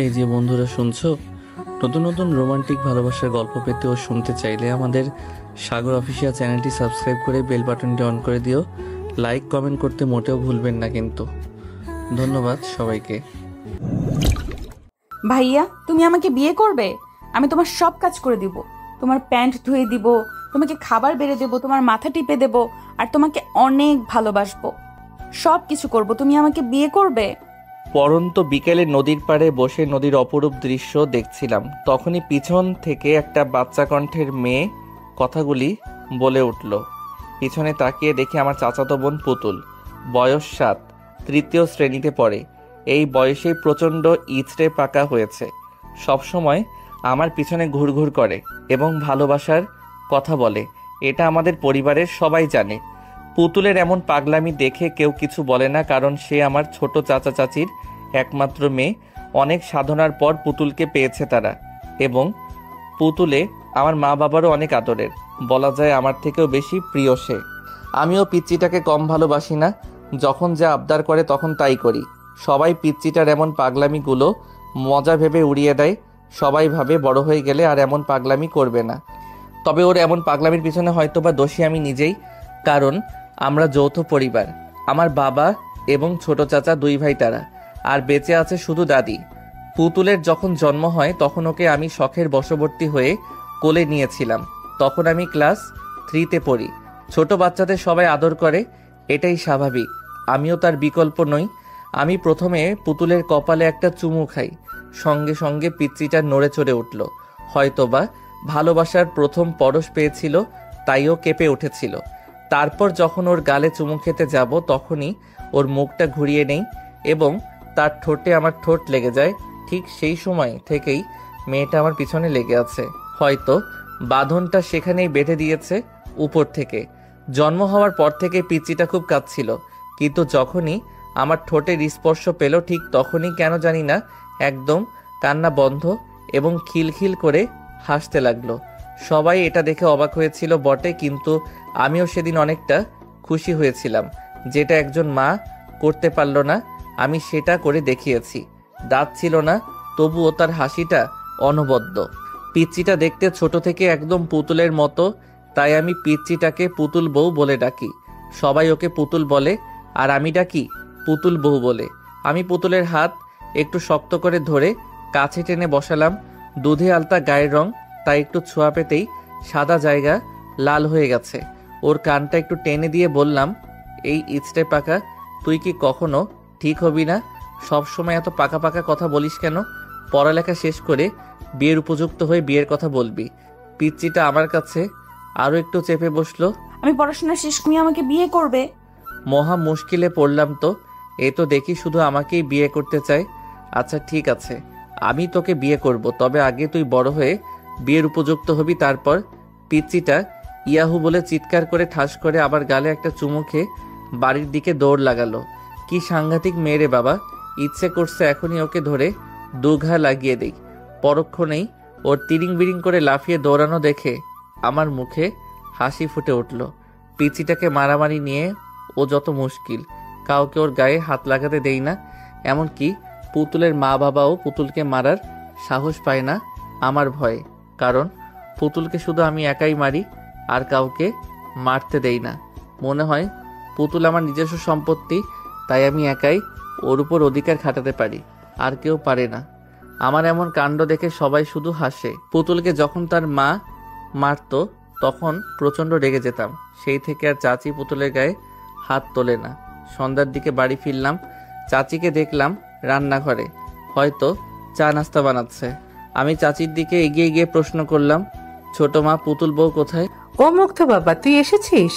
এই যে বন্ধুরা শুনছো, নতুন নতুন রোমান্টিক ভালোবাসার গল্প পেতে ও শুনতে চাইলে আমাদের সাগর অফিসিয়াল চ্যানেলটি সাবস্ক্রাইব করে বেল বাটনটি অন করে দিও। লাইক কমেন্ট করতে মোটেও ভুলবেন না কিন্তু। ধন্যবাদ সবাইকে। ভাইয়া, তুমি আমাকে বিয়ে করবে? আমি তোমার সব কাজ করে দিব। তোমার প্যান্ট ধুয়ে দিব, তোমাকে খাবার বেড়ে দেব, তোমার মাথা টিপে দেব, আর তোমাকে অনেক ভালোবাসবো। সব কিছু করব। তুমি আমাকে বিয়ে করবে? পরন্ত বিকেলে নদীর পাড়ে বসে নদীর অপরূপ দৃশ্য দেখছিলাম। তখনই পিছন থেকে একটা বাচ্চা কণ্ঠের মেয়ে কথাগুলি বলে উঠল। পিছনে তাকিয়ে দেখি আমার চাচাতো বোন পুতুল, বয়স 7, তৃতীয় শ্রেণীতে পড়ে। এই বয়সেই প্রচণ্ড ইচড়ে পাকা হয়েছে। সবসময় আমার পিছনে ঘুরঘুর করে এবং ভালোবাসার কথা বলে। এটা আমাদের পরিবারের সবাই জানে। পুতুলের এমন পাগলামি দেখে কেউ কিছু বলে না, কারণ সে আমার ছোট চাচা চাচির একমাত্র মেয়ে। অনেক সাধনার পর পুতুলকে পেয়েছে তারা, এবং পুতুলে আমার মা বাবারও অনেক আদরের। বলা যায় আমার থেকেও বেশি প্রিয় সে। আমিও পিচ্চিটাকে কম ভালোবাসি না। যখন যা আবদার করে তখন তাই করি। সবাই পিচ্চিটার এমন পাগলামিগুলো মজা ভেবে উড়িয়ে দেয়। সবাই ভাবে বড় হয়ে গেলে আর এমন পাগলামি করবে না। তবে ওর এমন পাগলামির পিছনে হয়তোবা দোষী আমি নিজেই, কারণ আমরা যৌথ পরিবার। আমার বাবা এবং ছোট চাচা 2 ভাই তারা, আর বেঁচে আছে শুধু দাদি। পুতুলের যখন জন্ম হয় তখন ওকে আমি শখের বশবর্তী হয়ে কোলে নিয়েছিলাম। তখন আমি ক্লাস 3তে পড়ি। ছোট বাচ্চাদের সবাই আদর করে, এটাই স্বাভাবিক। আমিও তার বিকল্প নই। আমি প্রথমে পুতুলের কপালে একটা চুমু খাই, সঙ্গে সঙ্গে পিচ্চিটা নড়ে চড়ে উঠল। হয়তোবা ভালোবাসার প্রথম পরশ পেয়েছিল, তাইও কেঁপে উঠেছিল। তারপর যখন ওর গালে চুমু খেতে যাব তখনই ওর মুখটা ঘুরিয়ে নেই এবং তার ঠোঁটে আমার ঠোঁট লেগে যায়। ঠিক সেই সময় থেকেই মেয়েটা আমার পিছনে লেগে আছে। হয়তো বাঁধনটা সেখানেই বেঁধে দিয়েছে উপর থেকে। জন্ম হওয়ার পর থেকে পিচ্চিটা খুব কাঁদছিল, কিন্তু যখনই আমার ঠোঁটের স্পর্শ পেল ঠিক তখনই কেন জানি না একদম কান্না বন্ধ এবং খিলখিল করে হাসতে লাগলো। সবাই এটা দেখে অবাক হয়েছিল বটে, কিন্তু আমিও সেদিন অনেকটা খুশি হয়েছিলাম। যেটা একজন মা করতে পারল না, আমি সেটা করে দেখিয়েছি। দাঁত ছিল না, তবুও তার হাসিটা অনবদ্য। পিচ্চিটা দেখতে ছোট থেকে একদম পুতুলের মতো, তাই আমি পিচ্চিটাকে পুতুল বউ বলে ডাকি। সবাই ওকে পুতুল বলে, আর আমি ডাকি পুতুল বউ বলে। আমি পুতুলের হাত একটু শক্ত করে ধরে কাছে টেনে বসালাম। দুধে আলতা গায়ের রং, তাই একটু ছোঁয়া পেতেই সাদা জায়গা লাল হয়ে গেছে। ওর কানটা একটু টেনে দিয়ে বললাম, এই ইচড়ে পাকা, তুই কি কখনো ঠিক হবি না? সব সময় এত পাকা পাকা কথা বলিস কেন? পড়ালেখা শেষ করে বিয়ের উপযুক্ত হয়ে বিয়ের কথা বলবি। পিচ্চিটা আমার কাছে আরো একটু চেপে বসলো। আমি পড়াশোনা শেষ, তুমি আমাকে বিয়ে করবে? মহা মুশকিলে পড়লাম তো। এই তো দেখি শুধু আমাকেই বিয়ে করতে চায়। আচ্ছা ঠিক আছে, আমি তোকে বিয়ে করব, তবে আগে তুই বড় হয়ে বিয়ের উপযুক্ত হবি, তারপর। পিচ্চিটা ইয়াহু বলে চিৎকার করে ঠাস করে আবার গালে একটা চুমু খেয়ে বাড়ির দিকে দৌড় লাগালো। কি সাংঘাতিক মেয়ে রে বাবা! ইচ্ছে করছে এখনই ওকে ধরে 2 ঘা লাগিয়ে দেই। পরক্ষণেই ওর তিরিং বিরিং করে লাফিয়ে দৌড়ানো দেখে আমার মুখে হাসি ফুটে উঠল। পিচিটাকে মারামারি নিয়ে ও যত মুশকিল, কাউকে ওর গায়ে হাত লাগাতে দেই না। এমনকি পুতুলের মা বাবাও পুতুলকে মারার সাহস পায় না আমার ভয়ে, কারণ পুতুলকে শুধু আমি একাই মারি, আর কাউকে মারতে দেই না। মনে হয় পুতুল আমার নিজস্ব সম্পত্তি, তাই আমি একাই ওর উপর অধিকার খাটাতে পারি, আর কেউ পারে না। আমার এমন কাণ্ড দেখে সবাই শুধু হাসে। পুতুলকে যখন তার মা মারতো তখন প্রচণ্ড রেগে যেতাম। সেই থেকে আর চাচি পুতুলের গায়ে হাত তোলে না। সন্ধ্যার দিকে বাড়ি ফিরলাম, চাচিকে দেখলাম রান্নাঘরে, হয়তো চা নাস্তা বানাচ্ছে। আমি চাচির দিকে এগিয়ে গিয়ে প্রশ্ন করলাম, ছোট মা, পুতুল বউ কোথায়? ও মুগ্ধ বাবা, তুই এসেছিস?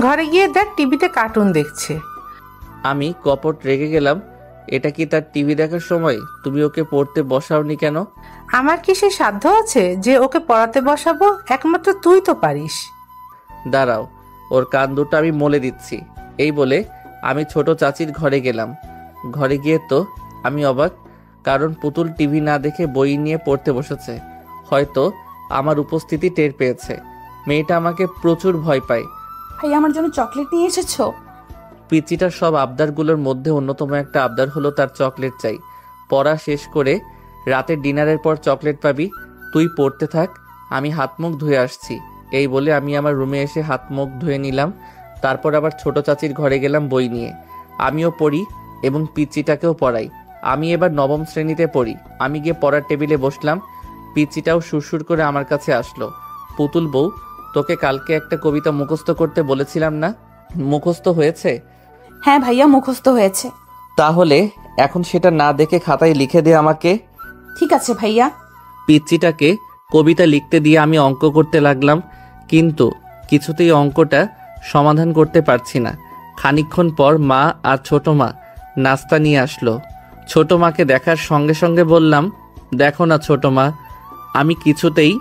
ঘরে গিয়ে দেখ, টিভিতে কার্টুন দেখছে। আমি কপট রেগে গেলাম। এটা কি তার টিভি দেখার সময়? তুমি ওকে পড়তে বসাওনি কেন? আমার কি সে সাধ্য আছে যে ওকে পড়াতে বসাবো? একমাত্র তুই তো পারিস। দাঁড়াও, ওর কান দুটো আমি মলে দিচ্ছি। এই বলে আমি ছোট চাচির ঘরে গেলাম। ঘরে গিয়ে তো আমি অবাক, কারণ পুতুল টিভি না দেখে বই নিয়ে পড়তে বসেছে। হয়তো আমার উপস্থিতি টের পেয়েছে। মেয়েটা আমাকে প্রচুর ভয় পায়। ভাই, আমার জন্য চকলেট নিয়ে এসেছো? পিচিটার সব আবদারগুলোর মধ্যে অন্যতম একটা আবদার হলো তার চকলেট চাই। পড়া শেষ করে রাতের ডিনারের পর চকলেট পাবি, তুই পড়তে থাক, আমি হাত মুখ ধুয়ে আসছি। এই বলে আমি আমার রুমে এসে হাত মুখ ধুয়ে নিলাম। তারপর আবার ছোট চাচির ঘরে গেলাম বই নিয়ে। আমিও পড়ি এবং পিচ্চিটাকেও পড়াই। আমি এবার নবম শ্রেণীতে পড়ি। আমি গিয়ে পড়ার টেবিলে বসলাম। পিচ্চিটাও সুরসুর করে আমার কাছে আসলো। পুতুল বউ, তোকে কালকে একটা কবিতা মুখস্থ করতে বলেছিলাম না, মুখস্থ হয়েছে? হ্যাঁ ভাইয়া, মুখস্থ হয়েছে। তাহলে এখন সেটা না দেখে খাতায় লিখে দে আমাকে। ঠিক আছে ভাইয়া। পিচ্চিটাকে কবিতা লিখতে দিয়ে আমি অঙ্ক করতে লাগলাম, কিন্তু কিছুতেই অঙ্কটা সমাধান করতে পারছি না। খানিকক্ষণ পর মা আর ছোট মা নাস্তা নিয়ে আসলো। ছোট মাকে দেখার সঙ্গে সঙ্গে বললাম, দেখো না ছোট মা, আমি কিছুতেই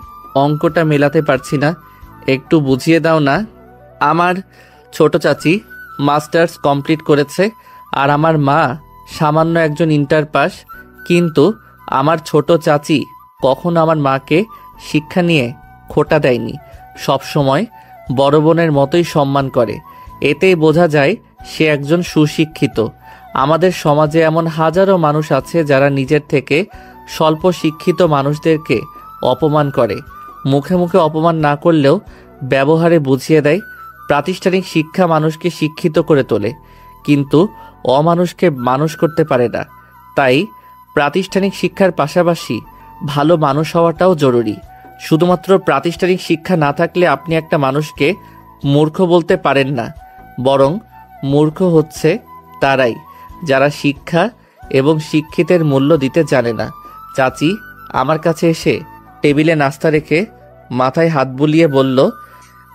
অঙ্কটা মেলাতে পারছি না, একটু বুঝিয়ে দাও না। আমার ছোট চাচি মাস্টার্স কমপ্লিট করেছে আর আমার মা সামান্য একজন ইন্টার পাস, কিন্তু আমার ছোট চাচি কখনো আমার মাকে শিক্ষা নিয়ে খোটা দেয়নি, সব সময় বড় বোনের মতোই সম্মান করে। এতেই বোঝা যায় সে একজন সুশিক্ষিত। আমাদের সমাজে এমন হাজারো মানুষ আছে যারা নিজের থেকে স্বল্প শিক্ষিত মানুষদেরকে অপমান করে। মুখে মুখে অপমান না করলেও ব্যবহারে বুঝিয়ে দেয়। প্রাতিষ্ঠানিক শিক্ষা মানুষকে শিক্ষিত করে তোলে, কিন্তু অমানুষকে মানুষ করতে পারে না। তাই প্রাতিষ্ঠানিক শিক্ষার পাশাপাশি ভালো মানুষ হওয়াটাও জরুরি। শুধুমাত্র প্রাতিষ্ঠানিক শিক্ষা না থাকলে আপনি একটা মানুষকে মূর্খ বলতে পারেন না, বরং মূর্খ হচ্ছে তারাই যারা শিক্ষা এবং শিক্ষিতের মূল্য দিতে জানে না। চাচি আমার কাছে এসে টেবিলে নাস্তা রেখে মাথায় হাত বুলিয়ে বলল,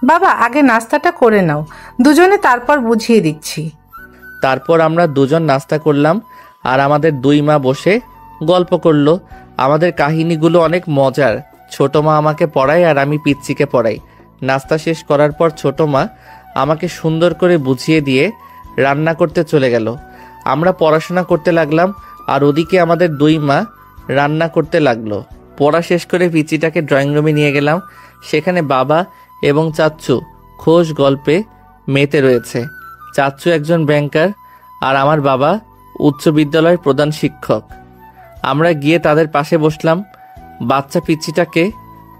বাবা আগে নাস্তাটা করে নাও, দুজনে তারপর বুঝিয়ে দিচ্ছি। তারপর আমরা দুজন নাস্তা করলাম আর আমাদের দুই মা বসে গল্প করলো। আমাদের কাহিনীগুলো অনেক মজার। ছোট মা আমাকে পড়ায় আর আমি পিচ্চিকে পড়াই। নাস্তা শেষ করার পর ছোট মা আমাকে সুন্দর করে বুঝিয়ে দিয়ে রান্না করতে চলে গেল। আমরা পড়াশোনা করতে লাগলাম আর ওদিকে আমাদের দুই মা রান্না করতে লাগলো। পড়া শেষ করে পিচ্চিটাকে ড্রয়িং রুমে নিয়ে গেলাম। সেখানে বাবা এবং চাচ্চু খোশ গল্পে মেতে রয়েছে। চাচ্চু একজন ব্যাংকার আর আমার বাবা উচ্চ বিদ্যালয়ের প্রধান শিক্ষক। আমরা গিয়ে তাদের পাশে বসলাম। বাচ্চা পিচ্চিটাকে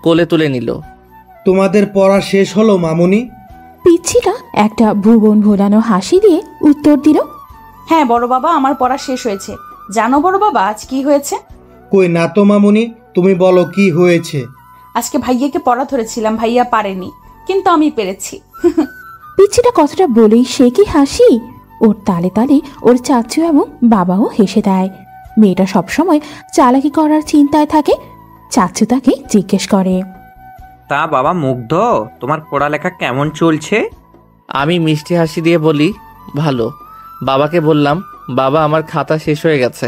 কোলে তুলে নিল। তোমাদের পড়া শেষ হলো মামুনি? পিচ্ছিটা একটা ভুবন ভোলানো হাসি দিয়ে উত্তর দিল, হ্যাঁ বড় বাবা, আমার পড়া শেষ হয়েছে। জানো বড় বাবা আজ কি হয়েছে? কই না তো মামুনি, তুমি বলো কি হয়েছে। আজকে ভাইয়াকে পড়া ধরেছিলাম, ভাইয়া পারেনি, কিন্তু আমি পেরেছি। পিচ্ছিটা কথাটা বলেই সে কি হাসি! ওর তালে তালে ওর চাচু এবং বাবাও হেসে দেয়। মেয়েটা সবসময় চালাকি করার চিন্তায় থাকে। চাচু তাকে জিজ্ঞেস করে, তা বাবা মুগ্ধ, তোমার পড়ালেখা কেমন চলছে? আমি মিষ্টি হাসি দিয়ে বলি, ভালো। বাবাকে বললাম, বাবা আমার খাতা শেষ হয়ে গেছে,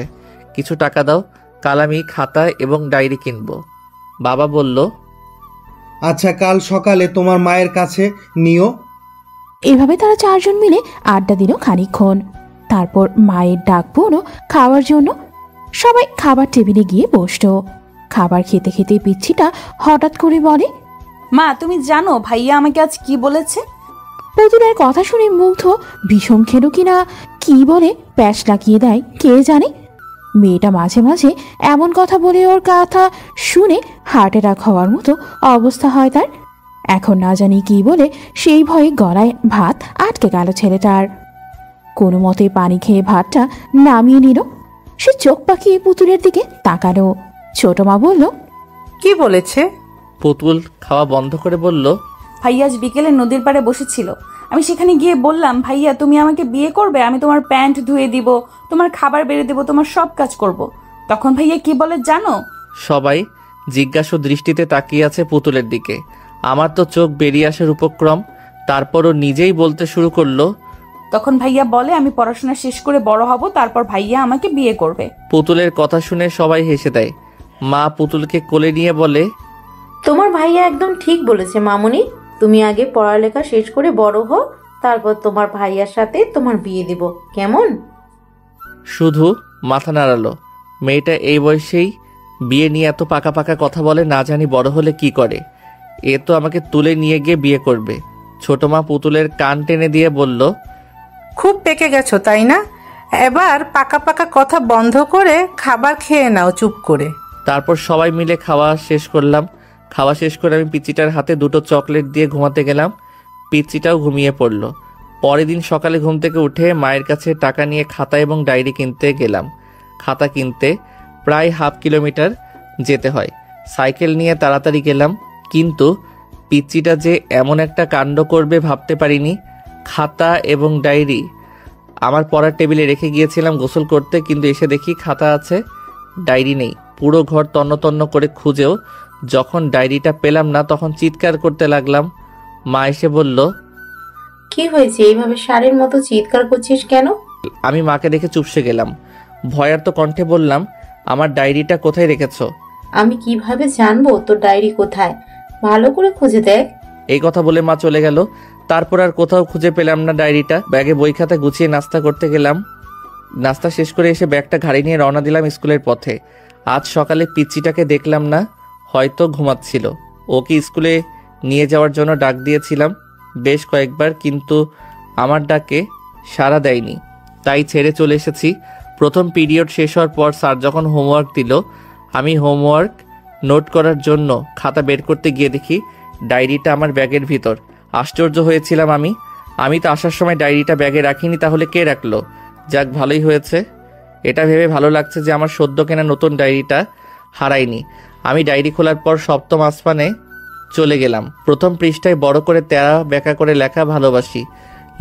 কিছু টাকা দাও, কাল আমি খাতা এবং ডায়েরি কিনবো। বাবা বলল, আচ্ছা কাল সকালে তোমার মায়ের কাছে নিও। এভাবে তারা চারজন মিলে আড্ডা দিল খানিকক্ষণ। তারপর মায়ের ডাক পড়লো খাওয়ার জন্য। সবাই খাবার টেবিলে গিয়ে বসলো। খাবার খেতে খেতে পিচ্ছিটা হঠাৎ করে বলে, মা তুমি জানো ভাইয়া আমাকে আজ কি বলেছে? পুতুলের কথা শুনে মুগ্ধ ভীষণ খেলো কিনা কি বলে প্যাচ লাগিয়ে দেয় কে জানে। মেয়েটা মাঝে মাঝে এমন কথা বলে ওর কথা শুনে হার্ট অ্যাটাক হওয়ার মতো অবস্থা হয় তার। এখন না জানি কি বলে সেই ভয়ে গলায় ভাত আটকে গেল ছেলেটার। কোনো মতে পানি খেয়ে ভাতটা নামিয়ে নিল। সে চোখ পাকিয়ে পুতুলের দিকে তাকালো। ছোট মা বলল, কি বলেছে? পুতুল খাওয়া বন্ধ করে বলল, ভাইয়া আজ বিকেলে নদীর পাড়ে বসেছিল। আমি সেখানে গিয়ে বললাম, ভাইয়া তুমি আমাকে বিয়ে করবে, আমি তোমার প্যান্ট ধুয়ে দিব, তোমার খাবার বেড়ে দেবো, তোমার সব কাজ করব। তখন ভাইয়া কি বলে জানো? সবাই জিজ্ঞাসু দৃষ্টিতে তাকিয়ে আছে পুতুলের দিকে। আমার তো চোখ বেরিয়ে আসার উপক্রম। তারপরও নিজেই বলতে শুরু করলো, তখন ভাইয়া বলে আমি পড়াশোনা শেষ করে বড় হব, তারপর ভাইয়া আমাকে বিয়ে করবে। পুতুলের কথা শুনে সবাই হেসে দেয়। মা পুতুলকে কোলে নিয়ে বলে, তোমার ভাইয়া একদম ঠিক বলেছে মামুনি, তুমি আগে পড়ালেখা শেষ করে বড় হও, তারপর তোমার ভাইয়ার সাথে তোমার বিয়ে দেব, কেমন? শুধু মাথা নাড়ালো। মেয়েটা এই বয়সেই বিয়ে নিয়ে এত পাকা পাকা কথা বলে, না জানি বড় হলে কি করে। এ তো আমাকে তুলে নিয়ে গিয়ে বিয়ে করবে। ছোট মা পুতুলের কান টেনে দিয়ে বলল, খুব পেকে গেছো তাই না? এবার পাকা পাকা কথা বন্ধ করে খাবার খেয়ে নাও চুপ করে। তারপর সবাই মিলে খাওয়া শেষ করলাম। খাওয়া শেষ করে আমি পিচিটার হাতে 2টো চকলেট দিয়ে ঘুমাতে গেলাম। পিচিটাও ঘুমিয়ে পড়ল। পরের দিন সকালে ঘুম থেকে উঠে মায়ের কাছে টাকা নিয়ে খাতা এবং ডায়েরি কিনতে গেলাম। খাতা কিনতে প্রায় 1/2 কিলোমিটার যেতে হয়। সাইকেল নিয়ে তাড়াতাড়ি গেলাম, কিন্তু পিচ্চিটা যে এমন একটা কাণ্ড করবে ভাবতে পারিনি। খাতা এবং ডায়েরি আমার পড়ার টেবিলে রেখে গিয়েছিলাম গোসল করতে, কিন্তু এসে দেখি খাতা আছে, ডায়েরি নেই। পুরো ঘর তন্ন তন্ন করে খুঁজেও যখন ডায়েরিটা পেলাম না তখন চিৎকার করতে লাগলাম। মা এসে বলল, কি হয়েছে, এইভাবে ষাঁড়ের মতো চিৎকার করছিস কেন? আমি মাকে দেখে চুপসে গেলাম। ভয়ার্ত কণ্ঠে বললাম, আমার ডায়েরিটা কোথায় রেখেছো? আমি কিভাবে জানবো তোর ডায়েরি কোথায়? ভালো করে খুঁজে দেখ। এই কথা বলে মা চলে গেল। তারপর আর কোথাও খুঁজে পেলাম না ডায়েরিটা। ব্যাগে বই খাতা গুছিয়ে নাস্তা করতে গেলাম। নাস্তা শেষ করে এসে ব্যাগটা ঘাড়ি নিয়ে রওনা দিলাম স্কুলের পথে। আজ সকালে পিচ্চিটাকে দেখলাম না, হয়তো ঘুমাচ্ছিল। ওকে স্কুলে নিয়ে যাওয়ার জন্য ডাক দিয়েছিলাম বেশ কয়েকবার, কিন্তু আমার ডাকে সাড়া দেয়নি, তাই ছেড়ে চলে এসেছি। প্রথম পিরিয়ড শেষ হওয়ার পর স্যার যখন হোমওয়ার্ক দিল, আমি হোমওয়ার্ক নোট করার জন্য খাতা বের করতে গিয়ে দেখি ডায়েরিটা আমার ব্যাগের ভিতর। আশ্চর্য হয়েছিলাম আমি তো আসার সময় ডায়েরিটা ব্যাগে রাখিনি, তাহলে কে রাখলো? যাক, ভালোই হয়েছে। এটা ভেবে ভালো লাগছে যে আমার সদ্য কেনা নতুন ডায়েরিটা হারায়নি। আমি ডায়েরি খোলার পর 7ম আসমানে চলে গেলাম। প্রথম পৃষ্ঠায় বড় করে তেরা বেঁকা করে লেখা ভালোবাসি।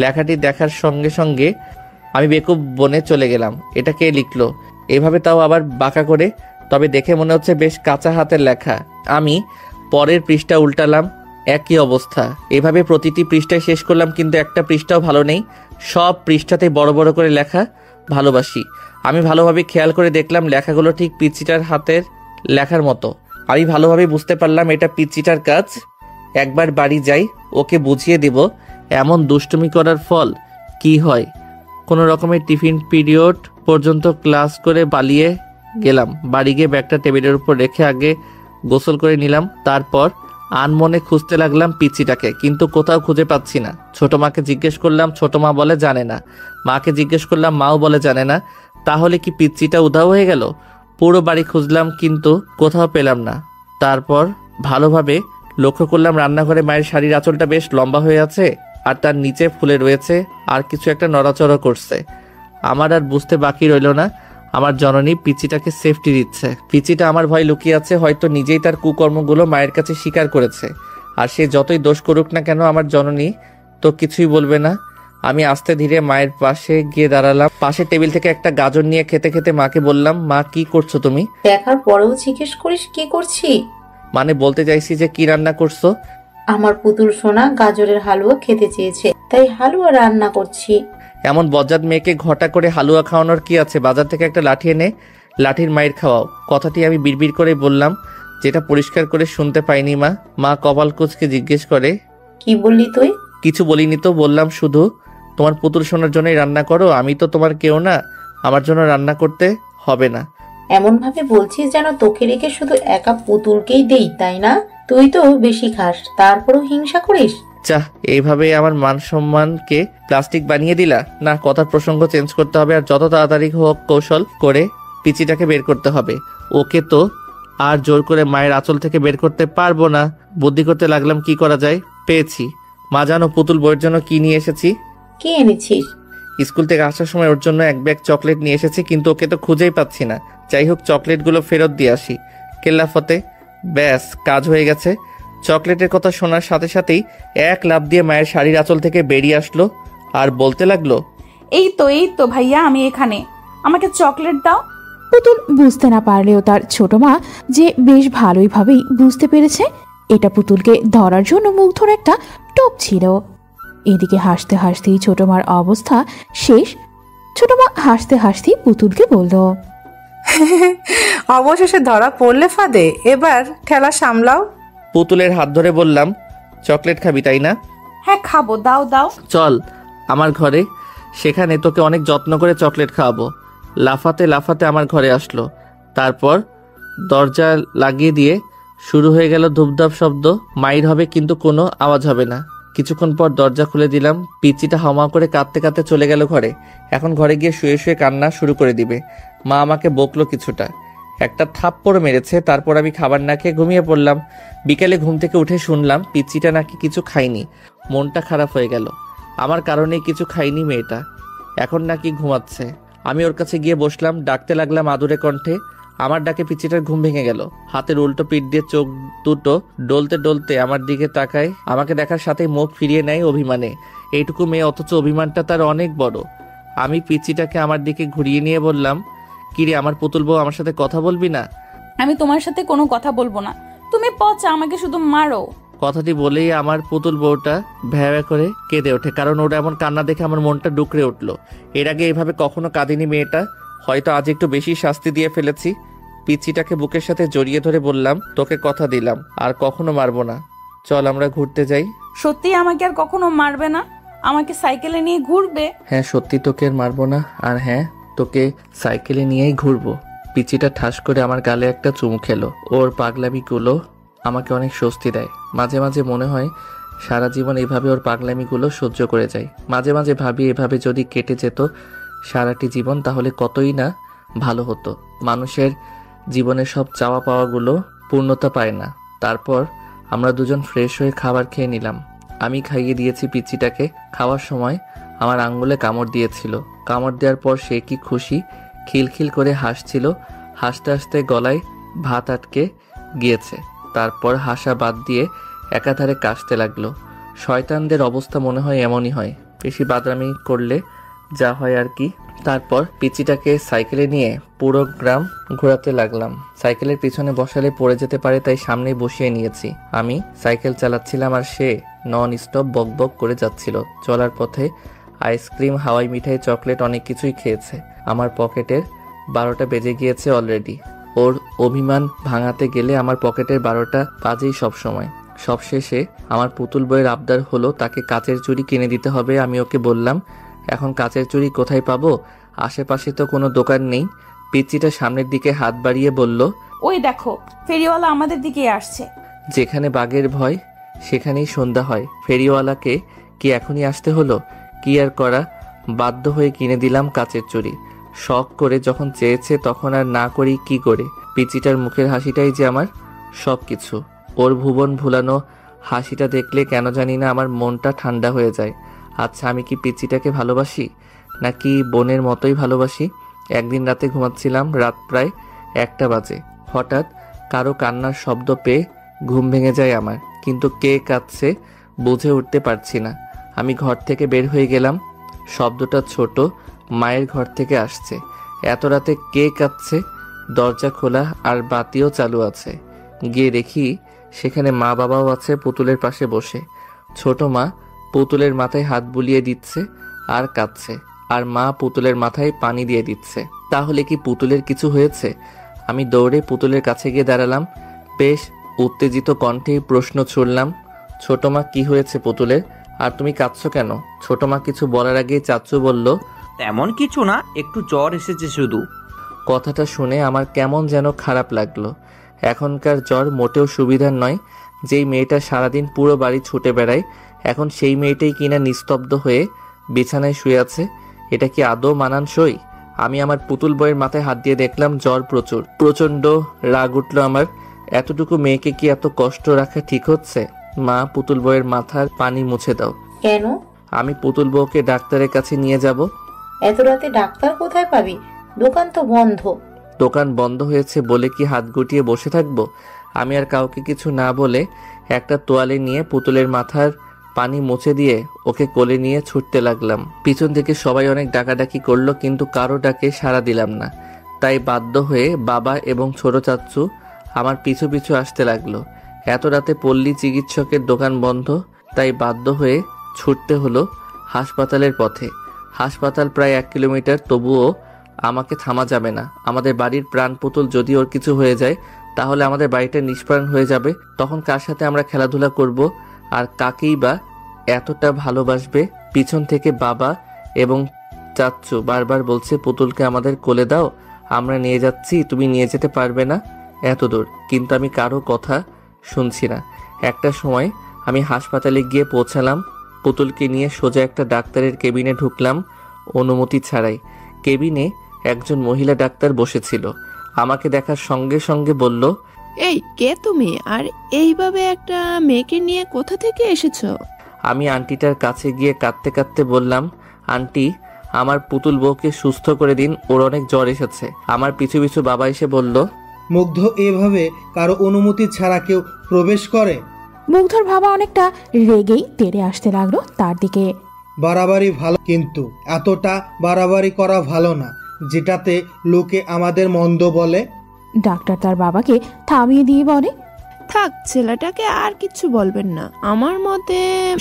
লেখাটি দেখার সঙ্গে সঙ্গে আমি বেকুব বনে চলে গেলাম। এটা কে লিখলো এভাবে, তাও আবার বাঁকা করে? তবে দেখে মনে হচ্ছে বেশ কাঁচা হাতের লেখা। আমি পরের পৃষ্ঠা উল্টালাম, একই অবস্থা। এভাবে প্রতিটি পৃষ্ঠায় শেষ করলাম, কিন্তু একটা পৃষ্ঠাও ভালো নেই। সব পৃষ্ঠাতে বড় বড় করে লেখা ভালোবাসি। আমি ভালোভাবে খেয়াল করে দেখলাম লেখাগুলো ঠিক পিচ্চিটার হাতের লেখার মতো। আমি ভালোভাবে বুঝতে পারলাম এটা পিচ্চিটার কাজ। একবার বাড়ি যাই, ওকে বুঝিয়ে দেব এমন দুষ্টুমি করার ফল কি হয়। কোনো রকমের টিফিন পিরিয়ড পর্যন্ত ক্লাস করে পালিয়ে গেলাম। বাড়ি গিয়ে ব্যাগটা টেবিলের উপর রেখে আগে গোসল করে নিলাম। তারপর আনমনে খুঁজতে লাগলাম পিচ্চিটাকে, কিন্তু কোথাও খুঁজে পাচ্ছি না। ছোট মাকে জিজ্ঞেস করলাম, ছোট মা বলে জানে না। মাকে জিজ্ঞেস করলাম, মাও বলে জানে না। তাহলে কি পিচ্চিটা উধাও হয়ে গেল? পুরো বাড়ি খুঁজলাম, কিন্তু কোথাও পেলাম না। তারপর ভালোভাবে লক্ষ্য করলাম রান্নাঘরে মায়ের শাড়ির আঁচলটা বেশ লম্বা হয়ে আছে, আর তার নিচে ফুলে রয়েছে আর কিছু একটা নড়াচড়া করছে। আমার আর বুঝতে বাকি রইল না, আমার জননী পিচ্চিটাকে সেফটি দিচ্ছে। পিচ্চিটা আমার ভয় লুকিয়ে আছে, হয়তো নিজেই তার কুকর্মগুলো মায়ের কাছে স্বীকার করেছে। আর সে যতই দোষ করুক না কেন, আমার জননী তো কিছুই বলবে না। আমি আস্তে ধীরে মায়ের পাশে গিয়ে দাঁড়ালাম। পাশের টেবিল থেকে একটা গাজর নিয়ে খেতে খেতে মাকে বললাম, মা কি করছো তুমি? দেখার পরেও জিজ্ঞেস করিস কি করছি? মানে বলতে চাইছি যে কি রান্না করছো। আমার পুতুল সোনা গাজরের হালুয়া খেতে চেয়েছে, তাই হালুয়া রান্না করছি। এমন বজ্জাত মেয়েকে ঘটা করে হালুয়া খাওয়ানোর কি আছে? বাজার থেকে একটা লাঠি এনে লাঠির মায়ের খাওয়াও। কথাটি আমি বিড়বিড় করে বললাম, যেটা পরিষ্কার করে শুনতে পাইনি। মা কপাল কুঁচকে জিজ্ঞেস করে, কি বললি তুই? কিছু বলিনি তো, বললাম শুধু তোমার পুতুল সোনার জন্যই রান্না করো, আমি তো তোমার কেউ না, আমার জন্য রান্না করতে হবে না। এমন ভাবে বলছিস যেন তোকে রেখে শুধু একা পুতুলকেই দেই, তাই না? তুই তো বেশি খাস, তারপরও হিংসা করিস। চাহ, এইভাবে আমার মান সম্মানকে প্লাস্টিক বানিয়ে দিলা না? কথার প্রসঙ্গ চেঞ্জ করতে হবে, আর যত তাড়াতাড়ি হোক কৌশল করে পিচিটাকে বের করতে হবে। ওকে তো আর জোর করে মায়ের আঁচল থেকে বের করতে পারবো না। বুদ্ধি করতে লাগলাম কি করা যায়। পেয়েছি। মা জানো পুতুল বইয়ের জন্য কি নিয়ে এসেছি? কি এনেছিস? স্কুল থেকে আসার সময় ওর জন্য এক ব্যাগ চকলেট নিয়ে এসেছি, কিন্তু ওকে তো খুঁজেই পাচ্ছি না। যাই হোক, চকলেটগুলো ফেরত দিয়ে আসি। কেল্লাফতে ব্যাস, কাজ হয়ে গেছে। চকলেটের কথা শোনার সাথে সাথেই এক লাফ দিয়ে মায়ের শাড়ির আঁচল থেকে বেরিয়ে আসলো আর বলতে লাগলো, এই তো ভাইয়া, আমি এখানে, আমাকে চকলেট দাও। পুতুল বুঝতে না পারলেও তার ছোট মা যে বেশ ভালোইভাবেই বুঝতে পেরেছে এটা পুতুলকে ধরার জন্য মুগ্ধর একটা টোপ ছিল। এদিকে হাসতে হাসতেই ছোট মার অবস্থা শেষ। ছোট মা হাসতে হাসতেই পুতুলকে বলল, অবশেষে ধরা পড়লে ফাঁদে, এবার ঠেলা সামলাও। পুতুলের হাত ধরে বললাম, চকলেট খাবি তাই না? হ্যাঁ খাবো, দাও দাও। চল আমার ঘরে, সেখানে তোকে অনেক যত্ন করে চকলেট খাওয়াবো। লাফাতে লাফাতে আমার ঘরে আসলো। তারপর দরজা লাগিয়ে দিয়ে শুরু হয়ে গেল ধূপধাপ শব্দ। মাইর হবে কিন্তু কোনো আওয়াজ হবে না। কিছুক্ষণ পর দরজা খুলে দিলাম। পিচিটা হাওয়া করে কাঁদতে কাঁদতে চলে গেল ঘরে। এখন ঘরে গিয়ে শুয়ে শুয়ে কান্না শুরু করে দিবে। মা আমাকে বকলো কিছুটা। একটা থাপ্পড় মেরেছে। তারপর আমি খাবার না খেয়ে ঘুমিয়ে পড়লাম। বিকেলে ঘুম থেকে উঠে শুনলাম পিচ্চিটা নাকি কিছু খায়নি। মনটা খারাপ হয়ে গেল। আমার কারণেই কিছু খায়নি মেয়েটা, এখন নাকি ঘুমাচ্ছে। আমি ওর কাছে গিয়ে বসলাম, ডাকতে লাগলাম আদুরে কণ্ঠে। আমার ডাকে পিচ্চিটার ঘুম ভেঙে গেল। হাতের উল্টো পিঠ দিয়ে চোখ দুটো ডলতে ডলতে আমার দিকে তাকায়। আমাকে দেখার সাথেই মুখ ফিরিয়ে নেয় অভিমানে। এইটুকু মেয়ে, অথচ অভিমানটা তার অনেক বড়। আমি পিচ্চিটাকে আমার দিকে ঘুরিয়ে নিয়ে বললাম, কিরে আমার পুতুল বউ, আমার সাথে কথা বলবি না? আমি তোমার সাথে কোনো কথা বলবো না, তুমি পচা, আমাকে শুধু মারো। কথাটি বলেই আমার পুতুল বউটা ভ্যাভ্যা করে কেঁদে ওঠে, কারণ ওটা এমন কান্না দেখে আমার মনটা ডুকরে উঠলো। এর আগে এভাবে কখনো কাঁদেনি মেয়েটা। হয়তো আজ একটু বেশি শাস্তি দিয়ে ফেলেছি। পিচ্চিটাকে বুকের সাথে জড়িয়ে ধরে বললাম, তোকে কথা দিলাম আর কখনো মারবো না, চল আমরা ঘুরতে যাই। সত্যি আমাকে আর কখনো মারবে না? আমাকে সাইকেলে নিয়ে ঘুরবে? হ্যাঁ, সত্যি তোকে আর মারবো না, আর হ্যাঁ, তোকে সাইকেলে নিয়েই ঘুরবো। পিচ্চিটা ঠাস করে আমার গালে একটা চুমু খেলো। ওর পাগলামিগুলো আমাকে অনেক স্বস্তি দেয়। মাঝে মাঝে মনে হয় সারা জীবন এভাবে ওর পাগলামিগুলো সহ্য করে যাই। মাঝে মাঝে ভাবি, এভাবে যদি কেটে যেত সারাটি জীবন, তাহলে কতই না ভালো হতো। মানুষের জীবনের সব চাওয়া পাওয়াগুলো পূর্ণতা পায় না। তারপর আমরা দুজন ফ্রেশ হয়ে খাবার খেয়ে নিলাম। আমি খাইয়ে দিয়েছি পিচ্চিটাকে। খাওয়ার সময় আমার আঙ্গুলে কামড় দিয়েছিল। কামড় দেওয়ার পর সে কি খুশি, খিলখিল করে হাসছিল। হাসতে হাসতে গলায় ভাত আটকে গিয়েছে। তারপর হাসা বাদ দিয়ে একাধারে কাশতে লাগলো। শয়তানদের অবস্থা মনে হয় এমনই হয়, বেশি বাদরামি করলে যা হয় আর কি। তারপর পিচ্চিটাকে সাইকেলে নিয়ে পুরো গ্রাম ঘোরাতে লাগলাম। সাইকেলের পিছনে বসালে পড়ে যেতে পারে, তাই সামনেই বসিয়ে নিয়েছি। আমি সাইকেল চালাচ্ছিলাম আর সে নন স্টপ বক বক করে যাচ্ছিল। চলার পথে আইসক্রিম, হাওয়াই মিঠাই, চকলেট অনেক কিছুই খেয়েছে। আমার পকেটের 12টা বেজে গিয়েছে অলরেডি। ওর অভিমান ভাঙাতে গেলে আমার পকেটের 12টা বাজেই সবসময়। সবশেষে আমার পুতুল বইয়ের আবদার হলো তাকে কাচের চুড়ি কিনে দিতে হবে। আমি ওকে বললাম, এখন কাচের চুড়ি কোথায় পাবো? আশেপাশে তো কোনো দোকান নেই। পিচ্চিটা সামনের দিকে হাত বাড়িয়ে বলল, ওই দেখো, ফেরিওয়ালা আমাদের দিকে আসছে। যেখানে বাঘের ভয় সেখানেই সন্ধ্যা হয়। ফেরিওয়ালাকে কি এখনই আসতে হলো? কি আর করা, বাধ্য হয়ে কিনে দিলাম কাচের চুড়ি। শখ করে যখন চেয়েছে তখন আর না করি কি করে? পিচিটার মুখের হাসিটাই যে আমার সব কিছু। ওর ভুবন ভুলানো হাসিটা দেখলে কেন জানি না আমার মনটা ঠান্ডা হয়ে যায়। আচ্ছা, আমি কি পিচিটাকে ভালোবাসি নাকি বোনের মতোই ভালোবাসি? একদিন রাতে ঘুমাচ্ছিলাম, রাত প্রায় 1টা বাজে। হঠাৎ কারো কান্নার শব্দ পেয়ে ঘুম ভেঙে যায় আমার, কিন্তু কে কাঁদছে বুঝে উঠতে পারছি না। আমি ঘর থেকে বের হয়ে গেলাম। শব্দটা ছোট, মায়ের ঘর থেকে আসছে। এত রাতে কে কাঁদছে? দরজা খোলা আর বাতিও চালু আছে। গিয়ে দেখি সেখানে মা বাবাও আছে পুতুলের পাশে বসে। ছোট মা পুতুলের মাথায় হাত বুলিয়ে দিচ্ছে আর কাঁদছে, আর মা পুতুলের মাথায় পানি দিয়ে দিচ্ছে। তাহলে কি পুতুলের কিছু হয়েছে? আমি দৌড়ে পুতুলের কাছে গিয়ে দাঁড়ালাম। বেশ উত্তেজিত কণ্ঠে প্রশ্ন ছুড়লাম, ছোট মা, কি হয়েছে পুতুলের? আর তুমি কাঁদছো কেন? ছোট মা কিছু বলার আগেই চাচ্চু বলল, তেমন কিছু না, একটু জ্বর এসেছে শুধু। কথাটা শুনে আমার কেমন যেন খারাপ লাগলো। এখনকার জ্বর মোটেও সুবিধার নয়। যেই মেয়েটা সারাদিন পুরো বাড়ি ছুটে বেড়ায়, এখন সেই মেয়েটাই কিনা নিস্তব্ধ হয়ে বিছানায় শুয়ে আছে। এটা কি আদৌ মানানসই? আমি আমার পুতুল বইয়ের মাথায় হাত দিয়ে দেখলাম জ্বর প্রচুর। প্রচন্ড রাগ উঠলো আমার। এতটুকু মেয়েকে কি এত কষ্ট রাখা ঠিক হচ্ছে? মা, পুতুল বইয়ের মাথার পানি মুছে দাও। কেন? আমি পুতুল বউকে ডাক্তারের কাছে নিয়ে যাব। এত রাতে ডাক্তার কোথায় পাবি? দোকান তো বন্ধ। দোকান বন্ধ হয়েছে বলে কি হাত গুটিয়ে বসে থাকবো? আমি আর কাউকে কিছু না বলে একটা তোয়ালে নিয়ে পুতুলের মাথার পানি মুছে দিয়ে ওকে কোলে নিয়ে ছুটতে লাগলাম। পিছন থেকে সবাই অনেক ডাকাডাকি করলো, কিন্তু কারো ডাকে সাড়া দিলাম না। তাই বাধ্য হয়ে বাবা এবং ছোট চাচ্চু আমার পিছু পিছু আসতে লাগলো। এত রাতে পল্লী চিকিৎসকের দোকান বন্ধ, তাই বাধ্য হয়ে ছুটতে হলো হাসপাতালের পথে। হাসপাতাল প্রায় 1 কিলোমিটার, তবুও আমাকে থামা যাবে না। আমাদের বাড়ির প্রাণ পুতুল, যদি ওর কিছু হয়ে যায় তাহলে আমাদের বাড়িটা নিষ্প্রাণ হয়ে যাবে। তখন কার সাথে আমরা খেলাধুলা করব আর কাকেই বা এতটা ভালোবাসবে? পিছন থেকে বাবা এবং চাচ্চু বারবার বলছে, পুতুলকে আমাদের কোলে দাও, আমরা নিয়ে যাচ্ছি, তুমি নিয়ে যেতে পারবে না এত দূর। কিন্তু আমি কারো কথা শুনছি না। একটা সময় আমি হাসপাতালে গিয়ে পৌঁছালাম। পুতুলকে নিয়ে সোজা একটা ডাক্তারের কেবিনে ঢুকলাম অনুমতি ছাড়াই। কেবিনে একজন মহিলা ডাক্তার বসেছিল। আমাকে দেখার সঙ্গে সঙ্গে বলল, এই কে তুমি, আর এইভাবে একটা মেয়েকে নিয়ে কোথা থেকে এসেছো? আমি আন্টিটার কাছে গিয়ে কাঁদতে কাঁদতে বললাম, আন্টি, আমার পুতুল বউকে সুস্থ করে দিন, ওর অনেক জ্বর এসেছে। আমার পিছু পিছু বাবা এসে বলল, মুগ্ধ এভাবে কারো অনুমতি ছাড়া কেউ প্রবেশ করে? মুগ্ধর বাবা অনেকটা রেগেই তেড়ে আসতে লাগলো তার দিকে। বাড়াবাড়ি ভালো, কিন্তু এতটা বাড়াবাড়ি করা ভালো না যেটাতে লোকে আমাদের মন্দ বলে। ডাক্তার তার বাবাকে থামিয়ে দিয়ে বলে, থাক, ছেলেটাকে আর কিছু বলবেন না। আমার মতে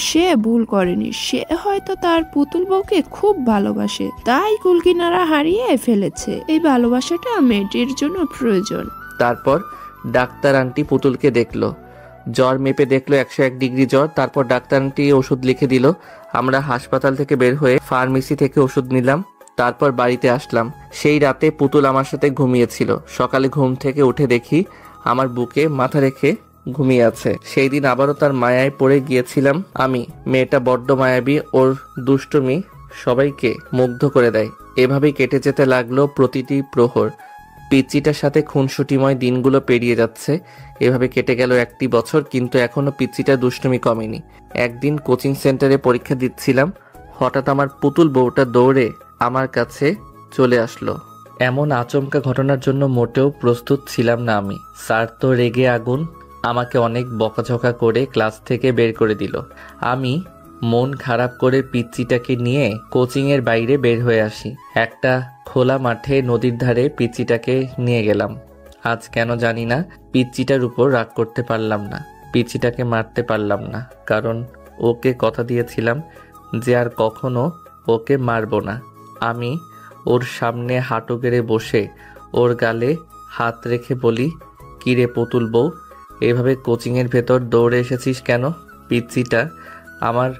সে ভুল করেনি, সে হয়তো তার পুতুল বউকে খুব ভালোবাসে, তাই কুলকিনারা হারিয়ে ফেলেছে। এই ভালোবাসাটা মেয়েটির জন্য প্রয়োজন। তারপর ডাক্তার আন্টি পুতুলকে দেখলো, জ্বর মেপে দেখলো 101 ডিগ্রি জ্বর। তারপর ডাক্তার আন্টি ওষুধ লিখে দিল। আমরা হাসপাতাল থেকে বের হয়ে ফার্মেসি থেকে ওষুধ নিলাম। তারপর বাড়িতে আসলাম। সেই রাতে পুতুল আমার সাথে ঘুমিয়েছিল। সকালে ঘুম থেকে উঠে দেখি আমার বুকে মাথা রেখে ঘুমিয়ে আছে। সেই দিন আবারও তার মায়ায় পড়ে গিয়েছিলাম আমি। মেয়েটা বড্ড মায়াবী, ওর দুষ্টুমি সবাইকে মুগ্ধ করে দেয়। এভাবেই কেটে যেতে লাগলো প্রতিটি প্রহর। পিচ্চিটার সাথে খুনসুটিময় দিনগুলো পেরিয়ে যাচ্ছে। এভাবে কেটে গেল 1টি বছর, কিন্তু এখনো পিচ্চিটার দুষ্টুমি কমেনি। একদিন কোচিং সেন্টারে পরীক্ষা দিচ্ছিলাম, হঠাৎ আমার পুতুল বউটা দৌড়ে আমার কাছে চলে আসলো। এমন আচমকা ঘটনার জন্য মোটেও প্রস্তুত ছিলাম না আমি। স্যার তো রেগে আগুন, আমাকে অনেক বকাঝকা করে ক্লাস থেকে বের করে দিল। আমি মন খারাপ করে পিচ্চিটাকে নিয়ে কোচিংয়ের বাইরে বের হয়ে আসি। একটা খোলা মাঠে নদীর ধারে পিচ্চিটাকে নিয়ে গেলাম। আজ কেন জানি না পিচ্চিটার উপর রাগ করতে পারলাম না, পিচ্চিটাকে মারতে পারলাম না, কারণ ওকে কথা দিয়েছিলাম যে আর কখনো ওকে মারবো না। আমি ওর সামনে হাঁটু গেড়ে বসে ওর গালে হাত রেখে বলি, কিরে পুতুল বউ, এভাবে কোচিংয়ের ভেতর দৌড়ে এসেছিস কেন? পিচ্চিটা আমার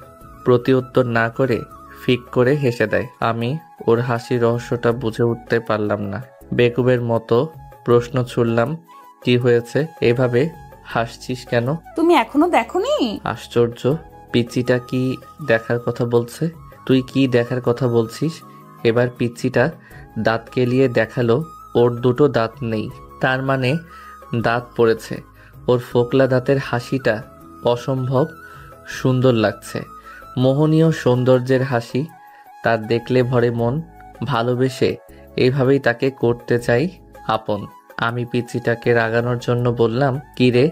প্রতি উত্তর না করে ফিক করে হেসে দেয়। আমি ওর হাসির রহস্যটা বুঝে উঠতে পারলাম না। বেকুবের মতো প্রশ্ন ছুড়লাম, কি হয়েছে, এভাবে হাসছিস কেন? তুমি এখনো দেখোনি? আশ্চর্য, পিচ্চিটা কি দেখার কথা বলছে? তুই কি দেখার কথা বলছিস? এবার পিচ্চিটা দাঁত কেলিয়ে দেখালো ওর দুটো দাঁত নেই, তার মানে দাঁত পড়েছে। ওর ফোকলা দাঁতের হাসিটা অসম্ভব সুন্দর লাগছে, মোহনীয় সৌন্দর্যের হাসি। তার দেখলে ভরে মন, ভালোবেসে এইভাবেই তাকে করতে চাই আপন। আমি পিচ্চিটাকে রাগানোর জন্য বললাম, কিরে,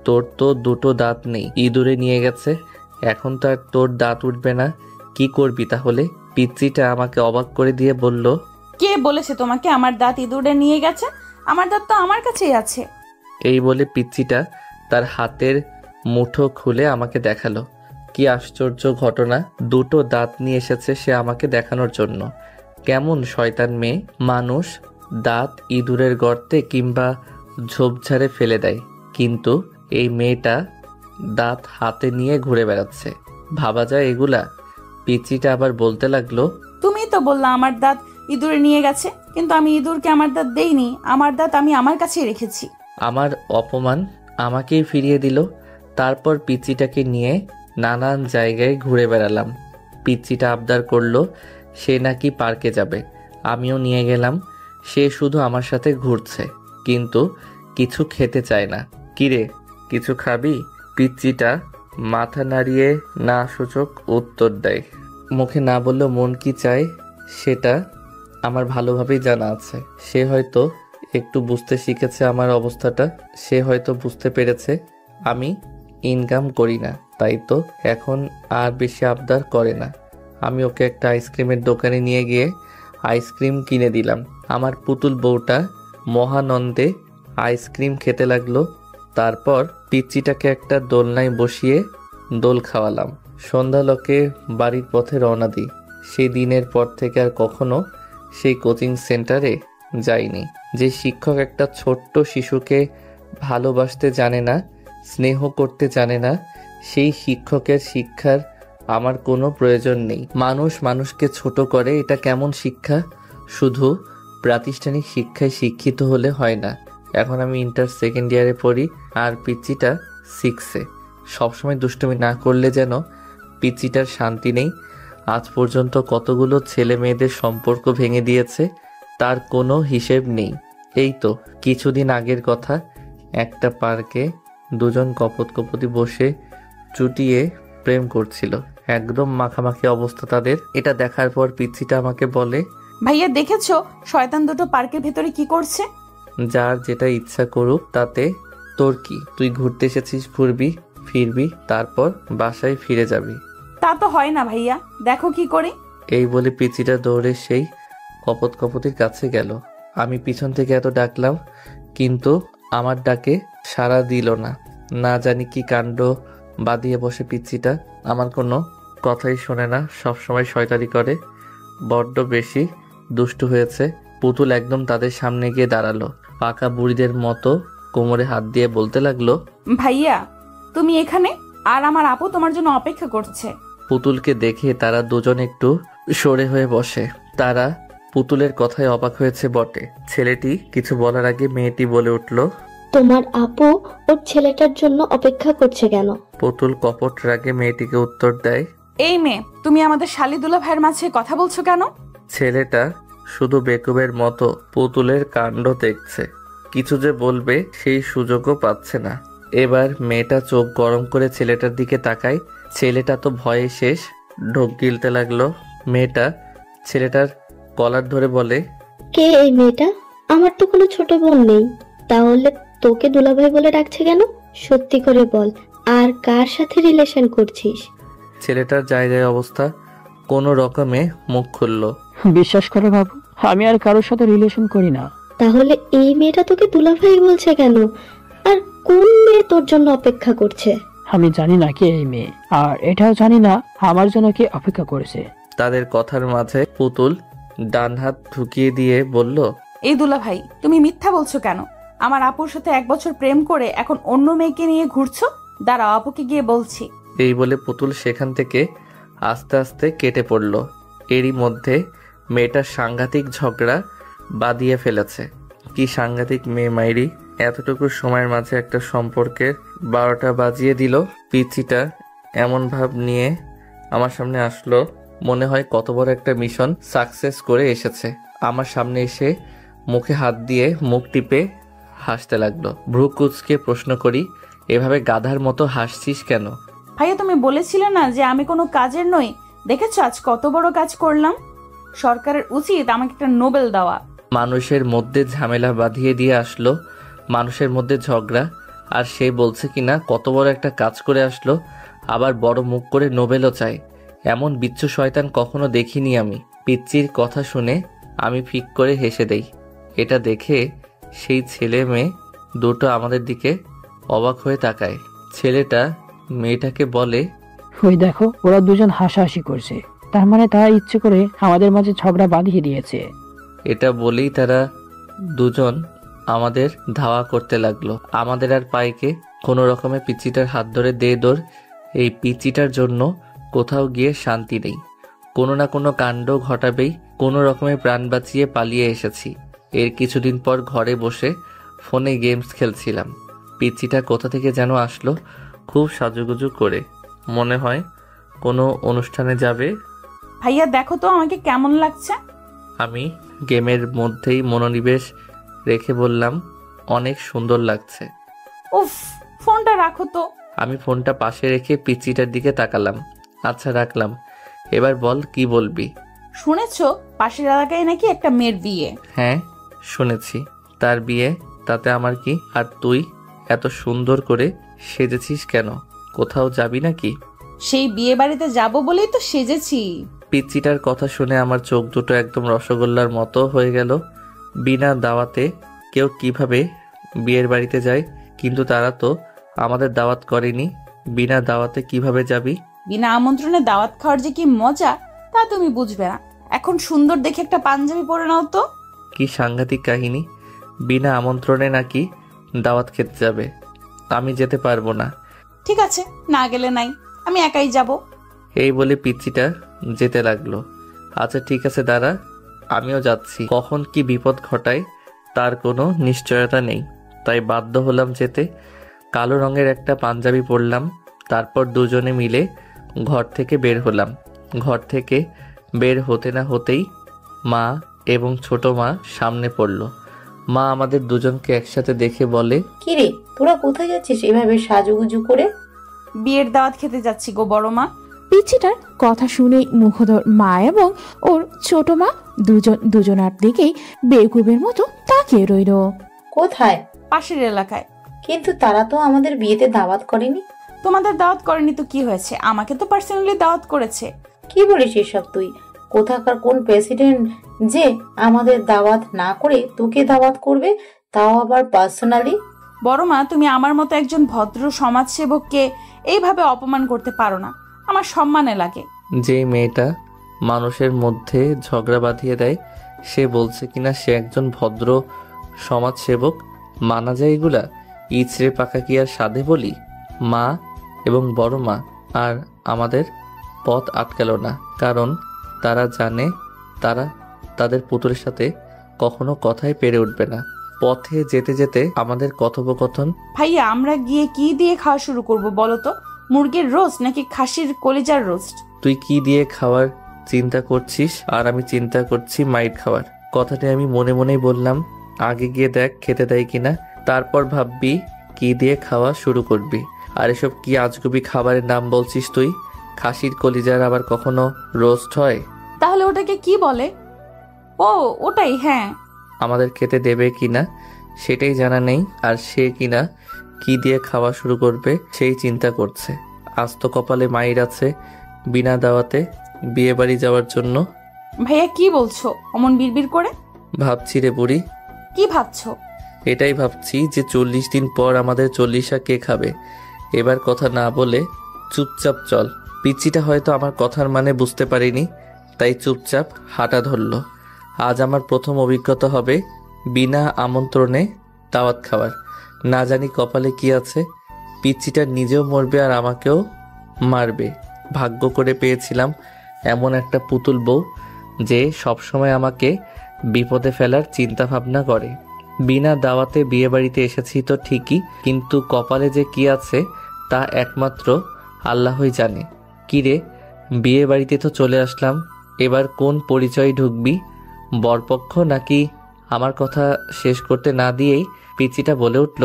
তোর তো দুটো দাঁত নেই, ইঁদুরে নিয়ে গেছে, এখন তো আর তোর দাঁত উঠবে না, কি করবি তাহলে? পিচ্চিটা আমাকে অবাক করে দিয়ে বলল, কে বলেছে তোমাকে আমার দাঁত ইঁদুরে নিয়ে গেছে? আমার দাঁত তো আমার কাছেই আছে। এই বলে পিচ্চিটা তার হাতের মুঠো খুলে আমাকে দেখালো। কি আশ্চর্য ঘটনা, দুটো দাঁত নিয়ে এসেছে সে আমাকে দেখানোর জন্য। কেমন শয়তান মেয়ে, মানুষ দাঁত ইঁদুরের গর্তে কিংবা ঝোপঝাড়ে ফেলে দেয়, কিন্তু এই মেয়েটা দাঁত হাতে নিয়ে ঘুরে বেড়াচ্ছে। ভাবা যায় এগুলা? পিচ্চিটা আবার বলতে লাগলো, তুমি তো বললা আমার দাঁত ইঁদুরে নিয়ে গেছে, কিন্তু আমি ইঁদুরকে আমার দাঁত দেইনি, আমার দাঁত আমি আমার কাছেই রেখেছি। আমার অপমান আমাকেই ফিরিয়ে দিল। তারপর পিচ্চিটাকে নিয়ে নানান জায়গায় ঘুরে বেড়ালাম। পিচ্চিটা আবদার করলো সে নাকি পার্কে যাবে, আমিও নিয়ে গেলাম। সে শুধু আমার সাথে ঘুরছে, কিন্তু কিছু খেতে চায় না। কিরে, কিছু খাবি? পিচ্চিটা মাথা নাড়িয়ে না সূচক উত্তর দেয়। মুখে না বললেও মন কি চায় সেটা আমার ভালোভাবেই জানা আছে। সে হয়তো একটু বুঝতে শিখেছে আমার অবস্থাটা। সে হয়তো বুঝতে পেরেছে আমি ইনকাম করি না, তাই তো এখন আর বেশি আবদার করে না। আমি ওকে একটা আইসক্রিমের দোকানে নিয়ে গিয়ে আইসক্রিম কিনে দিলাম। আমার পুতুল বউটা মহানন্দে আইসক্রিম খেতে লাগলো। তারপর পিচ্চিটাকে একটা দোলনায় বসিয়ে দোল খাওয়ালাম। সন্ধ্যালোকে বাড়ির পথে রওনা দিই। সেই দিনের পর থেকে আর কখনো সেই কোচিং সেন্টারে যাইনি। যে শিক্ষক একটা ছোট্ট শিশুকে ভালোবাসতে জানে না, স্নেহ করতে জানে না, সেই শিক্ষকের শিক্ষার আমার কোনো প্রয়োজন নেই। মানুষ মানুষকে ছোট করে, এটা কেমন শিক্ষা? শুধু প্রাতিষ্ঠানিক শিক্ষায় শিক্ষিত হলে হয় না। এখন আমি ইন্টার সেকেন্ড ইয়ারে পড়ি, আর পিচ্চিটা 6-এ। সবসময় দুষ্টুমি না করলে যেন পিচ্চিটার শান্তি নেই। আজ পর্যন্ত কতগুলো ছেলে মেয়েদের সম্পর্ক ভেঙে দিয়েছে, তার কোনো হিসেব নেই। এই তো কিছুদিন আগের কথা, একটা পার্কে দুজন কপতি বসে চুটিয়ে প্রেম করছিল। একদম মাখামাখি অবস্থা তাদের। এটা দেখার পর পিচ্চিটা আমাকে বলে, ভাইয়া দেখেছো শয়তান দুটো পার্কের ভেতরে কি করছে? যার যেটা ইচ্ছা করুক, তাতে তোর কি? তুই ঘুরতে এসেছিস, ঘুরবি ফিরবি, তারপর বাসায় ফিরে যাবি। তা তো হয় না ভাইয়া, দেখো কি করে। এই বলে পিচিটা দৌড়ে সেই কপতির কাছে গেল। আমি পিছন থেকে এত ডাকলাম, কিন্তু আমার ডাকে সাড়া দিল না। না জানি কি কাণ্ড বাঁধিয়ে বসে পিচ্চিটা। আমার কোনো কথাই শোনে না, সবসময় শয়তানি করে, বড্ড বেশি দুষ্টু হয়েছে। পুতুল একদম তাদের সামনে গিয়ে দাঁড়ালো, পাকা বুড়িদের মতো কোমরে হাত দিয়ে বলতে লাগলো, ভাইয়া তুমি এখানে, আর আমার আপু তোমার জন্য অপেক্ষা করছে। পুতুলকে দেখে তারা দুজন একটু সরে হয়ে বসে। তারা পুতুলের কথায় অবাক হয়েছে বটে। ছেলেটি কিছু বলার আগে মেয়েটি বলে উঠল, তোমার আপু ওর ছেলেটার জন্য অপেক্ষা করছে কেন? পুতুল কপট রাগে মেয়েটিকে উত্তর দেয়, এই মেয়ে, তুমি আমাদের শালিদুলা ভাইয়ের মাঝে কথা বলছো কেন? ছেলেটা শুধু বেকুবের মতো পুতুলের কাণ্ড দেখছে, কিছু যে বলবে সেই সুযোগও পাচ্ছে না। এবার মেয়েটা চোখ গরম করে ছেলেটার দিকে তাকায়। ছেলেটা তো ভয়ে শেষ, ঢোক গিলতে লাগলো। মেয়েটা ছেলেটার কলার ধরে বলে, কে এই মেয়েটা? আমার তো কোনো ছোট বোন নেই, তাহলে তোকে দুলাভাই বলে ডাকছে কেন? সত্যি করে বল, আর কার সাথে রিলেশন করছিস? ছেলেটার জায়গায় অবস্থা কোনো রকমে মুখ খুলল। বিশ্বাস করো বাবু, আমি আর কারোর সাথে রিলেশন করি না। তাহলে এই মেয়েটা তোকে দুলাভাই বলছে কেন? আর কোন মেয়ে তোর জন্য অপেক্ষা করছে? আমি জানি না কে এই মেয়ে, আর এটাও জানি না আমার জন্য কে অপেক্ষা করেছে। তাদের কথার মাঝে পুতুল ডান হাত ঢুকিয়ে দিয়ে বলল, এই দুলা ভাই, তুমি মিথ্যা বলছো কেন? আমার আপুর সাথে 1 বছর প্রেম করে এখন অন্য মেয়েকে নিয়ে ঘুরছো। দাঁড়াও, আপুকে গিয়ে বলছি। এই বলে পুতুল সেখান থেকে আস্তে আস্তে কেটে পড়ল। এরই মধ্যে মেয়েটার সাংঘাতিক ঝগড়া বাঁধিয়ে ফেলেছে। কি সাংঘাতিক মেয়ে মাইরি! এতটুকু সময়ের মাঝে একটা সম্পর্কের 12টা বাজিয়ে দিল। পিচিটা এমন ভাব নিয়ে আমার সামনে আসলো, মনে হয় কত বড় একটা মিশন সাকসেস করে এসেছে। আমার সামনে এসে মুখে হাত দিয়ে মুখ টিপে হাসতে লাগলো। ভ্রু কুঁচকে প্রশ্ন করি, এভাবে গাধার মতো হাসছিস কেন? ভাইয়া তুমি বলেছিলে না যে আমি কোনো কাজের নই? দেখেছো আজ কত বড় কাজ করলাম। সরকারের উচিত আমাকে একটা নোবেল দেওয়া। মানুষের মধ্যে ঝামেলা বাঁধিয়ে দিয়ে আসলো, মানুষের মধ্যে ঝগড়া, আর সে বলছে কিনা কত বড় একটা কাজ করে আসলো, আবার বড় মুখ করে নোবেলও চাই। এমন বিচ্ছু শয়তান কখনো দেখিনি আমি। পিচ্চির কথা শুনে আমি ফিক করে হেসে দেই। এটা দেখে সেই ছেলে মেয়ে দুটো আমাদের দিকে অবাক হয়ে তাকায়। ছেলেটা মেয়েটাকে বলে, ওই দেখো, ওরা দুজন হাসাহাসি করছে, তার মানে তারা ইচ্ছে করে আমাদের মাঝে ঝগড়া বাঁধিয়ে দিয়েছে। এটা বলেই তারা দুজন আমাদের ধাওয়া করতে লাগলো। আমাদের আর পাইকে কোনো রকমে পিচ্চিটার হাত ধরে দে দৌড়। এই পিচ্চিটার জন্য কোথাও গিয়ে শান্তি নেই, কোনো না কোনো কাণ্ড ঘটাবেই। কোনো রকমে প্রাণ বাঁচিয়ে পালিয়ে এসেছি। এর কিছুদিন পর ঘরে বসে ফোনে গেমস খেলছিলাম। পিচ্চিটা কোথা থেকে যেন আসলো, খুব সাজুগুজু করে, মনে হয় কোনো অনুষ্ঠানে যাবে। ভাইয়া দেখো তো আমাকে কেমন লাগছে। আমি গেমের মধ্যেই মনোনিবেশ রেখে বললাম, অনেক সুন্দর লাগছে। উফ, ফোনটা রাখো তো। আমি ফোনটা পাশে রেখে পিচ্চিটার দিকে তাকালাম। আচ্ছা রাখলাম, এবার বল কি বলবি? শুনেছো পাশের এলাকায় নাকি একটা মেয়ের বিয়ে? হ্যাঁ শুনেছি, তার বিয়ে, তাতে আমার কি? আর তুই এত সুন্দর করে সেজেছিস কেন? কোথাও যাবি নাকি? সেই বিয়ে বাড়িতে যাব বলেই তো সেজেছি। পিচ্চিটার কথা শুনে আমার চোখ দুটো একদম রসগোল্লার মতো হয়ে গেল। বিনা দাওয়াতে কেউ কিভাবে বিয়ের বাড়িতে যায়? কিন্তু তারা তো আমাদের দাওয়াত করেনি, বিনা দাওয়াতে কিভাবে যাবি? বিনা আমন্ত্রণে দাওয়াত খাওয়ার যে কি মজা তা তুমি বুঝবে না। এখন সুন্দর দেখে একটা পাঞ্জাবি পরে নাও তো। কি সাংঘাতিক কাহিনী! বিনা আমন্ত্রণে নাকি দাওয়াত খেতে যাবে? আমি যেতে পারবো না। ঠিক আছে, না গেলে নাই, আমি একাই যাব। এই বলে পিচ্চিটা যেতে লাগলো। আচ্ছা ঠিক আছে দাঁড়া, আমিও যাচ্ছি। কখন কি বিপদ ঘটায় তার কোনো নিশ্চয়তা নেই, তাই বাধ্য হলাম যেতে। কালো রঙের একটা পাঞ্জাবি পরলাম, তারপর দুজনে মিলে ঘর থেকে বের হলাম। ঘর থেকে বের হতে না হতেই মা এবং ছোট মা সামনে পড়ল। মা আমাদের দুজনকে একসাথে দেখে বলে, কিরে তোরা কোথায় যাচ্ছিস এভাবে সাজুগুজু করে? বিয়ের দাওয়াত খেতে যাচ্ছি গো বড় মা। পিচ্চিটার কথা শুনে মুখোদর মা এবং ওর ছোট মা দুজনার দিকেই বেকুবের মতো তাকিয়ে রইল। কোথায়? পাশের এলাকায়। কিন্তু তারা তো আমাদের বিয়েতে দাওয়াত করেনি। তোমাদের দাওয়াত করেনি তো কি হয়েছে, আমাকে তো পার্সোনালি দাওয়াত করেছে। কি বলিস এসব তুই? কোথাকার কোন প্রেসিডেন্ট যে আমাদের দাওয়াত না করে তোকে দাওয়াত করবে, তাও আবার পার্সোনালি? বড় মা, তুমি আমার মতো একজন ভদ্র সমাজসেবককে এইভাবে অপমান করতে পারো না, আমার সম্মানে লাগে। যেই মেয়েটা মানুষের মধ্যে ঝগড়া বাঁধিয়ে দেয় সে বলছে কিনা সে একজন ভদ্র সমাজসেবক? মানা যায় এগুলা? ইচড়ে পাকা কি আর সাধে বলি? মা এবং বড় মা আর আমাদের পথ আটকালো না, কারণ তারা জানে তারা তাদের পুতুলের সাথে কখনো কথাই পেরে উঠবে না। পথে যেতে যেতে আমাদের কথোপকথন। ভাইয়া, আমরা গিয়ে কি দিয়ে খাওয়া শুরু করব বলো তো? মুরগির রোস্ট নাকি খাসির কলিজার রোস্ট? তুই কি দিয়ে খাওয়ার চিন্তা করছিস আর আমি চিন্তা করছি মাইট খাওয়ার। কথাটা আমি মনে মনেই বললাম। আগে গিয়ে দেখ খেতে দেয় কিনা, তারপর ভাববি কি দিয়ে খাওয়া শুরু করবি। আর এসব কি আজগুবি খাবারের নাম বলছিস তুই? খাসির কলিজার আবার কখনো রোস্ট হয়? তাহলে ওটাকে কি বলে? ও ওটাই, হ্যাঁ। আমাদের খেতে দেবে কিনা সেটাই জানা নেই, আর সে কিনা কি দিয়ে খাওয়া শুরু করবে সেই চিন্তা করছে। আস্ত কপালে মাইর আছে বিনা দাওয়াতে বিয়ে বাড়ি যাওয়ার জন্য। ভাইয়া কি বলছো অমন বিড়বিড় করে? ভাবছি রে বুড়ি। কি ভাবছো? এটাই ভাবছি যে 40 দিন পর আমাদের 40 কে খাবে। এবার কথা না বলে চুপচাপ চল। পিচ্চিটা হয়তো আমার কথার মানে বুঝতে পারিনি, তাই চুপচাপ হাঁটা ধরল। আজ আমার প্রথম অভিজ্ঞতা হবে বিনা আমন্ত্রণে দাওয়াত খাওয়ার। না জানি কপালে কি আছে, পিচ্চিটা নিজেও মরবে আর আমাকেও মারবে। ভাগ্য করে পেয়েছিলাম এমন একটা পুতুল বউ যে সবসময় আমাকে বিপদে ফেলার চিন্তা ভাবনা করে। বিনা দাওয়াতে বিয়ে বাড়িতে এসেছি তো ঠিকই, কিন্তু কপালে যে কি আছে তা একমাত্র আল্লাহই জানে। কিরে, বিয়ে বাড়িতে তো চলে আসলাম, এবার কোন পরিচয় ঢুকবি? বরপক্ষ নাকি? আমার কথা শেষ করতে না দিয়েই পিচিটা বলে উঠল,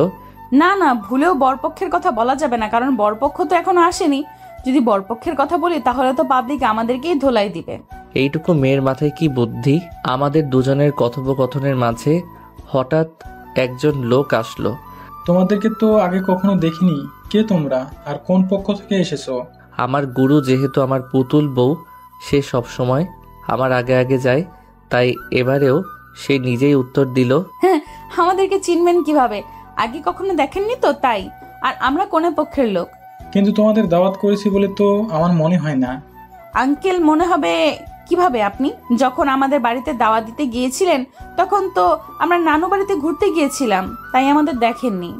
না না, ভুলেও বরপক্ষের কথা বলা যাবে না, কারণ বরপক্ষ তো এখনো আসেনি। যদি বরপক্ষের কথা বলি তাহলে তো পাবলিক আমাদেরকেই ধোলাই দিবে। এইটুকু মেয়ের মাথায় কি বুদ্ধি! আমাদের দুজনের কথোপকথনের মাঝে হঠাৎ একজন লোক আসলো। তোমাদেরকে তো আগে কখনো দেখিনি, কে তোমরা আর কোন পক্ষ থেকে এসেছো? আমার গুরু যেহেতু আমার পুতুল বউ, সে সব সময় আমার আগে আগে যায়, তাই এবারেও সে নিজেই উত্তর দিল, হ্যাঁ, আমাদেরকে চিনবেন কিভাবে? আগে কখনো দেখেননি তো, তাই। আর আমরা কোন পক্ষের লোক? কিন্তু তোমাদের দাওয়াত করেছি বলে তো আমার মনে হয় না। আঙ্কেল, মনে হবে কিভাবে? আপনি যখন আমাদের বাড়িতে দাওয়াত দিতে গিয়েছিলেন তখন তো আমরা নানু বাড়িতে ঘুরতে গিয়েছিলাম, তাই আমাদের দেখেননি।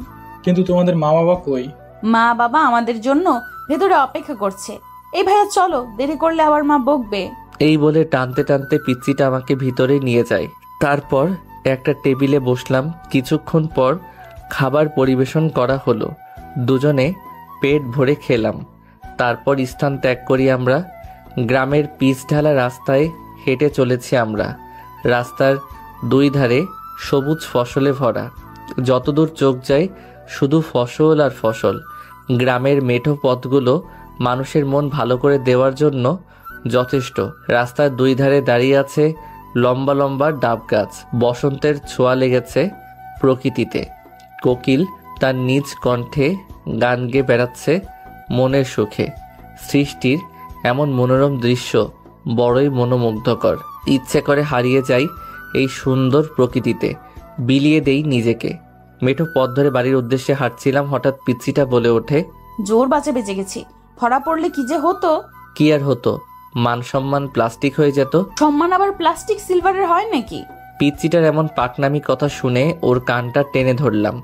কিন্তু তোমাদের মা বাবা কই? মা বাবা আমাদের জন্য ভেতরে অপেক্ষা করছে। এই ভাইয়া চলো, দেরি করলে আবার মা বকবে। এই বলে টানতে টানতে পিচ্চিটা আমাকে ভিতরে নিয়ে যায়। তারপর একটা টেবিলে বসলাম। কিছুক্ষণ পর খাবার পরিবেশন করা হলো। দুজনে পেট ভরে খেলাম। তারপর স্থান ত্যাগ করি আমরা। গ্রামের পিচ ঢালা রাস্তায় হেঁটে চলেছি আমরা। রাস্তার দুই ধারে সবুজ ফসলে ভরা, যতদূর চোখ যায় শুধু ফসল আর ফসল। গ্রামের মেঠো পথগুলো মানুষের মন ভালো করে দেওয়ার জন্য যথেষ্ট। রাস্তার দুই ধারে দাঁড়িয়ে আছে লম্বা লম্বা ডাব গাছ। বসন্তের ছোঁয়া লেগেছে প্রকৃতিতে। কোকিল তার নিজ কণ্ঠে গান গেয়ে বেড়াচ্ছে মনের সুখে। সৃষ্টির এমন মনোরম দৃশ্য বড়ই মনোমুগ্ধকর। ইচ্ছে করে হারিয়ে যাই এই সুন্দর প্রকৃতিতে, বিলিয়ে দেই নিজেকে। মেঠো পথ ধরে বাড়ির উদ্দেশ্যে হাঁটছিলাম, হঠাৎ পিচ্চিটা বলে ওঠে, জোর বাঁচে বেঁচে গেছি। ধরা পড়লে কি যে হতো! কি আর হতো, মান সম্মান প্লাস্টিক হয়ে যেত। সম্মান আবার প্লাস্টিক সিলভারের হয় নাকি? পিচ্চিটার এমন পাকনামি কথা শুনে ওর কানটা টেনে ধরলাম।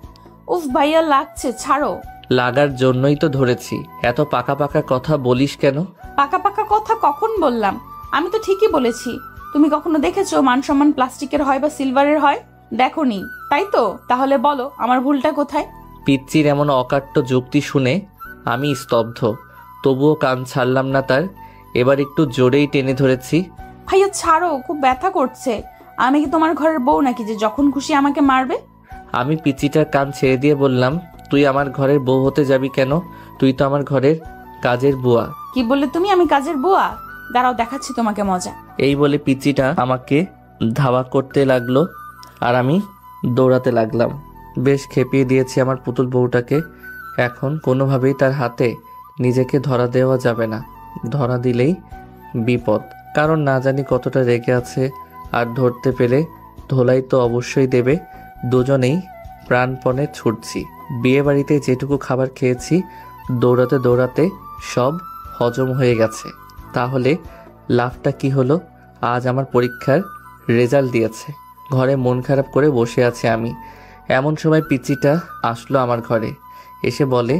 উফ ভাইয়া, লাগছে, ছাড়ো। লাগার জন্যই তো ধরেছি। এত পাকা পাকা কথা বলিস কেন? পাকা পাকা কথা কখন বললাম? আমি তো ঠিকই বলেছি। তুমি কখনো দেখেছো মান সম্মান প্লাস্টিকের হয় বা সিলভারের হয়? দেখোনি, তাই তো? তাহলে বলো আমার ভুলটা কোথায়? পিচ্চির এমন অকাট্য যুক্তি শুনে আমি স্তব্ধ, তবুও কান ছাড়লাম না তার। এবার একটু জোরেই টেনে ধরেছি। ভাইয়া ছাড়ো, খুব ব্যথা করছে। আমি কি তোমার ঘরের বউ নাকি যে যখন খুশি আমাকে মারবে? আমি পিচিটার কান ছেড়ে দিয়ে বললাম, তুই আমার ঘরের বউ হতে যাবি কেন? তুই তো আমার ঘরের কাজের বুয়া। কি বললে তুমি? আমি কাজের বুয়া? দাঁড়াও, দেখাচ্ছি তোমাকে মজা। এই বলে পিচিটা আমাকে ধাওয়া করতে লাগলো আর আমি দৌড়াতে লাগলাম। বেশ খেপিয়ে দিয়েছি আমার পুতুল বউটাকে। এখন কোনোভাবেই তার হাতে নিজেকে ধরা দেওয়া যাবে না। ধরা দিলেই বিপদ, কারণ না জানি কতটা রেগে আছে, আর ধরতে পেলে ধোলাই তো অবশ্যই দেবে। দুজনেই প্রাণপণে ছুটছি। বিয়ে বাড়িতে যেটুকু খাবার খেয়েছি দৌড়াতে দৌড়াতে সব হজম হয়ে গেছে। তাহলে লাভটা কি হলো? আজ আমার পরীক্ষার রেজাল্ট দিয়েছে। ঘরে মন খারাপ করে বসে আছি আমি। এমন সময় পিচিটা আসলো আমার ঘরে, এসে বলে,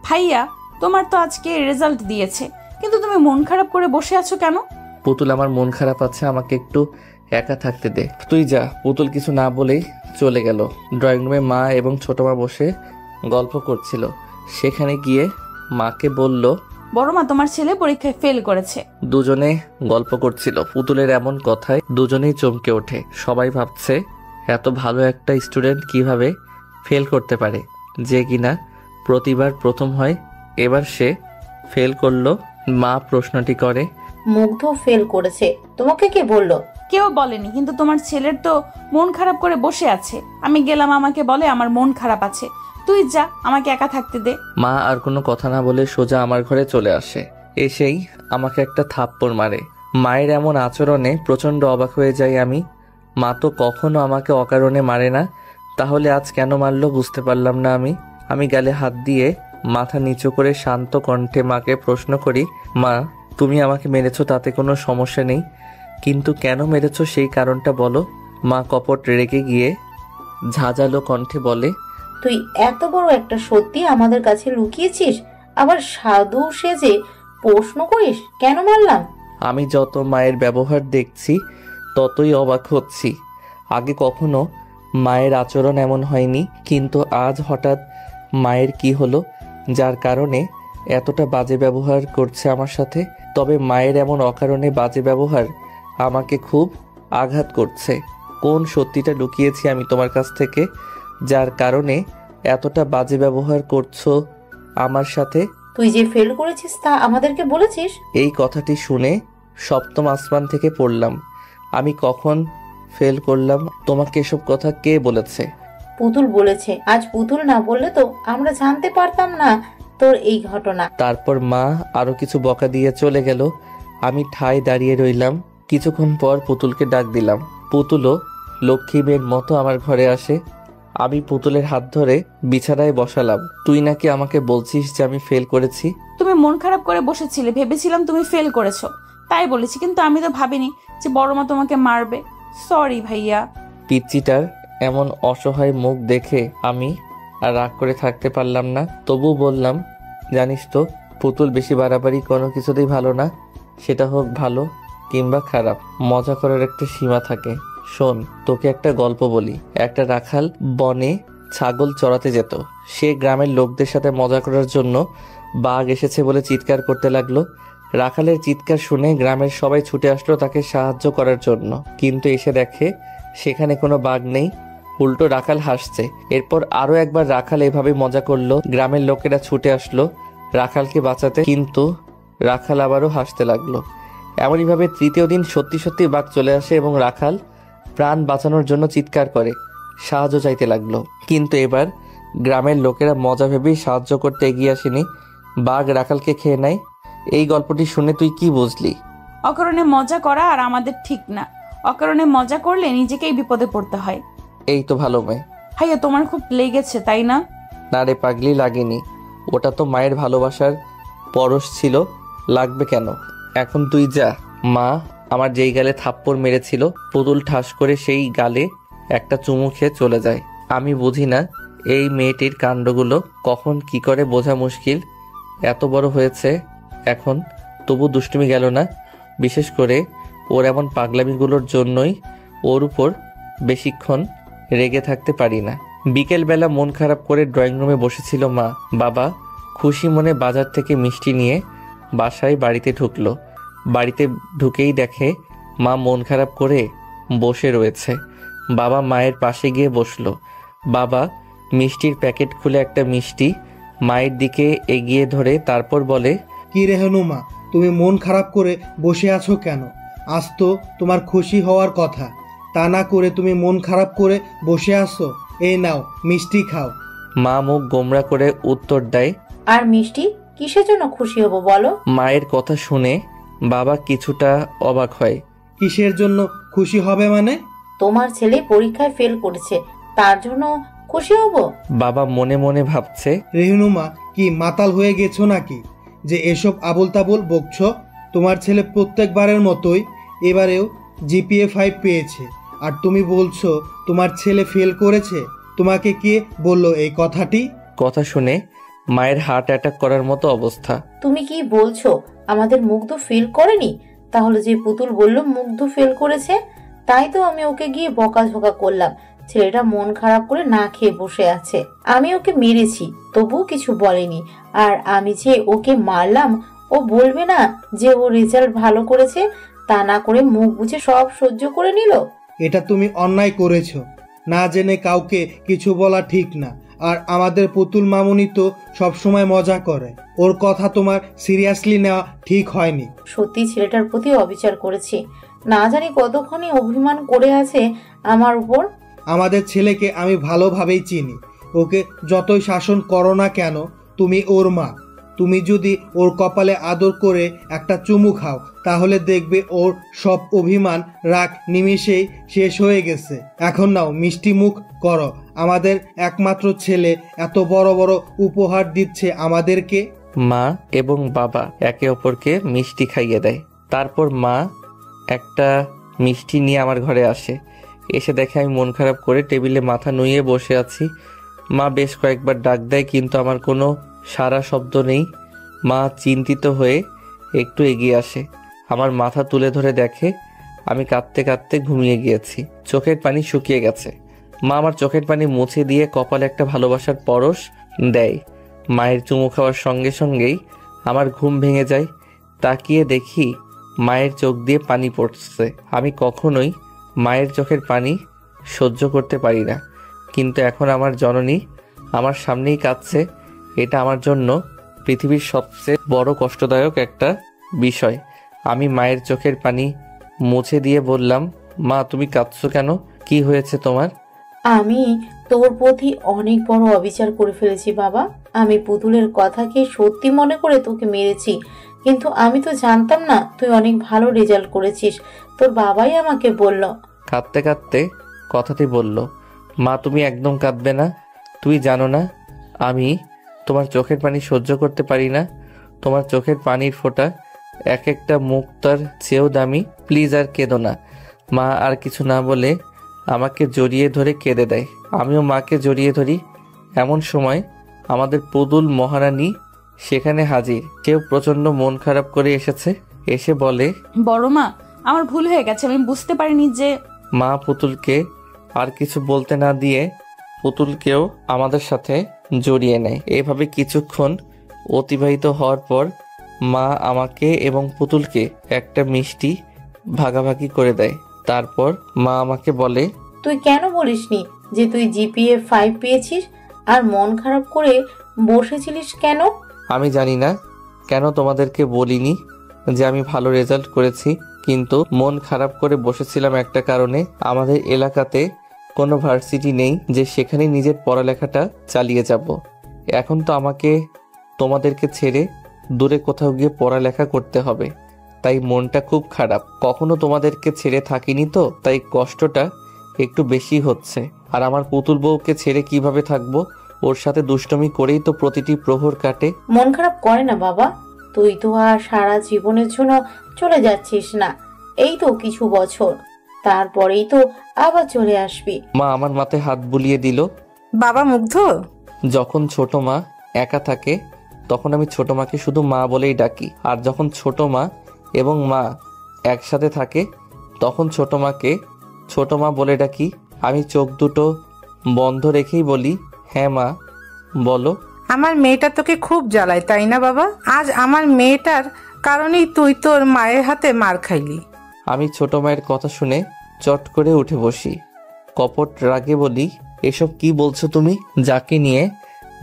ভাইয়া তোমার তো আজকে রেজাল্ট দিয়েছে, কিন্তু তুমি মন খারাপ করে বসে আছো কেন? পুতুল, আমার মন খারাপ আছে, আমাকে একটু একা থাকতে দে। তুই যা। পুতুল কিছু না বলেই চলে গেল। ড্রয়িং রুমে মা এবং ছোট মা বসে গল্প করছিল। সেখানে গিয়ে মাকে বলল, বড় মা, তোমার ছেলে পরীক্ষায় ফেল করেছে। দুজনে গল্প করছিল। পুতুলের এমন কথায় দুজনেই চমকে ওঠে। সবাই ভাবছে এত ভালো একটা স্টুডেন্ট কিভাবে ফেল করতে পারে, যে কিনা প্রতিবার প্রথম হয়, এবার সে ফেল করলো। মা প্রশ্নটি করে, মুগ্ধ ফেল করেছে, তোমাকে কে বললো? কেউ বলেনি, কিন্তু তোমার ছেলের তো মন খারাপ করে বসে আছে। আমি গেলাম, আমাকে বলে আমার মন খারাপ আছে। তুই যা, আমাকে একা থাকতে দে। মা আর কোনো কথা না বলে সোজা আমার ঘরে চলে আসে। এসেই আমাকে একটা থাপ্পড় মারে। মায়ের এমন আচরণে প্রচণ্ড অবাক হয়ে যাই আমি। মা তো কখনো আমাকে অকারণে মারে না, তাহলে আজ কেন মারলো বুঝতে পারলাম না আমি গালে হাত দিয়ে মাথা নিচু করে শান্ত কণ্ঠে মাকে প্রশ্ন করি, মা তুমি আমাকে মেরেছো তাতে কোনো সমস্যা নেই, কিন্তু কেন মেরেছো সেই কারণটা বলো। মা কপট রেগে গিয়ে ঝাঁঝালো কণ্ঠে বলে, তুই এত বড় একটা সত্যি আমাদের কাছে লুকিয়েছিস, আবার সাধু সেজে প্রশ্ন করিস কেন মারলাম? আমি যত মায়ের ব্যবহার দেখছি ততই অবাক হচ্ছি। আগে কখনো মায়ের আচরণ এমন হয়নি, কিন্তু আজ হঠাৎ মায়ের কি হলো যার কারণে এতটা বাজে ব্যবহার করছে আমার সাথে? তবে মায়ের এমন অকারণে বাজে ব্যবহার আমাকে খুব আঘাত করছে। কোন সত্যিটা লুকিয়েছি আমি তোমার কাছ থেকে, যার কারণে এতটা বাজে ব্যবহার করছো আমার সাথে? তুই যে ফেল করেছিস তা আমাদেরকে বলেছিস? এই কথাটি শুনে সপ্তম আসমান থেকে পড়লাম। আমি কখন ফেল করলাম? তোমাকে এসব কথা কে বলেছে? পুতুল বলেছে। আজ পুতুল না বললে তো আমরা জানতে পারতাম না তোর এই ঘটনা। তারপর মা আরো কিছু বকা দিয়ে চলে গেল। আমি ঠায় দাঁড়িয়ে রইলাম। কিছুক্ষণ পর পুতুলকে ডাক দিলাম। পুতুলও লক্ষ্মী মেয়ের মতো আমার ঘরে আসে। আমি পুতুলের হাত ধরে বিছানায় বসালাম। তুই নাকি আমাকে বলছিস যে আমি ফেল করেছি? তুমি মন খারাপ করে বসেছিলে, ভেবেছিলাম তুমি ফেল করেছো, তাই বলেছি, কিন্তু আমি তো ভাবিনি যে বড় মা তোমাকে মারবে। সরি ভাইয়া। পিচ্চিটার এমন অসহায় মুখ দেখে আমি আর রাগ করে থাকতে পারলাম না। তবু বললাম, জানিস তো পুতুল বেশি বাড়াবাড়ি কোনো কিছুতেই ভালো না, সেটা হোক ভালো কিংবা খারাপ। মজা করার একটা সীমা থাকে। শোন, তোকে একটা গল্প বলি। একটা রাখাল বনে ছাগল চড়াতে যেত। সে গ্রামের লোকদের সাথে মজা করার জন্য বাঘ এসেছে বলে চিৎকার করতে লাগলো। রাখালের চিৎকার শুনে গ্রামের সবাই ছুটে আসলো তাকে সাহায্য করার জন্য, কিন্তু এসে দেখে সেখানে কোনো বাঘ নেই, উল্টো রাখাল হাসছে। এরপর আরো একবার রাখাল এভাবে মজা করলো। গ্রামের লোকেরা ছুটে আসলো রাখালকে বাঁচাতে, কিন্তু রাখাল আবারও হাসতে লাগলো। এমনইভাবে তৃতীয় দিন সত্যি সত্যি বাঘ চলে আসে এবং রাখাল প্রাণ বাঁচানোর জন্য চিৎকার করে সাহায্য চাইতে লাগলো। কিন্তু এবার গ্রামের লোকেরা মজা ভেবেই সাহায্য করতে এগিয়ে আসেনি, বাঘ রাখালকে খেয়ে নেয়। এই গল্পটি শুনে তুই কি বুঝলি? অকারণে মজা করা আর আমাদের ঠিক না। অকারণে মজা করলে নিজেকেই বিপদে পড়তে হয়। এই তো ভালো মেয়ে। ভাইয়া তোমার খুব লেগেছে তাই না? না রে পাগলি, লাগেনি। ওটা তো মায়ের ভালোবাসার পরশ ছিল, লাগবে কেন? এখন তুই যা। মা আমার যেই গালে থাপ্পড় মেরেছিল, পুতুল ঠাস করে সেই গালে একটা চুমু খেয়ে চলে যায়। আমি বুঝি না এই মেয়েটির কাণ্ডগুলো কখন কি করে, বোঝা মুশকিল। এত বড় হয়েছে এখন, তবু দুষ্টুমি গেল না। বিশেষ করে ওর এমন পাগলামিগুলোর জন্যই ওর উপর বেশিক্ষণ রেগে থাকতে পারি না। বিকেলবেলা মন খারাপ করে ড্রয়িং রুমে বসেছিল মা। বাবা খুশি মনে বাজার থেকে মিষ্টি নিয়ে বাসায় বাড়িতে ঢুকলো। বাড়িতে ঢুকেই দেখে মা মন খারাপ করে বসে রয়েছে। বাবা মায়ের পাশে গিয়ে বসলো। বাবা মিষ্টির প্যাকেট খুলে একটা মিষ্টি মায়ের দিকে এগিয়ে ধরে তারপর বলে, কি রে হনুমা, তুমি মন খারাপ করে বসে আছো কেন? আজ তো তোমার খুশি হওয়ার কথা, তা না করে তুমি মন খারাপ করে বসে আছো। এই নাও মিষ্টি খাও। মা মুখ গোমরা করে উত্তর দেয়, আর মিষ্টি কিসের জন্য খুশি হব বলো? মায়ের কথা শুনে বাবা কিছুটা অবাক হয়। কিসের জন্য খুশি হবে মানে? তোমার ছেলে পরীক্ষায় ফেল করেছে, তার জন্য খুশি হব। বাবা মনে মনে ভাবছে, রেহনুমা কি মাতাল হয়ে গেছো নাকি যে এসব আবোল তাবোল বকছো? তোমার ছেলে প্রত্যেকবারের মতোই এবারেও জিপিএ 5 পেয়েছে, আর তুমি বলছো তোমার ছেলে ফেল করেছে। তোমাকে কে বললো এই কথাটি? কথা শুনে মায়ের হার্ট অ্যাটাক করার মতো অবস্থা। তুমি কি বলছো আমাদের মুগ্ধ ফেল করেনি? তাহলে যে পুতুল বলল মুগ্ধ ফেল করেছে, তাই তো আমি ওকে গিয়ে বকাঝকা করলাম। ছেলেটা মন খারাপ করে না খেয়ে বসে আছে। আমি ওকে মেরেছি, তবুও কিছু বলেনি। আর আমি যে ওকে মারলাম, ও বলবে না যে ও রেজাল্ট ভালো করেছে? তা না করে মুখ বুঝে সব সহ্য করে নিল। এটা তুমি অন্যায় করেছো। না জেনে কাউকে কিছু বলা ঠিক না। আর আমাদের পুতুল মামুনি তো সবসময় মজা করে, ওর কথা তোমার সিরিয়াসলি নেওয়া ঠিক হয়নি। সত্যি ছেলেটার প্রতি অবিচার করেছি। না জানি কতক্ষণই অভিমান করে আছে আমার উপর। আমাদের ছেলেকে আমি ভালোভাবেই চিনি। ওকে যতই শাসন করো না কেন, তুমি ওর মা। তুমি যদি ওর কপালে আদর করে একটা চুমু খাও, তাহলে দেখবে ওর সব অভিমান রাগ নিমিষেই শেষ হয়ে গেছে। এখন নাও মিষ্টি মুখ করো। আমাদের একমাত্র ছেলে এত বড় বড় উপহার দিচ্ছে আমাদেরকে। মা এবং বাবা একে অপরকে মিষ্টি খাইয়ে দেয়। তারপর মা একটা মিষ্টি নিয়ে আমার ঘরে আসে। এসে দেখে আমি মন খারাপ করে টেবিলে মাথা নুইয়ে বসে আছি। মা বেশ কয়েকবার ডাক দেয়, কিন্তু আমার কোনো সারা শব্দ নেই। মা চিন্তিত হয়ে একটু এগিয়ে আসে, আমার মাথা তুলে ধরে দেখে আমি কাঁদতে কাঁদতে ঘুমিয়ে গিয়েছি। চোখের পানি শুকিয়ে গেছে। মা আমার চোখের পানি মুছে দিয়ে কপালে একটা ভালোবাসার পরশ দেয়। মায়ের চুমু খাওয়ার সঙ্গে সঙ্গেই আমার ঘুম ভেঙে যায়। তাকিয়ে দেখি মায়ের চোখ দিয়ে পানি পড়ছে। আমি কখনোই মায়ের চোখের পানি সহ্য করতে পারি না, কিন্তু এখন আমার জননী আমার সামনেই কাঁদছে। এটা আমার জন্য পৃথিবীর সবচেয়ে বড় কষ্টদায়ক একটা বিষয়। আমি মায়ের চোখের পানি মুছে দিয়ে বললাম, মা তুমি কাঁদছো কেন? কি হয়েছে তোমার? আমি তোর প্রতি অনেক বড় অবিচার করে ফেলেছি বাবা। আমি পুতুলের কথাকে সত্যি মনে করে তোকে মেরেছি, কিন্তু আমি তো জানতাম না তুই অনেক ভালো রেজাল্ট করেছিস। তোর বাবাই আমাকে বলল। কাঁদতে কাঁদতে কথাটি বলল, মা তুমি একদম কাঁদবে না। তুই জানো না আমি তোমার চোখের পানি সহ্য করতে পারি না। তোমার চোখের পানির ফোঁটা এক একটা মুক্তার চেয়েও দামি। প্লিজ আর কেঁদো না। মা আর কিছু না বলে আমাকে জড়িয়ে ধরে কেঁদে দেয়। আমিও মাকে জড়িয়ে ধরি। এমন সময় আমাদের পুতুল মহারানী সেখানে হাজির। সেও প্রচন্ড মন খারাপ করে এসেছে। এসে বলে, বড় মা, আমার ভুল হয়ে গেছে, আমি বুঝতে পারিনি যে। মা পুতুলকে আর কিছু বলতে না দিয়ে পুতুলকেও আমাদের সাথে জড়িয়ে নেয়। এভাবে কিছুক্ষণ অতিবাহিত হওয়ার পর মা আমাকে এবং পুতুলকে একটা মিষ্টি ভাগাভাগি করে দেয়। তারপর মা আমাকে বলে, তুই কেন বলিসনি যে তুই জিপিএ 5 পেয়েছিস? আর মন খারাপ করে বসেছিলিস কেন? আমি জানি না কেন তোমাদেরকে বলিনি যে আমি ভালো রেজাল্ট করেছি, কিন্তু মন খারাপ করে বসেছিলাম একটা কারণে। আমাদের এলাকাতে কোনো ভার্সিটি নেই যে সেখানে নিজের পড়ালেখাটা চালিয়ে যাব। এখন তো আমাকে তোমাদেরকে ছেড়ে দূরে কোথাও গিয়ে পড়ালেখা করতে হবে, তাই মনটা খুব খারাপ। কখনো তোমাদেরকে ছেড়ে থাকিনি তো, তাই কষ্টটা একটু বেশি হচ্ছে। আর আমার পুতুল বউকে ছেড়ে কিভাবে থাকবো? ওর সাথে দুষ্টমি করেই তো প্রতিটি প্রহর কাটে। মন খারাপ করে না বাবা, তুই তো আর সারা জীবনের জন্য চলে যাচ্ছিস না। এই তো কিছু বছর, তারপরেই তো আবার চলে আসবি। মা আমার মাথায় হাত বুলিয়ে দিল। বাবা মুগ্ধ, যখন ছোট মা একা থাকে তখন আমি ছোট মাকে শুধু মা বলেই ডাকি, আর যখন ছোট মা এবং মা একসাথে থাকে তখন ছোট মাকে ছোট মা বলে ডাকি। আমি চোখ দুটো বন্ধ রেখেই বলি, হ্যাঁ মা বলো। আমার মেয়েটা তোকে খুব জ্বালায়, তাই না বাবা? আজ আমার মেয়েটার কারণেই তুই তোর মায়ের হাতে মার খাইলি। আমি ছোট মায়ের কথা শুনে চট করে উঠে বসি। কপট রাগে বলি, এসব কি বলছো তুমি? যাকে নিয়ে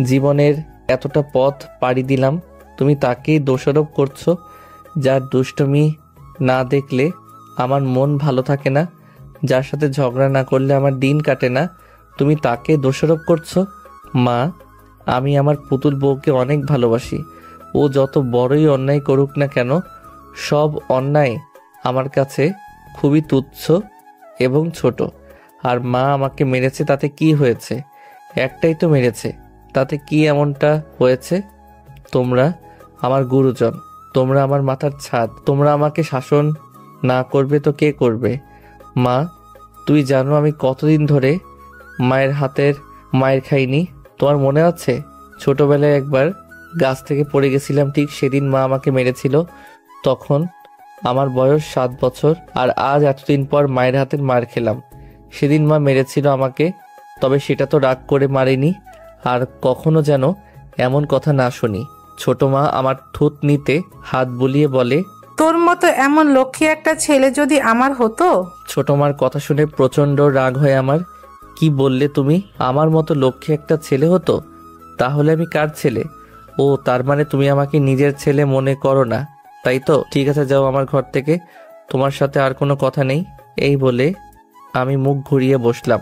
জীবনের এতটা পথ পাড়ি দিলাম তুমি তাকেই দোষারোপ করছো। যার দুষ্টুমি না দেখলে আমার মন ভালো থাকে না, যার সাথে ঝগড়া না করলে আমার দিন কাটে না, তুমি তাকে দোষারোপ করছো। মা, আমি আমার পুতুল বউকে অনেক ভালোবাসি। ও যত বড়ই অন্যায় করুক না কেন, সব অন্যায় আমার কাছে খুবই তুচ্ছ এবং ছোট। আর মা আমাকে মেরেছে, তাতে কি হয়েছে? একটাই তো মেরেছে, তাতে কি এমনটা হয়েছে? তোমরা আমার গুরুজন, তোমরা আমার মাথার ছাদ, তোমরা আমাকে শাসন না করবে তো কে করবে? মা, তুই জানো আমি কতদিন ধরে মায়ের হাতের মায়ের খাইনি? তোমার মনে আছে ছোটবেলায় একবার গাছ থেকে পড়ে গেছিলাম, ঠিক সেদিন মা আমাকে মেরেছিল। তখন আমার বয়স 7 বছর, আর আজ এতদিন পর মায়ের হাতের মার খেলাম। সেদিন মা মেরেছিল আমাকে, তবে সেটা তো রাগ করে মারেনি। আর কখনো যেন এমন কথা না শুনি। ছোট মা আমার থুতনিতে হাত বুলিয়ে বলে, তোর মতো এমন লক্ষ্মী একটা ছেলে যদি আমার হতো। ছোট মার কথা শুনে প্রচন্ড রাগ হয় আমার। কি বললে তুমি? আমার মতো লক্ষ্মী একটা ছেলে হতো? তাহলে আমি কার ছেলে? ও, তার মানে তুমি আমাকে নিজের ছেলে মনে করো না, তাই তো? ঠিক আছে, যাও আমার ঘর থেকে, তোমার সাথে আর কোনো কথা নেই। এই বলে আমি মুখ ঘুরিয়ে বসলাম।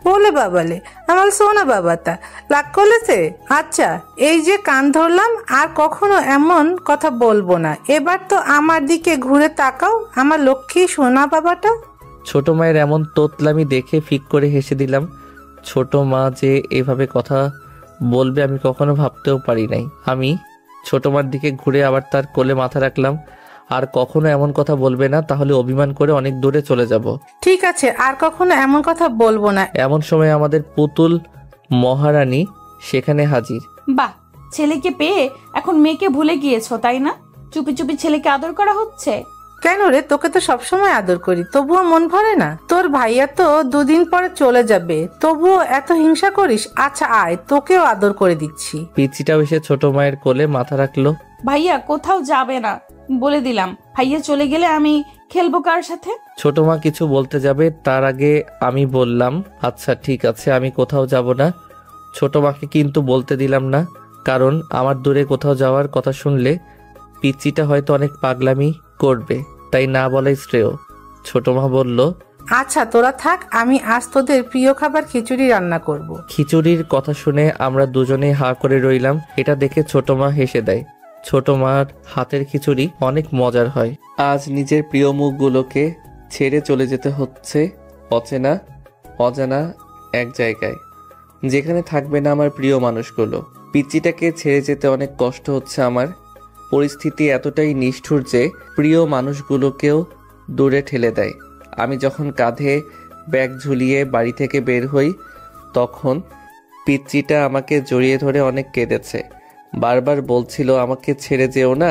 বলে বাবালে, আমার সোনা বাবাটা লাগ করেছে। আচ্ছা, এই যে কান ধরলাম, আর কখনো এমন কথা বলবো না। এবার তো আমার দিকে ঘুরে তাকাও, আমার লক্ষ্মী সোনা বাবাটা। ছোট মায়ের এমন তোতলামি দেখে ফিক করে হেসে দিলাম। ছোট মা যে এভাবে কথা বলবে আমি কখনো ভাবতেও পারি নাই। আমি ছোট মার দিকে ঘুরে আবার তার কোলে মাথা রাখলাম। আর কখনো এমন কথা বলবে না, তাহলে অভিমান করে অনেক দূরে চলে যাব। ঠিক আছে, আর কখনো এমন কথা বলবো না। এমন সময় আমাদের পুতুল মহারানী সেখানে হাজির। বাহ, ছেলেকে পেয়ে এখন মেয়েকে ভুলে গিয়েছো তাই না? চুপি চুপি ছেলেকে আদর করা হচ্ছে। কেন রে, তোকে তো সবসময় আদর করি, তবুও মন ভরে না? তোর ভাইয়া তো 2 দিন পরে চলে যাবে, তবুও এত হিংসা করিস? আচ্ছা আয়, তোকেও আদর করে দিচ্ছি। পিচিটাও এসে ছোট মায়ের কোলে মাথা রাখলো। ভাইয়া কোথাও যাবে না বলে দিলাম। ভাইয়া চলে গেলে আমি খেলবো কার সাথে? ছোট মা কিছু বলতে যাবে, তার আগে আমি বললাম, আচ্ছা ঠিক আছে, আমি কোথাও যাব না। ছোট মাকে কিন্তু বলতে দিলাম না, কারণ আমার দূরে কোথাও যাওয়ার কথা শুনলে পিচিটা হয়তো অনেক পাগলামি করবে, তাই না বলাই শ্রেয়। ছোট মা বলল, আচ্ছা তোরা থাক, আমি আজ তোদের প্রিয় খাবার খিচুড়ি রান্না করব। খিচুড়ির কথা শুনে আমরা দুজনেই হা করে রইলাম। এটা দেখে ছোট মা হেসে দেয়। ছোট মার হাতের খিচুড়ি অনেক মজার হয়। আজ নিজের প্রিয় মুখগুলোকে ছেড়ে চলে যেতে হচ্ছে অচেনা অজানা এক জায়গায়, যেখানে থাকবে না আমার প্রিয় মানুষগুলো। পিচ্চিটাকে ছেড়ে যেতে অনেক কষ্ট হচ্ছে আমার। পরিস্থিতি এতটাই নিষ্ঠুর যে প্রিয় মানুষগুলোকেও দূরে ঠেলে দেয়। আমি যখন কাঁধে ব্যাগ ঝুলিয়ে বাড়ি থেকে বের হই, তখন পিচ্চিটা আমাকে জড়িয়ে ধরে অনেক কেঁদেছে। বারবার বলছিল আমাকে ছেড়ে যেও না।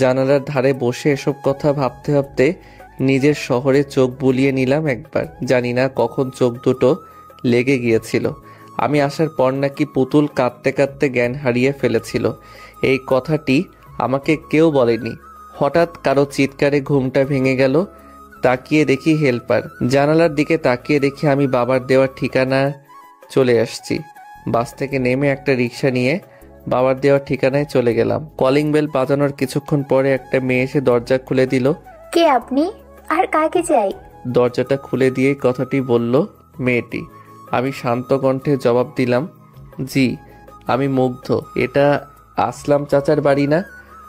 জানালার ধারে বসে এসব কথা ভাবতে ভাবতে নিজের শহরে চোখ বুলিয়ে নিলাম একবার। জানি না কখন চোখ দুটো লেগে গিয়েছিল। আমি আসার পর নাকি পুতুল কাঁদতে কাঁদতে জ্ঞান হারিয়ে ফেলেছিল। এই কথাটি আমাকে কেউ বলেনি। হঠাৎ কারো চিৎকারে ঘুমটা ভেঙে গেল। তাকিয়ে দেখি হেল্পার। জানালার দিকে তাকিয়ে দেখি আমি বাবার দেওয়ার ঠিকানা চলে আসছি। বাস থেকে নেমে একটা রিক্সা নিয়ে বাবার দেওয়ার ঠিকানায় চলে গেলাম। কলিং বেল বাজানোর কিছুক্ষণ পরে একটা মেয়ে এসে দরজা খুলে দিল। কে আপনি, আর কাকে চাই? দরজাটা খুলে দিয়েই কথাটি বলল মেয়েটি। আমি শান্ত কণ্ঠে জবাব দিলাম, জি আমি মুগ্ধ। এটা আসলাম চাচার বাড়ি না?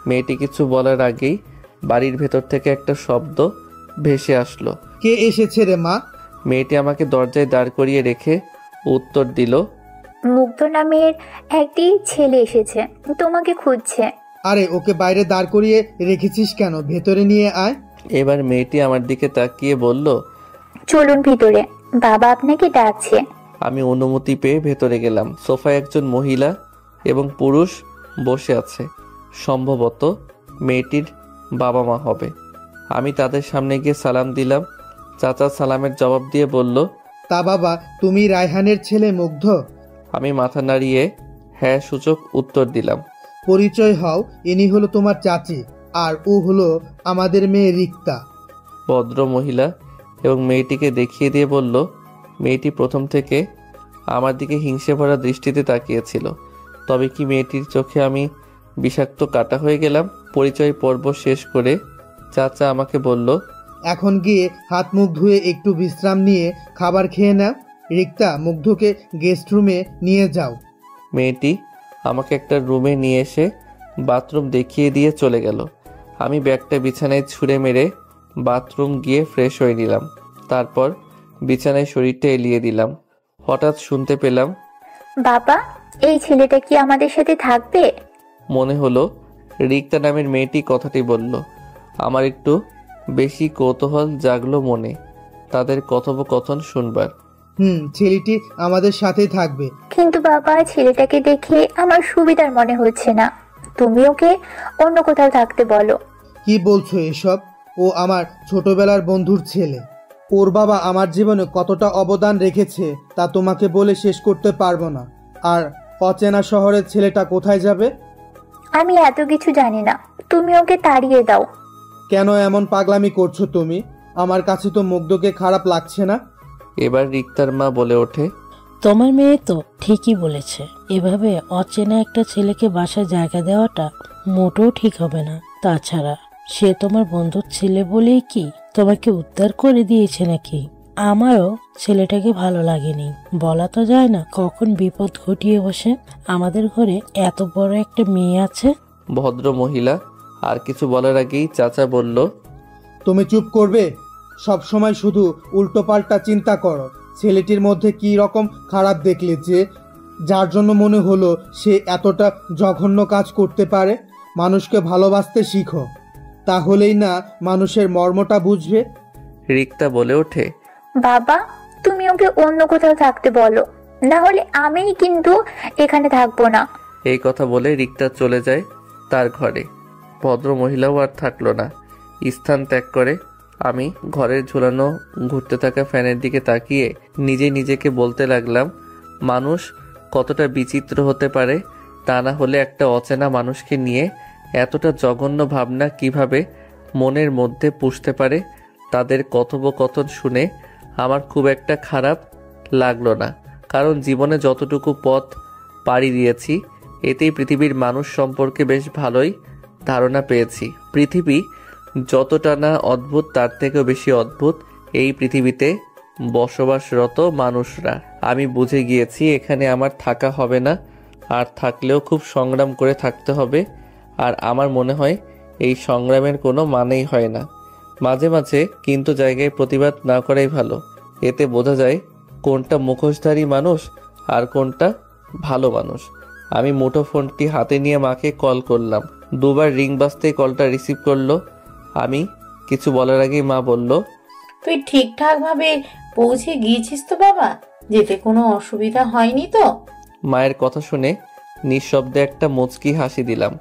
মেয়েটি কিছু বলার আগেই বাড়ির ভেতর থেকে একটা শব্দ ভেসে আসলো। কে এসেছে রে মা? মেয়েটি আমাকে দরজায় দাঁড় করিয়ে রেখে উত্তর দিল, মুগ্ধ নামের একটি ছেলে এসেছে, তোমাকে খুঁজছে। আরে ওকে বাইরে দাঁড় করিয়ে রেখেছিস কেন? ভেতরে নিয়ে আয়। এবার মেয়েটি আমার দিকে তাকিয়ে বলল, চলুন ভিতরে, বাবা আপনাকে ডাকছে। আমি অনুমতি পেয়ে ভেতরে গেলাম। সোফায় একজন মহিলা এবং পুরুষ বসে আছে। সম্ভবত মেয়েটির বাবা মা হবে। আমি তাদের সামনে গিয়ে সালাম দিলাম। চাচা সালামের জবাব দিয়ে বলল, তা বাবা, তুমি রায়হানের ছেলে মুগ্ধ? আমি মাথা নাড়িয়ে হ্যাঁ সূচক উত্তর দিলাম। পরিচয় হও, ইনি হলো তোমার চাচি, আর ও হলো আমাদের মেয়ে রিক্তা। ভদ্র মহিলা এবং মেয়েটিকে দেখিয়ে দিয়ে বলল, মেয়েটি প্রথম থেকে আমার দিকে হিংসে ভরা দৃষ্টিতে তাকিয়েছিল। তবে কি মেয়েটির চোখে আমি বিষাক্ত কাটা হয়ে গেলাম? পরিচয় পর্ব শেষ করে চাচা আমাকে বলল, এখন গিয়ে হাত মুখ ধুয়ে একটু বিশ্রাম নিয়ে খাবার খেয়ে নাও। রিক্তা, মুগ্ধকে গেস্ট রুমে নিয়ে যাও। মেয়েটি আমাকে একটা রুমে নিয়ে এসে বাথরুম দেখিয়ে দিয়ে চলে গেল। আমি ব্যাগটা বিছানায় ছুঁড়ে মেরে বাথরুম গিয়ে ফ্রেশ হয়ে নিলাম। তারপর বিছানায় শরীরটা এলিয়ে দিলাম। হঠাৎ শুনতে পেলাম, বাবা, এই ছেলেটা কি আমাদের সাথে থাকবে? মনে হলো রিক্তা নামের মেয়েটি কথাটি বলল। আমার একটু বেশি কৌতূহল জাগলো মনে তাদের কথোপকথন শুনবার। ছেলেটি আমাদের সাথেই থাকবে। কিন্তু বাবা, ছেলেটাকে দেখে আমার সুবিধার মনে হচ্ছে না। তুমি ওকে অন্য কোথাও থাকতে বলো। কি বলছো এসব? ও আমার ছোটবেলার বন্ধুর ছেলে। ওর বাবা আমার জীবনে কতটা অবদান রেখেছে তা তোমাকে বলে শেষ করতে পারবো না। আর অচেনা শহরের ছেলেটা কোথায় যাবে? আমি এত কিছু জানি না, তুমি ওকে তাড়িয়ে দাও। কেন এমন পাগলামি করছো তুমি? আমার কাছে তো মুগ্ধকে খারাপ লাগছে না। এবার রিক্তার মা বলে ওঠে, তোমার মেয়ে তো ঠিকই বলেছে। এভাবে অচেনা একটা ছেলেকে বাসায় জায়গা দেওয়াটা মোটেও ঠিক হবে না। তাছাড়া সে তোমার বন্ধুর ছেলে বলেই কি তোমাকে উদ্ধার করে দিয়েছে নাকি? আমারও ছেলেটাকে ভালো লাগেনি। বলা তো যায় না কখন বিপদ ঘটিয়ে বসে। আমাদের ঘরে এত বড় একটা মেয়ে আছে। ভদ্র মহিলা আর কিছু বলার আগেই চাচা বলল, তুমি চুপ করবে? সব সময় শুধু উল্টোপাল্টা চিন্তা করো। ছেলেটির মধ্যে কি রকম খারাপ দেখলে যে যার জন্য মনে হলো সে এতটা জঘন্য কাজ করতে পারে? মানুষকে ভালোবাসতে শিখো, তাহলেই না মানুষের মর্মটা বুঝবে। রিক্তা বলে ওঠে, বাবা, তুমি ওকে অন্য কোথাও থাকতে বলো, না হলে আমি কিন্তু এখানে থাকবো না। এই কথা বলে রিক্তা চলে যায় তার ঘরে। ভদ্র মহিলাও আর থাকলো না, স্থান ত্যাগ করে। আমি ঘরের ঝুলানো ঘুরতে থাকা ফ্যানের দিকে তাকিয়ে নিজেকে বলতে লাগলাম, মানুষ কতটা বিচিত্র হতে পারে। তা না হলে একটা অচেনা মানুষকে নিয়ে এতটা জঘন্য ভাবনা কিভাবে মনের মধ্যে পুষতে পারে? তাদের কথোপকথন শুনে আমার খুব একটা খারাপ লাগলো না, কারণ জীবনে যতটুকু পথ পাড়ি দিয়েছি এতেই পৃথিবীর মানুষ সম্পর্কে বেশ ভালোই ধারণা পেয়েছি। পৃথিবী যতটা না অদ্ভুত তার থেকেও বেশি অদ্ভুত এই পৃথিবীতে বসবাসরত মানুষরা। আমি বুঝে গিয়েছি এখানে আমার থাকা হবে না, আর থাকলেও খুব সংগ্রাম করে থাকতে হবে। আর আমার মনে হয় এই সংগ্রামের কোনো মানেই হয় না। মাঝে মাঝে কিন্তু জায়গায় প্রতিবাদ না করাই ভালো। এতে বোঝা যায় কোনটা মুখোশধারী মানুষ আর কোনটা ভালো মানুষ। আমি মুঠোফোনটি হাতে নিয়ে মাকে কল করলাম। দুবার রিং বাজতেই কলটা রিসিভ করলো। আমি কিছু বলার আগেই মা বলল, তুই ঠিকঠাক ভাবে পৌঁছে গিয়েছিস তো বাবা? যেতে কোনো অসুবিধা হয়নি তো? মায়ের কথা শুনে নিঃশব্দে একটা মুচকি হাসি দিলাম।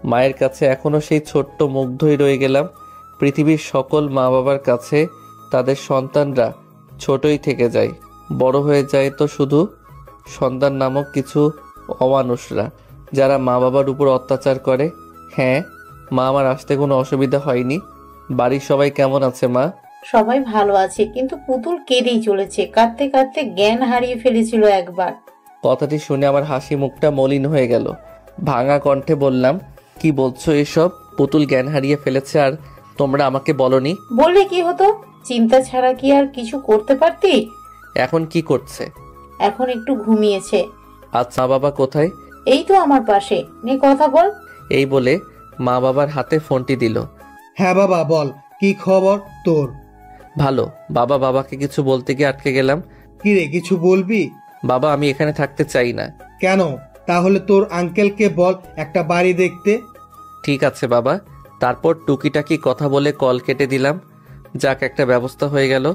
মায়ের কাছে এখনো সেই ছোট্ট মুগ্ধই রয়ে গেলাম। পৃথিবীর সকল মা বাবার কাছে তাদের সন্তানরা ছোটই থেকে যায়, বড় হয়ে যায় তো শুধু সন্তান নামক কিছু অমানুষরা, যারা মা বাবার উপর অত্যাচার করে। হ্যাঁ মা, আমার আসতে কোনো অসুবিধা হয়নি। বাড়ির সবাই কেমন আছে মা? সবাই ভালো আছে, কিন্তু পুতুল কেঁদেই চলেছে। কাঁদতে কাঁদতে জ্ঞান হারিয়ে ফেলেছিল একবার। কথাটি শুনে আমার হাসি মুখটা মলিন হয়ে গেল। ভাঙা কণ্ঠে বললাম, কি বলছো এসব? পুতুল জ্ঞান হারিয়ে ফেলেছে আর তোমরা আমাকে বলনি? বললে কি হতো? চিন্তা ছাড়া কি আর কিছু করতে পারতি? এখন কি করছে? এখন একটু ঘুমিয়েছে। আচ্ছা, বাবা কোথায়? এই তো আমার পাশে, নে কথা বল। এই বলে মা বাবার হাতে ফোনটি দিল। হ্যাঁ বাবা বল, কি খবর তোর? ভালো। বাবা, বাবাকে কিছু বলতে গিয়ে আটকে গেলাম। কি রে, কিছু বলবি? বাবা, আমি এখানে থাকতে চাই না। কেন? তাহলে তোর আঙ্কেলকে বল একটা বাড়ি দেখতে। ঠিক আছে বাবা। তারপর টুকিটাকি কথা বলে কল কেটে দিলাম। যাক, একটা ব্যবস্থা হয়ে গেল।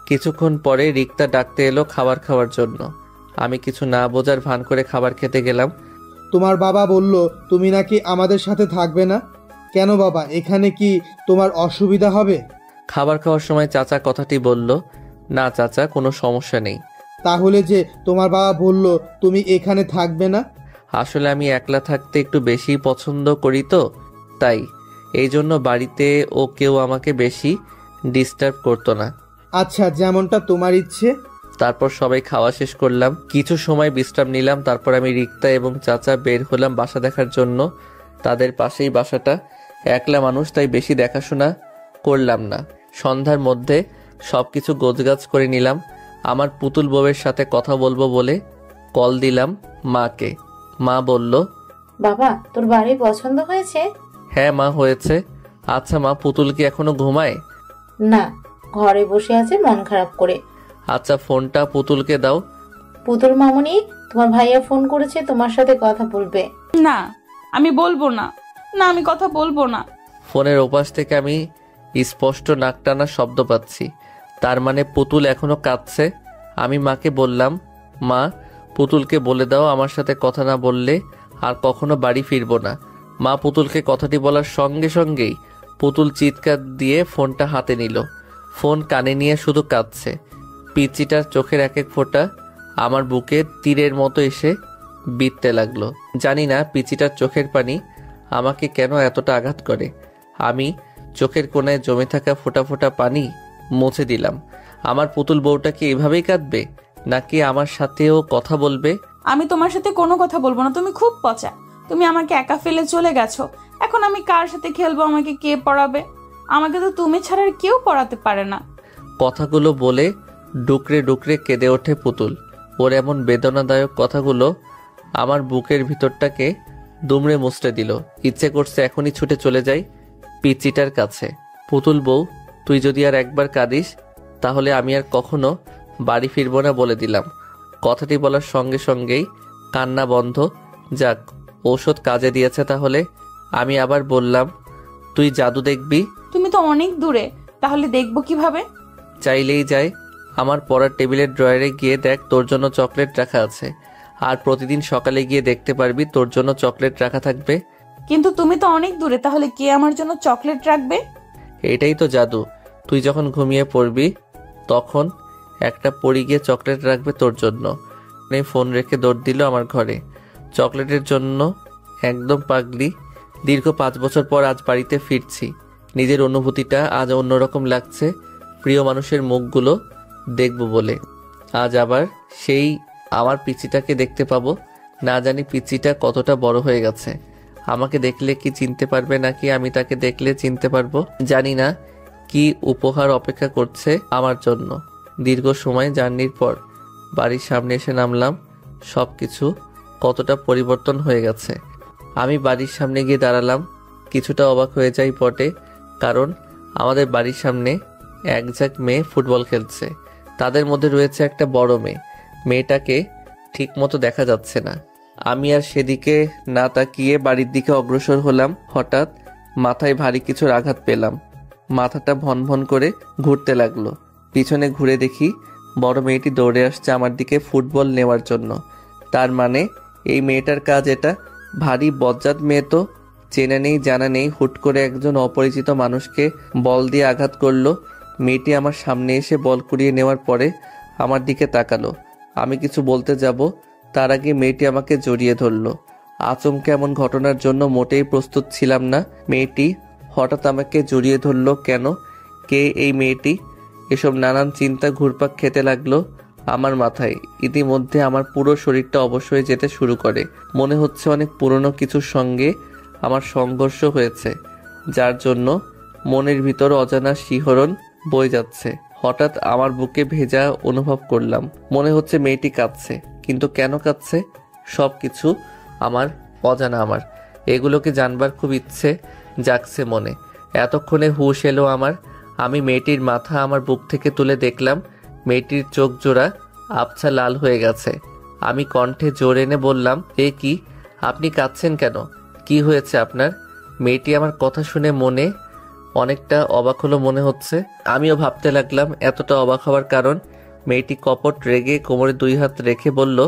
কিছুক্ষণ পরে রিক্তা ডাকতে এলো খাবার খাওয়ার জন্য। আমি কিছু না বোঝার ভান করে খাবার খেতে গেলাম। তোমার বাবা বলল তুমি নাকি আমাদের সাথে থাকবে না। কেন বাবা, এখানে কি তোমার অসুবিধা হবে? খাবার খাওয়ার সময় চাচা কথাটি বলল। না চাচা, কোনো সমস্যা নেই। তাহলে যে তোমার বাবা বলল তুমি এখানে থাকবে না? আসলে আমি একলা থাকতে একটু বেশি পছন্দ করি তো, তাই এই জন্য বাড়িতে ও কেউ আমাকে বেশি ডিস্টার্ব করতো না। আচ্ছা, যেমনটা তোমার ইচ্ছে। তারপর সবাই খাওয়া শেষ করলাম, কিছু সময় বিশ্রাম নিলাম। তারপর আমি রিক্তা এবং চাচা বের হলাম বাসা দেখার জন্য। তাদের পাশেই বাসাটা, একলা মানুষ, তাই বেশি দেখাশোনা করলাম না। সন্ধ্যার মধ্যে সবকিছু গোছগাছ করে নিলাম। আমার পুতুল বউয়ের সাথে কথা বলবো বলে কল দিলাম মাকে। মা বলল, বাবা তোর বাড়ি পছন্দ হয়েছে? হ্যাঁ মা, হয়েছে। আচ্ছা মা, পুতুল কি এখনো ঘুমায়? না, ঘরে বসে আছে মন খারাপ করে। আচ্ছা, ফোনটা পুতুলকে দাও। পুতুল মামুনি, তোমার ভাইয়া ফোন করেছে, তোমার সাথে কথা বলবে। না, আমি বলবো না। না, আমি কথা বলবো না। ফোনের ওপাশ থেকে আমি স্পষ্ট নাক টানা শব্দ পাচ্ছি। তার মানে পুতুল এখনো কাঁদছে। আমি মাকে বললাম, মা, পুতুলকে বলে দাও আমার সাথে কথা না বললে আর কখনো বাড়ি ফিরবো না। মা পুতুলকে কথাটি বলার সঙ্গে সঙ্গেই পুতুল চিৎকার দিয়ে ফোনটা হাতে নিল। ফোন কানে নিয়ে শুধু কাঁদছে। পিচিটার চোখের এক এক ফোঁটা আমার বুকে তীরের মতো এসে বিঁধতে লাগলো। জানি না পিচিটার চোখের পানি আমাকে কেন এতটা আঘাত করে। আমি চোখের কোণায় জমে থাকা ফোঁটা ফোঁটা পানি মুছে দিলাম। আমার পুতুল বউটা কি এভাবেই কাঁদবে, নাকি আমার সাথেও কথা বলবে? আমি তোমার সাথে কোনো কথা বলবো না। তুমি খুব পচা। তুমি আমাকে একা ফেলে চলে গেছো। এখন আমি কার সাথে খেলবো? আমাকে কে পড়াবে? আমাকে তো তুমি ছাড়া আর কেউ পড়াতে পারে না। কথাগুলো বলে ডুকরে ডুকরে কেঁদে ওঠে পুতুল। ওর এমন বেদনাদায়ক কথাগুলো আমার বুকের ভিতরটাকে দুমড়ে মুচড়ে দিল। ইচ্ছে করছে এখনই ছুটে চলে যাই পিচিটার কাছে। পুতুল বউ, তুই যদি আর একবার কাঁদিস তাহলে আমি আর কখনো বাড়ি ফিরবো না বলে দিলাম। কথাটি বলার সঙ্গে সঙ্গেই কান্না বন্ধ। যাক, ঔষধ কাজে দিয়েছে তাহলে। আমি আবার বললাম, তুই জাদু দেখবি? তুমি তো অনেক দূরে, তাহলে দেখবো কিভাবে? চাইলেই যায়। আমার পড়ার টেবিলের ড্রয়ারে গিয়ে দেখ, তোর জন্য চকলেট রাখা আছে। আর প্রতিদিন সকালে গিয়ে দেখতে পারবি তোর জন্য চকলেট রাখা থাকবে। কিন্তু তুমি তো অনেক দূরে, তাহলে কে আমার জন্য চকলেট রাখবে? এটাই তো জাদু। তুই যখন ঘুমিয়ে পড়বি তখন একটা পরি গিয়ে চকলেট রাখবে তোর জন্য। ফোন রেখে দৌড় দিল আমার ঘরে। চকলেটের জন্য একদম পাগলি। দীর্ঘ 5 বছর পর আজ বাড়িতে ফিরছি। নিজের অনুভূতিটা আজ অন্যরকম লাগছে। প্রিয় মানুষের মুখগুলো দেখব বলে। আজ আবার সেই আমার পিচিটাকে দেখতে পাবো। না জানি পিচিটা কতটা বড় হয়ে গেছে। আমাকে দেখলে কি চিনতে পারবে, নাকি আমি তাকে দেখলে চিনতে পারবো? জানি না কি উপহার অপেক্ষা করছে আমার জন্য। দীর্ঘ সময় জার্নির পর বাড়ির সামনে এসে নামলাম। সবকিছু কতটা পরিবর্তন হয়ে গেছে। আমি বাড়ির সামনে গিয়ে দাঁড়ালাম। কিছুটা অবাক হয়ে যাই বটে, কারণ আমাদের বাড়ির সামনে এক ঝাঁক মেয়ে ফুটবল খেলছে। তাদের মধ্যে রয়েছে একটা বড় মেয়ে। মেয়েটাকে ঠিক মতো দেখা যাচ্ছে না। আমি আর সেদিকে না তাকিয়ে বাড়ির দিকে অগ্রসর হলাম। হঠাৎ মাথায় ভারী কিছুর আঘাত পেলাম। মাথাটা ভন ভন করে ঘুরতে লাগলো। পিছনে ঘুরে দেখি বড় মেয়েটি দৌড়ে আসছে আমার দিকে ফুটবল নেওয়ার জন্য। তার মানে এই মেয়েটার কাজ এটা। ভারী বজ্জাত মেয়ে তো, চেনা নেই জানা নেই, হুট করে একজন অপরিচিত মানুষকে বল দিয়ে আঘাত করলো। মেয়েটি আমার সামনে এসে বল কুড়িয়ে নেওয়ার পরে আমার দিকে তাকালো। আমি কিছু বলতে যাব তার আগে মেয়েটি আমাকে জড়িয়ে ধরলো। আচমকা এমন ঘটনার জন্য মোটেই প্রস্তুত ছিলাম না। মেয়েটি হঠাৎ আমাকে জড়িয়ে ধরলো কেন? কে এই মেয়েটি? এসব নানান চিন্তা ঘুরপাক খেতে লাগলো আমার মাথায়। ইতিমধ্যে আমার পুরো শরীরটা অবশ হয়ে যেতে শুরু করে। মনে হচ্ছে অনেক পুরনো কিছুর সঙ্গে আমার সংঘর্ষ হয়েছে, যার জন্য মনের ভিতর অজানা শিহরণ বয়ে যাচ্ছে। হঠাৎ আমার বুকে ভেজা অনুভব করলাম। মনে হচ্ছে মেয়েটি কাঁদছে, কিন্তু কেন কাঁদছে? সব কিছু আমার অজানা। আমার এগুলোকে জানবার খুব ইচ্ছে জাগছে মনে। এতক্ষণে হুঁশ এলো আমার। আমি মেয়েটির মাথা আমার বুক থেকে তুলে দেখলাম মেয়েটির চোখ জোড়া আবছা লাল হয়ে গেছে। আমি কণ্ঠে জোর এনে বললাম, এ কি, আপনি কাঁদছেন কেন? কি হয়েছে আপনার? মেয়েটি আমার কথা শুনে মনে অনেকটা অবাক হলো মনে হচ্ছে। আমিও ভাবতে লাগলাম এতটা অবাক হওয়ার কারণ। মেয়েটি কপট রেগে কোমরে 2 হাত রেখে বলল,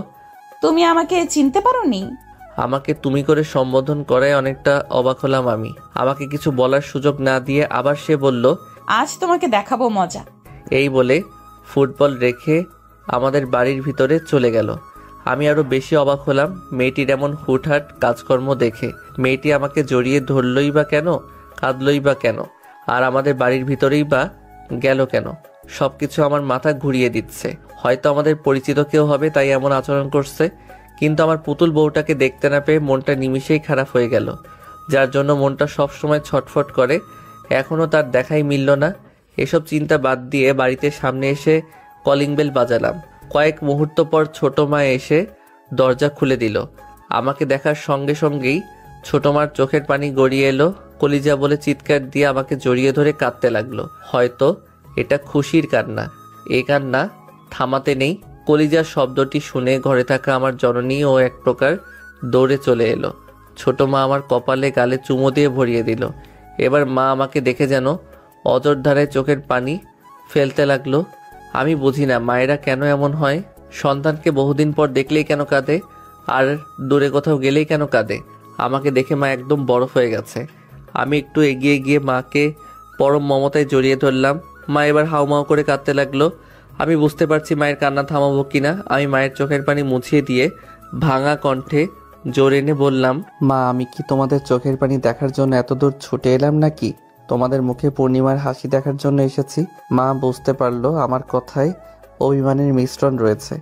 তুমি আমাকে চিনতে পারোনি? আমাকে তুমি করে সম্বোধন করায় অনেকটা অবাক হলাম আমি। আমাকে কিছু বলার সুযোগ না দিয়ে আবার সে বলল, আজ তোমাকে দেখাবো মজা। এই বলে ফুটবল রেখে আমাদের বাড়ির ভিতরে চলে গেল। আমি আরো বেশি অবাক হলাম মেয়েটির এমন হুটহাট কাজকর্ম দেখে। মেয়েটি আমাকে জড়িয়ে ধরলই বা কেন, কাঁদলই বা কেন, আর আমাদের বাড়ির ভিতরেই বা গেল কেন? সবকিছু আমার মাথা ঘুরিয়ে দিচ্ছে। হয়তো আমাদের পরিচিত কেউ হবে তাই এমন আচরণ করছে, কিন্তু আমার পুতুল বউটাকে দেখতে না পেয়ে মনটা নিমিষেই খারাপ হয়ে গেল, যার জন্য মনটা সবসময় ছটফট করে। এখনও তার দেখাই মিলল না। এসব চিন্তা বাদ দিয়ে বাড়িতে সামনে এসে কলিং বেল বাজালাম। কয়েক মুহূর্ত পর ছোট মা এসে দরজা খুলে দিল। আমাকে দেখার সঙ্গে সঙ্গেই ছোট মার চোখের পানি গড়িয়ে এলো। কলিজা বলে চিৎকার দিয়ে আমাকে জড়িয়ে ধরে কাঁদতে লাগলো। হয়তো এটা খুশির কান্না। এই কান্না থামাতে নেই। কলিজার শব্দটি শুনে ঘরে থাকা আমার জননী ও এক প্রকার দৌড়ে চলে এলো। ছোট মা আমার কপালে গালে চুমো দিয়ে ভরিয়ে দিল। এবার মা আমাকে দেখে যেন অজর ধারায় চোখের পানি ফেলতে লাগলো। আমি বুঝি না মায়েরা কেন এমন হয়। সন্তানকে বহুদিন পর দেখলেই কেন কাঁদে, আর দূরে কোথাও গেলেই কেন কাঁদে। আমাকে দেখে মা একদম বরফ হয়ে গেছে। আমি একটু এগিয়ে গিয়ে মাকে পরম মমতায় জড়িয়ে ধরলাম। মা এবার হাউমাউ করে কাঁদতে লাগলো। আমি বুঝতে পারছি মায়ের কান্না থামাবো কিনা। আমি মায়ের চোখের পানি মুছিয়ে দিয়ে ভাঙা কণ্ঠে জোর এনে বললাম, মা আমি কি তোমাদের চোখের পানি দেখার জন্য এত দূর ছুটে এলাম নাকি? তোমাদের মুখে পূর্ণিমার হাসি দেখার জন্য এসেছি। মা বুঝতে পারলো আমার কথায় অভিমানের মিশ্রণ রয়েছে,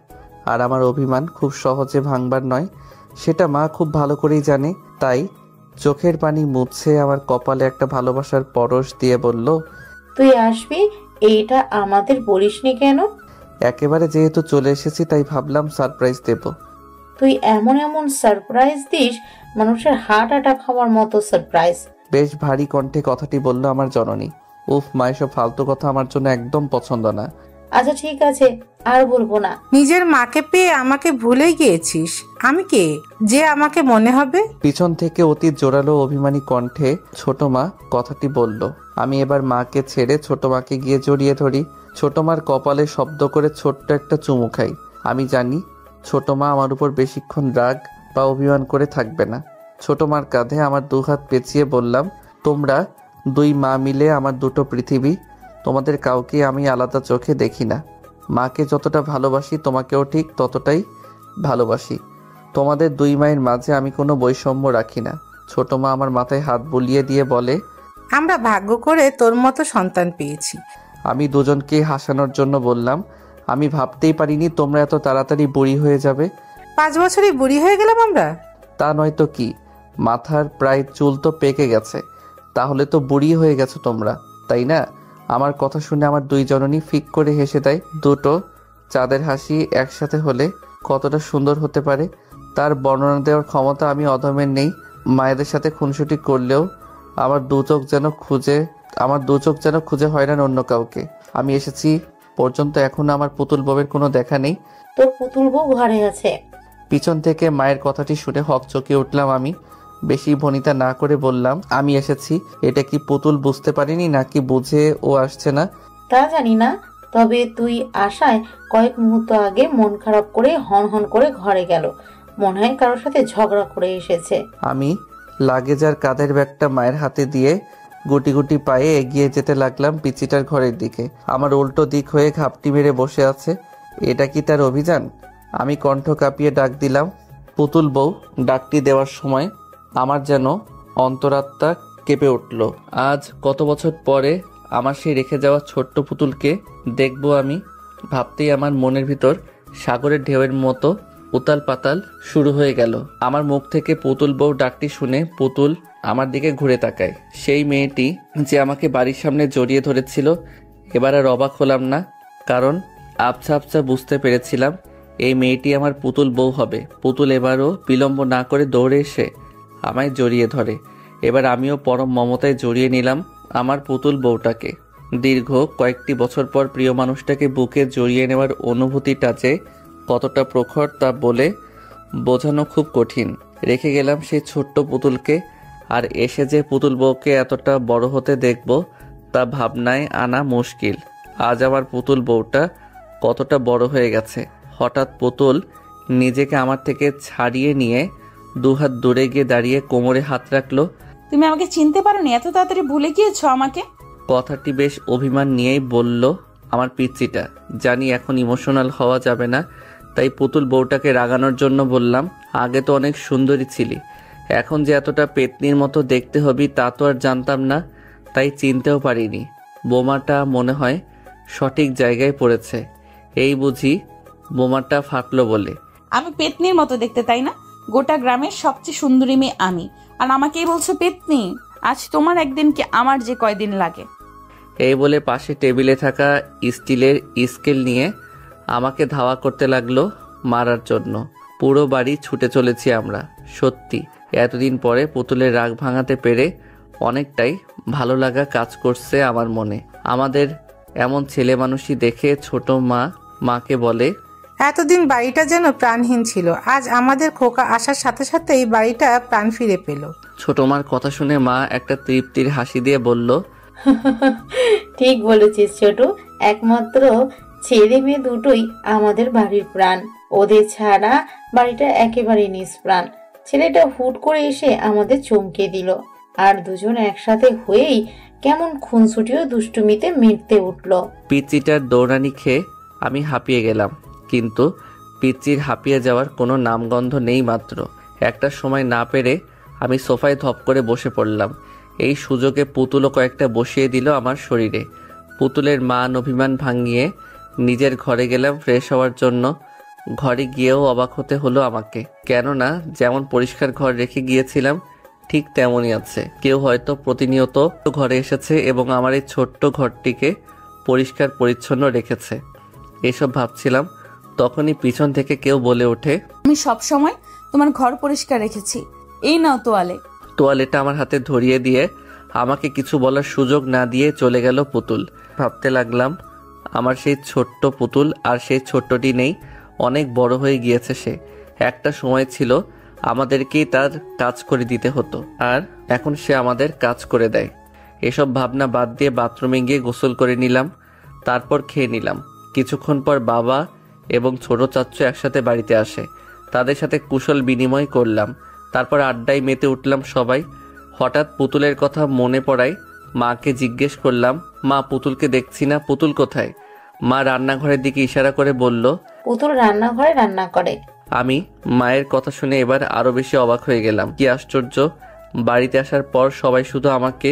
আর আমার অভিমান খুব সহজে ভাঙবার নয়, সেটা মা খুব ভালো করেই জানে। তাই চোখের পানি মুছে আমার কপালে একটা ভালোবাসার পরশ দিয়ে বলল, তুই আসবি এইটা আমাদের বলিসনি কেন? একেবারে যেহেতু চলে এসেছি তাই ভাবলাম সারপ্রাইজ দেব। তুই এমন এমন সারপ্রাইজ দিস, মানুষের হার্ট অ্যাটাক হওয়ার মতো সারপ্রাইজ। বেশ ভারী কণ্ঠে কথাটি বলল আমার জননী। উফ মা, এসব ফালতু কথা আমার জন্য একদম পছন্দ না। আচ্ছা ঠিক আছে, আর বলবো না। নিজের মাকে পেয়ে আমাকে ভুলে গিয়েছিস। আমি কে যে আমাকে মনে হবে? পিছন থেকে অতি জোরালো অভিমানী কণ্ঠে ছোট মা কথাটি বলল। আমি এবার মাকে ছেড়ে ছোট মাকে গিয়ে জড়িয়ে ধরি। ছোট মার কপালে শব্দ করে ছোট্ট একটা চুমু খাই। আমি জানি ছোট মা আমার উপর বেশিক্ষণ রাগ বা অভিমান করে থাকবে না। ছোট মার কাঁধে আমার দুহাত পেঁচিয়ে বললাম, তোমরা দুই মা মিলে আমার দুটো পৃথিবী। তোমাদের কাউকে আমি আলাদা চোখে দেখি না। মাকে যতটা ভালোবাসি তোমাকেও ঠিক ততটাই ভালোবাসি। তোমাদের দুই মায়ের মাঝে আমি কোনো বৈষম্য রাখি না। ছোট মা আমার মাথায় হাত বুলিয়ে দিয়ে বলে, আমরা ভাগ্য করে তোর মতো সন্তান পেয়েছি। আমি দুজনকে হাসানোর জন্য বললাম, আমি ভাবতেই পারিনি তোমরা এত তাড়াতাড়ি বুড়ি হয়ে যাবে। 5 বছরই বুড়ি হয়ে গেলাম আমরা? তা নয় তো কি, মাথার প্রায় চুল তো পেকে গেছে। তাহলে তো বুড়ি হয়ে গেছো তোমরা, তাই না? আমার কথা শুনে আমার দুই জননী ফিক করে হেসে দেয়। দুটো চাঁদের হাসি একসাথে হলে কতটা সুন্দর হতে পারে তার বর্ণনা দেওয়ার ক্ষমতা আমি অধমের নেই। মায়েদের সাথে খুনসুটি করলেও আমার দু চোখ যেন খুঁজে হয় না অন্য কাউকে। আমি এসেছি পর্যন্ত এখনো আমার পুতুল বউয়ের কোনো দেখা নেই। তোর পুতুল বউ ঘরে আছে। পিছন থেকে মায়ের কথাটি শুনে হকচকিয়ে উঠলাম আমি। বেশি ভনিতা না করে বললাম, আমি এসেছি। এটা কি পুতুল বুঝতে পারিনি নাকি বুঝে ও আসছে না? তা জানি না, তবে তুই আসায় কয়েক মুহূর্ত আগে মন খারাপ করে হন হন করে ঘরে গেল। মনে হয় কারোর সাথে ঝগড়া করে এসেছে। আমি লাগেজ আর কাঁধের ব্যাগটা মায়ের হাতে দিয়ে গুটি গুটি পায়ে এগিয়ে যেতে লাগলাম পিচিটার ঘরের দিকে। আমার উল্টো দিক হয়ে ঘাপটি মেরে বসে আছে। এটা কি তার অভিযান? আমি কণ্ঠ কাঁপিয়ে ডাক দিলাম, পুতুল বউ। ডাকটি দেওয়ার সময় আমার যেন অন্তরাত্মা কেঁপে উঠল। আজ কত বছর পরে আমার সেই রেখে যাওয়া ছোট্ট পুতুলকে দেখব আমি। ভাবতেই আমার মনের ভিতর সাগরের ঢেউয়ের মতো উতাল পাতাল শুরু হয়ে গেল। আমার মুখ থেকে পুতুল বউ ডাকটি শুনে পুতুল আমার দিকে ঘুরে তাকায়। সেই মেয়েটি যে আমাকে বাড়ির সামনে জড়িয়ে ধরেছিল। এবার আর অবাক হলাম না, কারণ আবছা আবছা বুঝতে পেরেছিলাম এই মেয়েটি আমার পুতুল বউ হবে। পুতুল এবারও বিলম্ব না করে দৌড়ে এসে আমায় জড়িয়ে ধরে। এবার আমিও পরম মমতায় জড়িয়ে নিলাম আমার পুতুল বউটাকে। দীর্ঘ কয়েকটি বছর পর প্রিয় মানুষটাকে বুকে জড়িয়ে নেওয়ার অনুভূতিটা যে কতটা প্রখর তা বলে বোঝানো খুব কঠিন। রেখে গেলাম সেই ছোট্ট পুতুলকে, আর এসে যে পুতুল বউকে এতটা বড় হতে দেখব তা ভাবনায় আনা মুশকিল। আজ আমার পুতুল বউটা কতটা বড় হয়ে গেছে। হঠাৎ পুতুল নিজেকে আমার থেকে ছাড়িয়ে নিয়ে দুহাত দূরে গিয়ে দাঁড়িয়ে কোমরে হাত রাখলো। তুমি আমাকে চিনতে পারোনি? এত তাড়াতাড়ি ভুলে গিয়েছো আমাকে? কথাটি বেশ অভিমান নিয়েই বলল আমার পিচ্চিটা। জানি এখন ইমোশনাল হওয়া যাবে না, তাই পুতুল বউটাকে রাগানোর জন্য বললাম, আগে তো অনেক সুন্দরী ছিলি, এখন যে এতটা পেতনির মতো দেখতে হবি তা তো আর জানতাম না, তাই চিনতেও পারিনি। বোমাটা মনে হয় সঠিক জায়গায় পড়েছে। এই বুঝি বোমাটা ফাটলো বলে। আমি পেতনির মতো দেখতে, তাই না? গোটা গ্রামের সবচেয়ে সুন্দরী মেয়ে আমি, আর আমাকেই বলছো পেতনি? আজ তোমার একদিন কি আমার যে কয়দিন লাগে। এই বলে পাশে টেবিলে থাকা স্টিলের স্কেল নিয়ে আমাকে ধাওয়া করতে লাগলো মারার জন্য। পুরো বাড়ি ছুটে চলেছি আমরা। সত্যি এতদিন পরে পুতুলের রাগ ভাঙাতে পেরে অনেকটাই ভালো লাগা কাজ করছে আমার মনে। আমাদের এমন ছেলে মানুষই দেখে ছোট মাকে বলে, এতদিন বাড়িটা যেন প্রাণহীন ছিল, আজ আমাদের খোকা আসার সাথে সাথে এই বাড়িটা প্রাণ ফিরে পেল। ছোট মার কথা শুনে মা একটা তৃপ্তির হাসি দিয়ে বলল, ঠিক বলেছিস ছোট, একমাত্র ছেলে মেয়ে দুটোই আমাদের বাড়ির প্রাণ। ওদের ছাড়া বাড়িটা একেবারে নিষ্প্রাণ। ছেলেটা হুট করে এসে আমাদের চমকে দিল, আর দুজন একসাথে হয়েই কেমন খুনসুটি ও দুষ্টুমিতে মেতে উঠল। পিচ্চিটার দৌড়ানি খেয়ে আমি হাঁপিয়ে গেলাম, কিন্তু পিচ্চির হাঁপিয়ে যাওয়ার কোনো নামগন্ধ নেই মাত্র। একটা সময় না পেরে আমি সোফায় ধপ করে বসে পড়লাম। এই সুযোগে পুতুলও কয়েকটা বসিয়ে দিল আমার শরীরে। পুতুলের মান অভিমান ভাঙিয়ে নিজের ঘরে গেলাম ফ্রেশ হওয়ার জন্য। ঘরে গিয়েও অবাক হতে হলো আমাকে, কেননা যেমন পরিষ্কার ঘর রেখে গিয়েছিলাম ঠিক তেমনই আছে। কেউ হয়তো প্রতিনিয়ত ঘরে এসেছে এবং আমার এই ছোট্ট ঘরটিকে পরিষ্কার পরিচ্ছন্ন রেখেছে। এসব ভাবছিলাম, তখনই পিছন থেকে কেউ বলে ওঠে, আমি সব সময় তোমার ঘর পরিষ্কার রেখেছি, এই নাও তোয়ালে। তোয়ালেটা আমার হাতে ধরিয়ে দিয়ে আমাকে কিছু বলার সুযোগ না দিয়ে চলে গেল পুতুল। ভাবতে লাগলাম, আমার সেই ছোট্ট পুতুল আর সেই ছোট্টটি নেই, অনেক বড় হয়ে গিয়েছে সে। একটা সময় ছিল আমাদেরকেই তার কাজ করে দিতে হতো, আর এখন সে আমাদের কাজ করে দেয়। এসব ভাবনা বাদ দিয়ে বাথরুমে গিয়ে গোসল করে নিলাম, তারপর খেয়ে নিলাম। কিছুক্ষণ পর বাবা এবং ছোট চাচ্চু একসাথে বাড়িতে আসে। তাদের সাথে কুশল বিনিময় করলাম, তারপর আড্ডায় মেতে উঠলাম সবাই। হঠাৎ পুতুলের কথা মনে পড়ায় মাকে জিজ্ঞেস করলাম, মা পুতুলকে দেখছি না, পুতুল কোথায়? মা রান্নাঘরের দিকে ইশারা করে বলল, পুতুল রান্নাঘরে রান্না করে। আমি মায়ের কথা শুনে এবার আরো বেশি অবাক হয়ে গেলাম। কি আশ্চর্য, বাড়িতে আসার পর সবাই শুধু আমাকে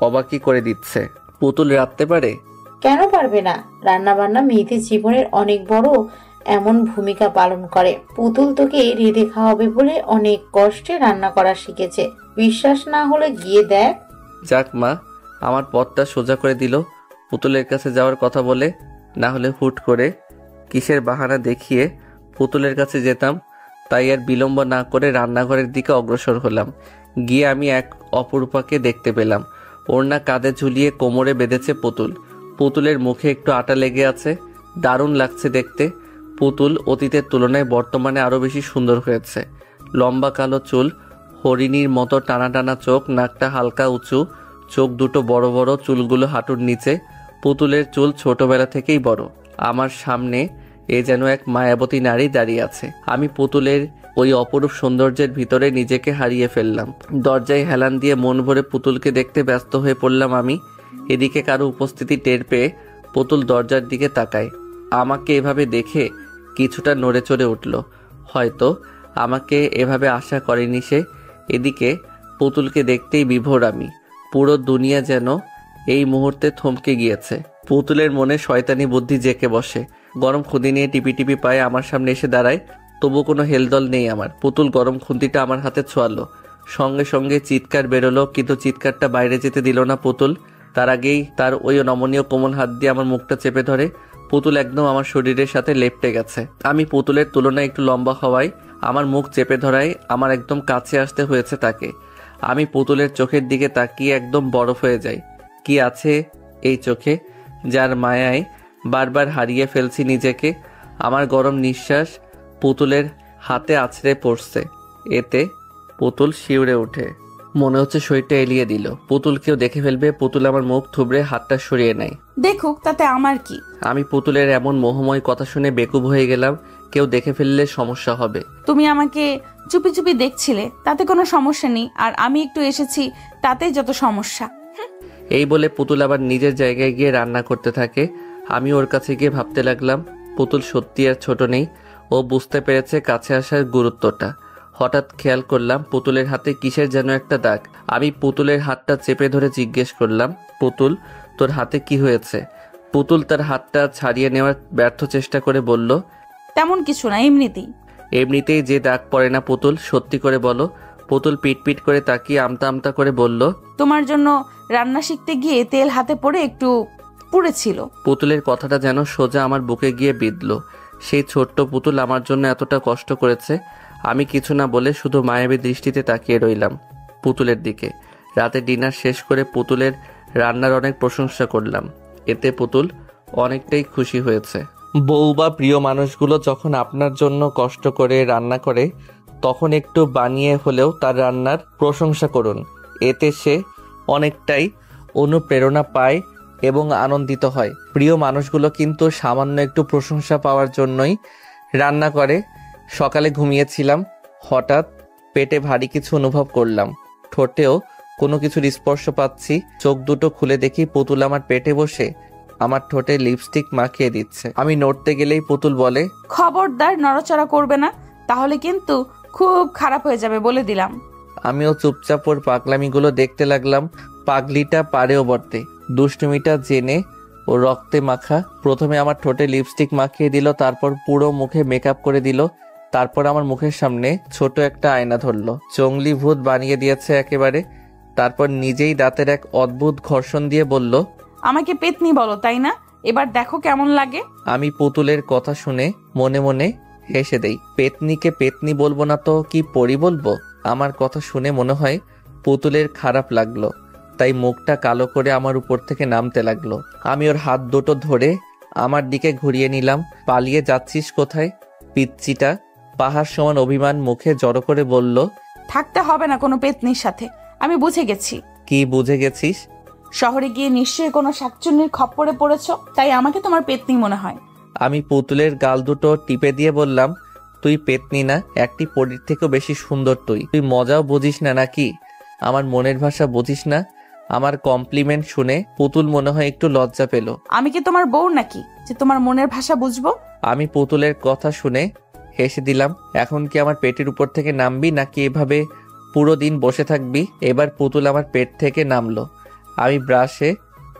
অবাকই করে দিচ্ছে। পুতুল রাঁধতে পারে? কেন পারবে না? রান্না বান্না মেয়েদের জীবনের অনেক বড় এমন ভূমিকা পালন করে। পুতুল তোকে রেঁধে খাওয়াবে বলে অনেক কষ্টে রান্না করা শিখেছে। বিশ্বাস না হলে গিয়ে দেখ। যাক মা, আমার পথটা সোজা করে দিল পুতুলের কাছে যাওয়ার কথা বলে। না হলে হুট করে কিসের বাহানা দেখিয়ে পুতুলের কাছে যেতাম। তাই আর বিলম্ব না করে রান্নাঘরের দিকে অগ্রসর হলাম। গিয়ে আমি এক অপরূপাকে দেখতে পেলাম। ওড়না কাঁধে ঝুলিয়ে কোমরে বেঁধেছে পুতুল। পুতুলের মুখে একটু আটা লেগে আছে, দারুণ লাগছে দেখতে। পুতুল অতীতের তুলনায় বর্তমানে আরো বেশি সুন্দর হয়েছে। লম্বা কালো চুল, হরিণীর মতো টানা টানা চোখ, নাকটা হালকা উঁচু, চোখ দুটো বড় বড়, চুলগুলো হাঁটুর নিচে। পুতুলের চুল ছোটবেলা থেকেই বড়। আমার সামনে এ যেন এক মায়াবতী নারী দাঁড়িয়ে আছে। আমি পুতুলের ওই অপরূপ সৌন্দর্যের ভিতরে নিজেকে হারিয়ে ফেললাম। দরজায় হেলান দিয়ে মন ভরে পুতুলকে দেখতে ব্যস্ত হয়ে পড়লাম আমি। এদিকে কারো উপস্থিতি টের পেয়ে পুতুল দরজার দিকে তাকায়। আমাকে এভাবে দেখে কিছুটা নড়ে চড়ে উঠল। হয়তো আমাকে এভাবে আশা করেনি সে। এদিকে পুতুলকে দেখতেই বিভোর আমি। পুরো দুনিয়া যেন এই মুহূর্তে থমকে গিয়েছে। পুতুলের মনে শয়তানি বুদ্ধি জেঁকে বসে। গরম খুঁদি নিয়ে টিপি টিপি পায়ে আমার সামনে এসে দাঁড়ায়। তবু কোনো হেলদল নেই আমার। পুতুল গরম খুন্তিটা আমার হাতে ছোঁয়ালো, সঙ্গে সঙ্গে চিৎকার বেরোলো, কিন্তু চিৎকারটা বাইরে যেতে দিল না পুতুল। তার আগেই তার ওই নমনীয় কোমল হাত দিয়ে আমার মুখটা চেপে ধরে। পুতুল একদম আমার শরীরের সাথে লেপ্টে গেছে। আমি পুতুলের তুলনায় একটু লম্বা হওয়ায় আমার মুখ চেপে ধরায় আমার একদম কাছে আসতে হয়েছে তাকে। আমি পুতুলের চোখের দিকে তাকিয়ে একদম বরফ হয়ে যাই। কি আছে এই চোখে, যার মায়ায় বারবার হারিয়ে ফেলছি নিজেকে। আমার গরম নিঃশ্বাস পুতুলের হাতে আছড়ে পড়ছে। এতে পুতুল শিউরে ওঠে, মনে হচ্ছে শরীরটা এলিয়ে দিল। পুতুল কেউ দেখে ফেলবে। পুতুল আমার মুখ থুবড়ে হাতটা সরিয়ে নেয়। দেখুক, তাতে আমার কি? আমি পুতুলের এমন মোহময় কথা শুনে বেকুব হয়ে গেলাম। কেউ দেখে ফেললে সমস্যা হবে। তুমি আমাকে চুপি চুপি দেখছিলে, তাতে কোনো সমস্যা নেই, আর আমি একটু এসেছি তাতেই যত সমস্যা। এই বলে পুতুল আবার নিজের জায়গায় গিয়ে রান্না করতে থাকে। আমি ওর কাছে গিয়ে ভাবতে লাগলাম, পুতুল সত্যি আর ছোট নেই। ও বুঝতে পেরেছে কাছে আসার গুরুত্বটা। হঠাৎ খেয়াল করলাম পুতুলের হাতে কিসের যেন একটা দাগ। আমি পুতুলের হাতটা চেপে ধরে জিজ্ঞেস করলাম, পুতুল তোর হাতে কি হয়েছে? পুতুল তার হাতটা ছাড়িয়ে নেওয়ার ব্যর্থ চেষ্টা করে বলল, তেমন কিছু না, এমনিতেই। এমনিতেই যে দাগ পড়ে না পুতুল, সত্যি করে বলো। পুতুল পিট করে তাকিয়ে আমতা আমতা করে বলল, তোমার জন্য রান্না শিখতে গিয়ে তেল হাতে পড়ে একটু পুড়েছিল। পুতুলের কথাটা যেন সোজা আমার বুকে গিয়ে বিঁধল। সেই ছোট্ট পুতুল আমার জন্য এতটা কষ্ট করেছে। আমি কিছু না বলে শুধু মায়াবী দৃষ্টিতে তাকিয়ে রইলাম পুতুলের দিকে। রাতে ডিনার শেষ করে পুতুলের রান্নার অনেক প্রশংসা করলাম। এতে পুতুল অনেকটাই খুশি হয়েছে। বউ বা প্রিয় মানুষগুলো যখন আপনার জন্য কষ্ট করে রান্না করে, তখন একটু বানিয়ে হলেও তার রান্নার প্রশংসা করুন। এতে সে অনেকটাই অনুপ্রেরণা পায় এবং আনন্দিত হয়। প্রিয় মানুষগুলো কিন্তু সামান্য একটু প্রশংসা পাওয়ার জন্যই রান্না করে। সকালে ঘুমিয়েছিলাম, হঠাৎ পেটে ভারী কিছু অনুভব করলাম। ঠোঁটেও কোনো কিছুর স্পর্শ পাচ্ছি। চোখ দুটো খুলে দেখি পুতুল আমার পেটে বসে আমার ঠোঁটে লিপস্টিক মাখিয়ে দিচ্ছে। আমি নড়তে গেলেই পুতুল বলে, খবরদার নড়াচড়া করবে না, তাহলে কিন্তু খুব খারাপ হয়ে যাবে বলে দিলাম। আমিও চুপচাপ ওর পাগলামিগুলো দেখতে লাগলাম। পাগলিটা পারেও বটে, দুষ্টুমিটা জেনে ও রক্তে মাখা। প্রথমে আমার ঠোঁটে লিপস্টিক মাখিয়ে দিল, তারপর পুরো মুখে মেকআপ করে দিল, তারপর আমার মুখের সামনে ছোট একটা আয়না ধরলো। জঙ্গলি ভূত বানিয়ে দিয়েছে একেবারে। তারপর নিজেই দাঁতের এক অদ্ভুত ঘর্ষণ দিয়ে বলল, আমাকে পেতনি বলো, তাই না? এবার দেখো কেমন লাগে। আমি পুতুলের কথা শুনে মনে মনে হেসে দেই। পেতনিকে পেতনি বলবো না তো কি পরি বলবো? আমার কথা শুনে মনে হয় পুতুলের খারাপ লাগলো, তাই মুখটা কালো করে আমার উপর থেকে নামতে লাগলো। আমি ওর হাত দুটো ধরে আমার দিকে ঘুরিয়ে নিলাম। পালিয়ে যাচ্ছিস কোথায় পিচ্চিটা? পাহাড় সমান অভিমান মুখে জড়ো করে বলল, থাকতে হবে না কোনো পেতনির সাথে, আমি বুঝে গেছি। কি বুঝে গেছিস? শহরে গিয়ে নিশ্চয়ই কোনো শাকচুন্নির খপ্পরে পড়েছো, তাই আমাকে তোমার পেতনি মনে হয়। আমি পুতুলের গাল দুটো টিপে দিয়ে বললাম, তুই পেতনি না, একটি পরীর থেকেও বেশি সুন্দর। তুই মজাও বুঝিস না নাকি? আমার মনের ভাষা বুঝিস না? আমার কমপ্লিমেন্ট শুনে পুতুল মনে হয় একটু লজ্জা পেল। আমি কি তোমার বউ নাকি যে তোমার মনের ভাষা বুঝবো? আমি পুতুলের কথা শুনে হেসে দিলাম। এখন কি আমার পেটের উপর থেকে নামবি নাকি এভাবে পুরো দিন বসে থাকবি? এবার পুতুল আমার পেট থেকে নামলো। আমি ব্রাশে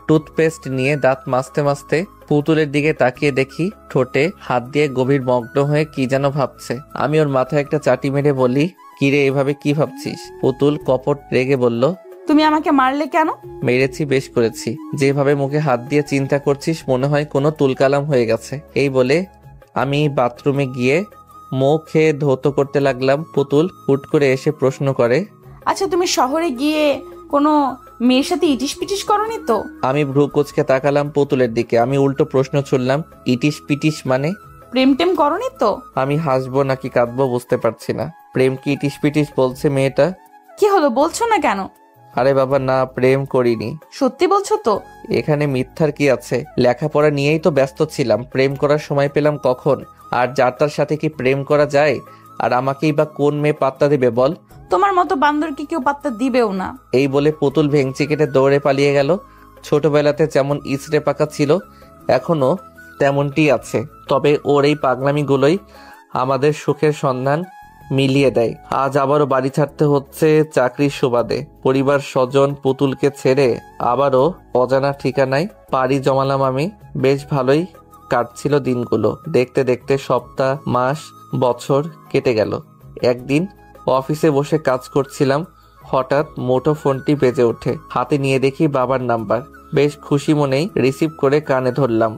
টুথপেস্ট নিয়ে দাঁত মাজতে মাজতে পুতুলের দিকে তাকিয়ে দেখি ঠোঁটে হাত দিয়ে গভীর মগ্ন হয়ে কি যেন ভাবছে। আমি ওর মাথায় একটা চাটি মেরে বলি, কিরে এভাবে কি ভাবছিস? পুতুল কপট রেগে বলল, তুমি আমাকে মারলে কেন? মেরেছি, বেশ করেছি। যেভাবে মুখে হাত দিয়ে চিন্তা করছিস মনে হয় কোনো তুলকালাম হয়ে গেছে। এই বলে আমি বাথরুমে গিয়ে মুখে ধৌত করতে লাগলাম। পুতুল হুট করে এসে প্রশ্ন করে, আচ্ছা তুমি শহরে গিয়ে কোনো মেয়ের সাথে ইটিস পিটিস করনি তো? আমি ভ্রু কুচকে তাকালাম পুতুলের দিকে। আমি উল্টো প্রশ্ন ছুড়লাম, ইটিস পিটিস মানে? প্রেম টেম করনি তো? আমি হাসবো নাকি কাঁদবো বুঝতে পারছি না। প্রেম কি ইটিস পিটিস বলছে মেয়েটা? কি হলো, বলছো না কেন? আরে বাবা না, প্রেম করিনি। সত্যি বলছো তো? এখানে মিথ্যার কি আছে? লেখাপড়া নিয়েই তো ব্যস্ত ছিলাম, প্রেম করার সময় পেলাম কখন? আর যার তার সাথে কি প্রেম করা যায়? আর আমাকেই বা কোন মেয়ে পাত্তা দেবে বল? তোমার মতো বান্দরকে কেউ পাত্তা দিবেও না। এই বলে পুতুল ভেঙচি কেটে দৌড়ে পালিয়ে গেল। ছোটবেলাতে যেমন ইসরে পাকা ছিল এখনো তেমনটি আছে, তবে ওর এই পাগলামিগুলোই আমাদের সুখের সন্ধান মিলিয়ে দেয়। আজ আবারও বাড়ি ছাড়তে হচ্ছে চাকরির সুবাদে। পরিবার স্বজন পুতুলকে ছেড়ে আবারও অজানা ঠিকানায় পাড়ি জমালাম আমি। বেশ ভালোই কাটছিল দিনগুলো। দেখতে দেখতে সপ্তাহ, মাস, বছর কেটে গেল। একদিন অফিসে বসে কাজ করছিলাম, হঠাৎ মুঠো ফোনটি বেজে ওঠে। হাতে নিয়ে দেখি বাবার নাম্বার। বেশ খুশি মনেই রিসিভ করে কানে ধরলাম।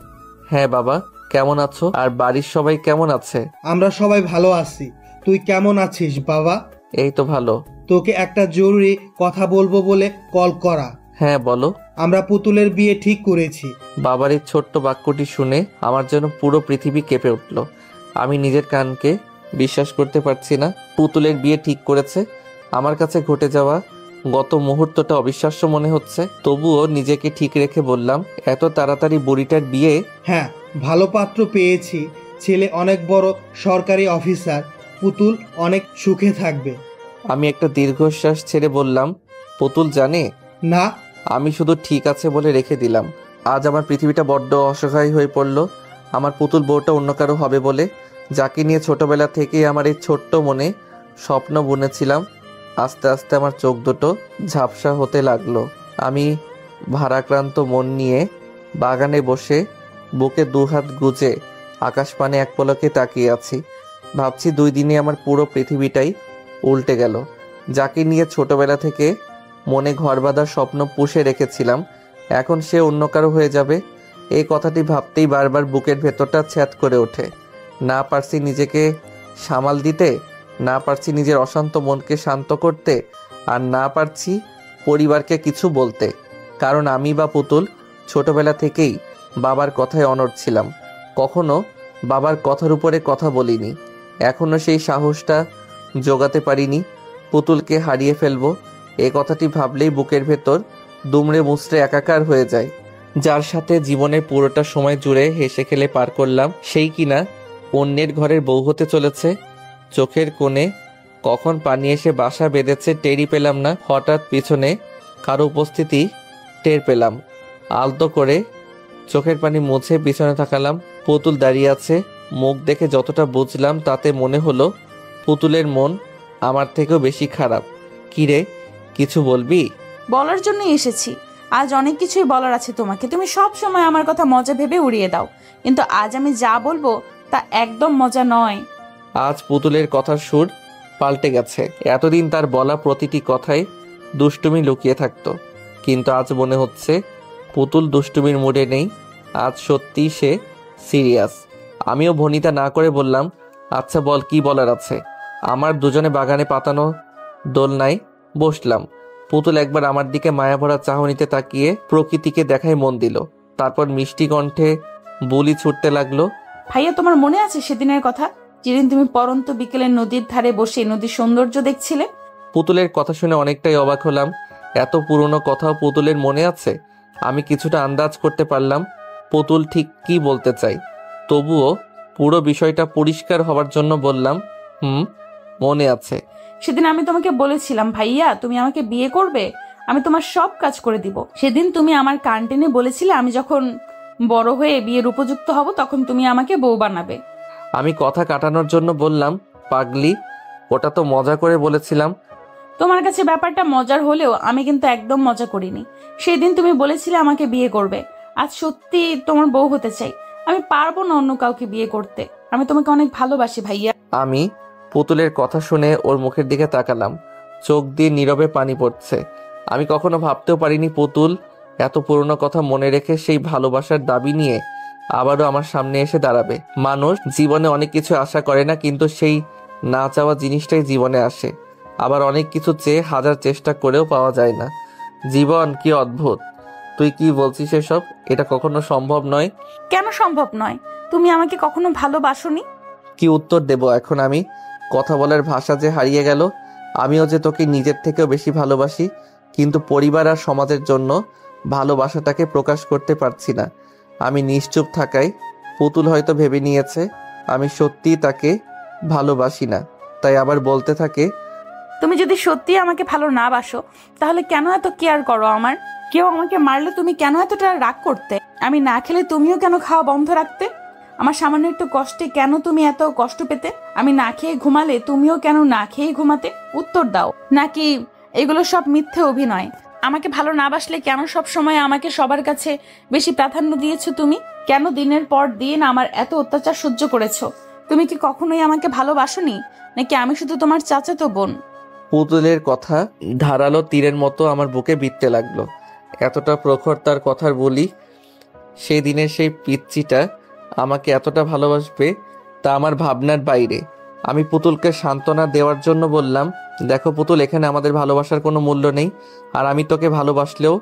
হ্যাঁ বাবা, কেমন আছো? আর বাড়ির সবাই কেমন আছে? আমরা সবাই ভালো আছি। তুই কেমন আছিস বাবা? এই তো ভালো। তোকে একটা জরুরি কথা বলবো বলে কল করা। হ্যাঁ বলো। আমরা পুতুলের বিয়ে ঠিক করেছি। বাবার এই ছোট্ট বাক্যটি শুনে আমার যেন পুরো পৃথিবী কেঁপে উঠল। আমি নিজের কানকে বিশ্বাস করতে পারছি না। পুতুলের বিয়ে ঠিক করেছে? আমার কাছে ঘটে যাওয়া গত মুহূর্তটা অবিশ্বাস্য মনে হচ্ছে। তবুও নিজেকে ঠিক রেখে বললাম, এত তাড়াতাড়ি বুড়িটার বিয়ে? হ্যাঁ, ভালো পাত্র পেয়েছি। ছেলে অনেক বড় সরকারি অফিসার। পুতুল অনেক সুখে থাকবে। আমি একটা দীর্ঘশ্বাস ছেড়ে বললাম, পুতুল জানে? না। আমি শুধু ঠিক আছে বলে রেখে দিলাম। আজ আমার পৃথিবীটা বড্ড অসহায় হয়ে পড়ল। আমার পুতুল বউটা অন্য কারো হবে বলে, যাকে নিয়ে ছোটবেলা থেকেই আমার এই ছোট্ট মনে স্বপ্ন বুনেছিলাম, আস্তে আস্তে আমার চোখ দুটো ঝাপসা হতে লাগলো। আমি ভারাক্রান্ত মন নিয়ে বাগানে বসে বুকে দুহাত গুজে আকাশপানে এক পলকে তাকিয়ে আছি। ভাবছি 2 দিনে আমার পুরো পৃথিবীটাই উল্টে গেল। যাকে নিয়ে ছোটবেলা থেকে মনে ঘর বাঁধার স্বপ্ন পুষে রেখেছিলাম, এখন সে অন্য কারো হয়ে যাবে। এই কথাটি ভাবতেই বারবার বুকের ভেতরটা ছ্যাদ করে ওঠে। না পারছি নিজেকে সামাল দিতে, না পারছি নিজের অশান্ত মনকে শান্ত করতে, আর না পারছি পরিবারকে কিছু বলতে। কারণ আমি বা পুতুল ছোটবেলা থেকেই বাবার কথায় অনড় ছিলাম। কখনো বাবার কথার উপরে কথা বলিনি। এখনও সেই সাহসটা জোগাতে পারিনি পুতুলকে হারিয়ে ফেলবো। এ কথাটি ভাবলেই বুকের ভেতর দুমড়ে মুচড়ে একাকার হয়ে যায়। যার সাথে জীবনের পুরোটা সময় জুড়ে হেসে খেলে পার করলাম, সেই কিনা অন্যের ঘরের বউ হতে চলেছে। চোখের কোণে কখন পানি এসে বাসা বেঁধেছে টেরই পেলাম না। হঠাৎ পিছনে কারো উপস্থিতি টের পেলাম। আলতো করে চোখের পানি মুছে পিছনে তাকালাম। পুতুল দাঁড়িয়ে আছে। মুখ দেখে যতটা বুঝলাম তাতে মনে হলো পুতুলের মন আমার থেকেও বেশি খারাপ। কিরে, কিছু বলবি? বলার জন্যই এসেছি। আজ অনেক কিছুই বলার আছে তোমাকে। তুমি সব সময় আমার কথা মজা ভেবে উড়িয়ে দাও, কিন্তু আজ আমি যা বলবো তা একদম মজা নয়। আজ পুতুলের কথার সুর পাল্টে গেছে। এতদিন তার বলা প্রতিটি কথায় দুষ্টুমি লুকিয়ে থাকতো, কিন্তু আজ মনে হচ্ছে পুতুল দুষ্টুমির মুডে নেই। আজ সত্যিই সে সিরিয়াস। আমিও ভনিতা না করে বললাম, আচ্ছা বল, কি বলার আছে? আমার দুজনে বাগানে পাতানো দোলনায় বসলাম। পুতুল একবার আমার দিকে মায়াভরা চাহনিতে তাকিয়ে প্রকৃতিকে দেখায় মন দিল। তারপর মিষ্টি কণ্ঠে বুলি ছুটতে লাগলো। ভাইয়া, তোমার মনে আছে সেদিনের কথা, যেদিন তুমি পরন্ত বিকেলে নদীর ধারে বসে নদীর সৌন্দর্য দেখছিলে? পুতুলের কথা শুনে অনেকটাই অবাক হলাম। এত পুরনো কথাও পুতুলের মনে আছে? আমি কিছুটা আন্দাজ করতে পারলাম পুতুল ঠিক কি বলতে চাই। তবুও পুরো বিষয়টা পরিষ্কার হবার জন্য বললাম, মনে আছে। সেদিন আমি তোমাকে বলেছিলাম, ভাইয়া তুমি আমাকে বিয়ে করবে, আমি তোমার সব কাজ করে দিব। সেদিন তুমি আমার কান টেনে বলেছিলে আমি যখন বড় হয়ে বিয়ের উপযুক্ত হব তখন তুমি আমাকে বউ বানাবে। আমি কথা কাটানোর জন্য বললাম, পাগলি, ওটা তো মজা করে বলেছিলাম। তোমার কাছে ব্যাপারটা মজার হলেও আমি কিন্তু একদম মজা করিনি। সেদিন তুমি বলেছিলে আমাকে বিয়ে করবে। আজ সত্যি তোমার বউ হতে চাই। আমি পারবো না অন্য কাউকে বিয়ে করতে। আমি তোমাকে অনেক ভালোবাসি ভাইয়া। আমি পুতুলের কথা শুনে ওর মুখের দিকে তাকালাম। চোখ দিয়ে নীরবে পানি পড়ছে। আমি কখনো ভাবতেও পারিনি পুতুল এত পুরনো কথা মনে রেখে সেই ভালোবাসার দাবি নিয়ে আবারও আমার সামনে এসে দাঁড়াবে। মানুষ জীবনে অনেক কিছু আশা করে না, কিন্তু সেই না চাওয়া জিনিসটাই জীবনে আসে। আবার অনেক কিছু চেয়ে হাজার চেষ্টা করেও পাওয়া যায় না। জীবন কি অদ্ভুত। তুই কি বলছিস এসব? এটা কখনো সম্ভব নয়। কেন সম্ভব নয়? তুমি আমাকে কখনো ভালোবাসোনি? কি উত্তর দেব এখন আমি? কথা বলার ভাষা যে হারিয়ে গেল। আমিও যে তোকে নিজের থেকেও বেশি ভালোবাসি, কিন্তু পরিবার আর সমাজের জন্য ভালোবাসাটাকে প্রকাশ করতে পারছি না। আমি নিশ্চুপ থাকায় পুতুল হয়তো ভেবে নিয়েছে আমি সত্যিই তাকে ভালোবাসি না, তাই আবার বলতে থাকে, তুমি যদি সত্যি আমাকে ভালো না বাসো তাহলে কেন এত কেয়ার করো আমার? কেউ আমাকে মারলে তুমি কেন এতটা রাগ করতে? আমি না খেলে তুমিও কেন খাওয়া বন্ধ রাখতে? আমার সামান্য একটু কষ্টে কেন তুমি এত কষ্ট পেতে? আমি না খেয়ে ঘুমালে তুমিও কেন না খেয়ে ঘুমাতে? উত্তর দাও। নাকি এগুলো সব মিথ্যে অভিনয়? আমাকে ভালো না বাসলে কেন সব সময় আমাকে সবার কাছে বেশি প্রাধান্য দিয়েছো তুমি? কেন দিনের পর দিন আমার এত অত্যাচার সহ্য করেছো? তুমি কি কখনোই আমাকে ভালোবাসোনি, নাকি আমি শুধু তোমার চাচাতো বোন? পুতুলের কথা ধারালো তীরের মতো আমার বুকে বিঁধতে লাগলো। এতটা প্রখর তার কথার বলি, সেই দিনের সেই পিচ্চিটা আমাকে এতটা ভালোবাসবে তা আমার ভাবনার বাইরে। আমি পুতুলকে সান্ত্বনা দেওয়ার জন্য বললাম, দেখো পুতুল, এখানে আমাদের ভালোবাসার কোনো মূল্য নেই, আর আমি তোকে ভালোবাসলেও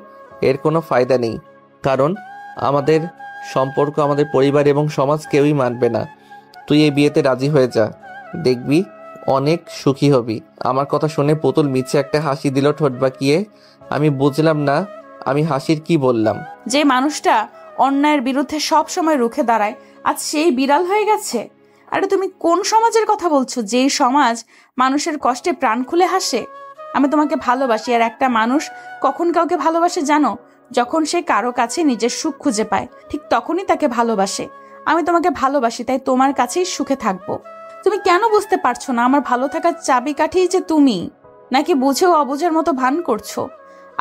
এর কোনো ফায়দা নেই। কারণ আমাদের সম্পর্ক আমাদের পরিবার এবং সমাজ কেউই মানবে না। তুই এই বিয়েতে রাজি হয়ে যা, দেখবি অনেক সুখী হবি। আমার কথা শুনে পুতুল মিছে একটা হাসি দিল ঠোঁট বাঁকিয়ে। আমি বুঝলাম না আমি হাসির কি বললাম। যে মানুষটা অন্যায়ের বিরুদ্ধে সব সময় রুখে দাঁড়ায় আজ সেই বিড়াল হয়ে গেছে। আরে তুমি কোন সমাজের কথা বলছো, যেই সমাজ মানুষের কষ্টে প্রাণ খুলে হাসে? আমি তোমাকে ভালোবাসি, আর একটা মানুষ কখন কাউকে ভালোবাসে জানো? যখন সে কারো কাছে নিজের সুখ খুঁজে পায়, ঠিক তখনই তাকে ভালোবাসে। আমি তোমাকে ভালোবাসি, তাই তোমার কাছেই সুখে থাকবো। তুমি কেন বুঝতে পারছো না আমার ভালো থাকার চাবিকাঠিই যে তুমি? নাকি বুঝেও অবুঝের মতো ভান করছো?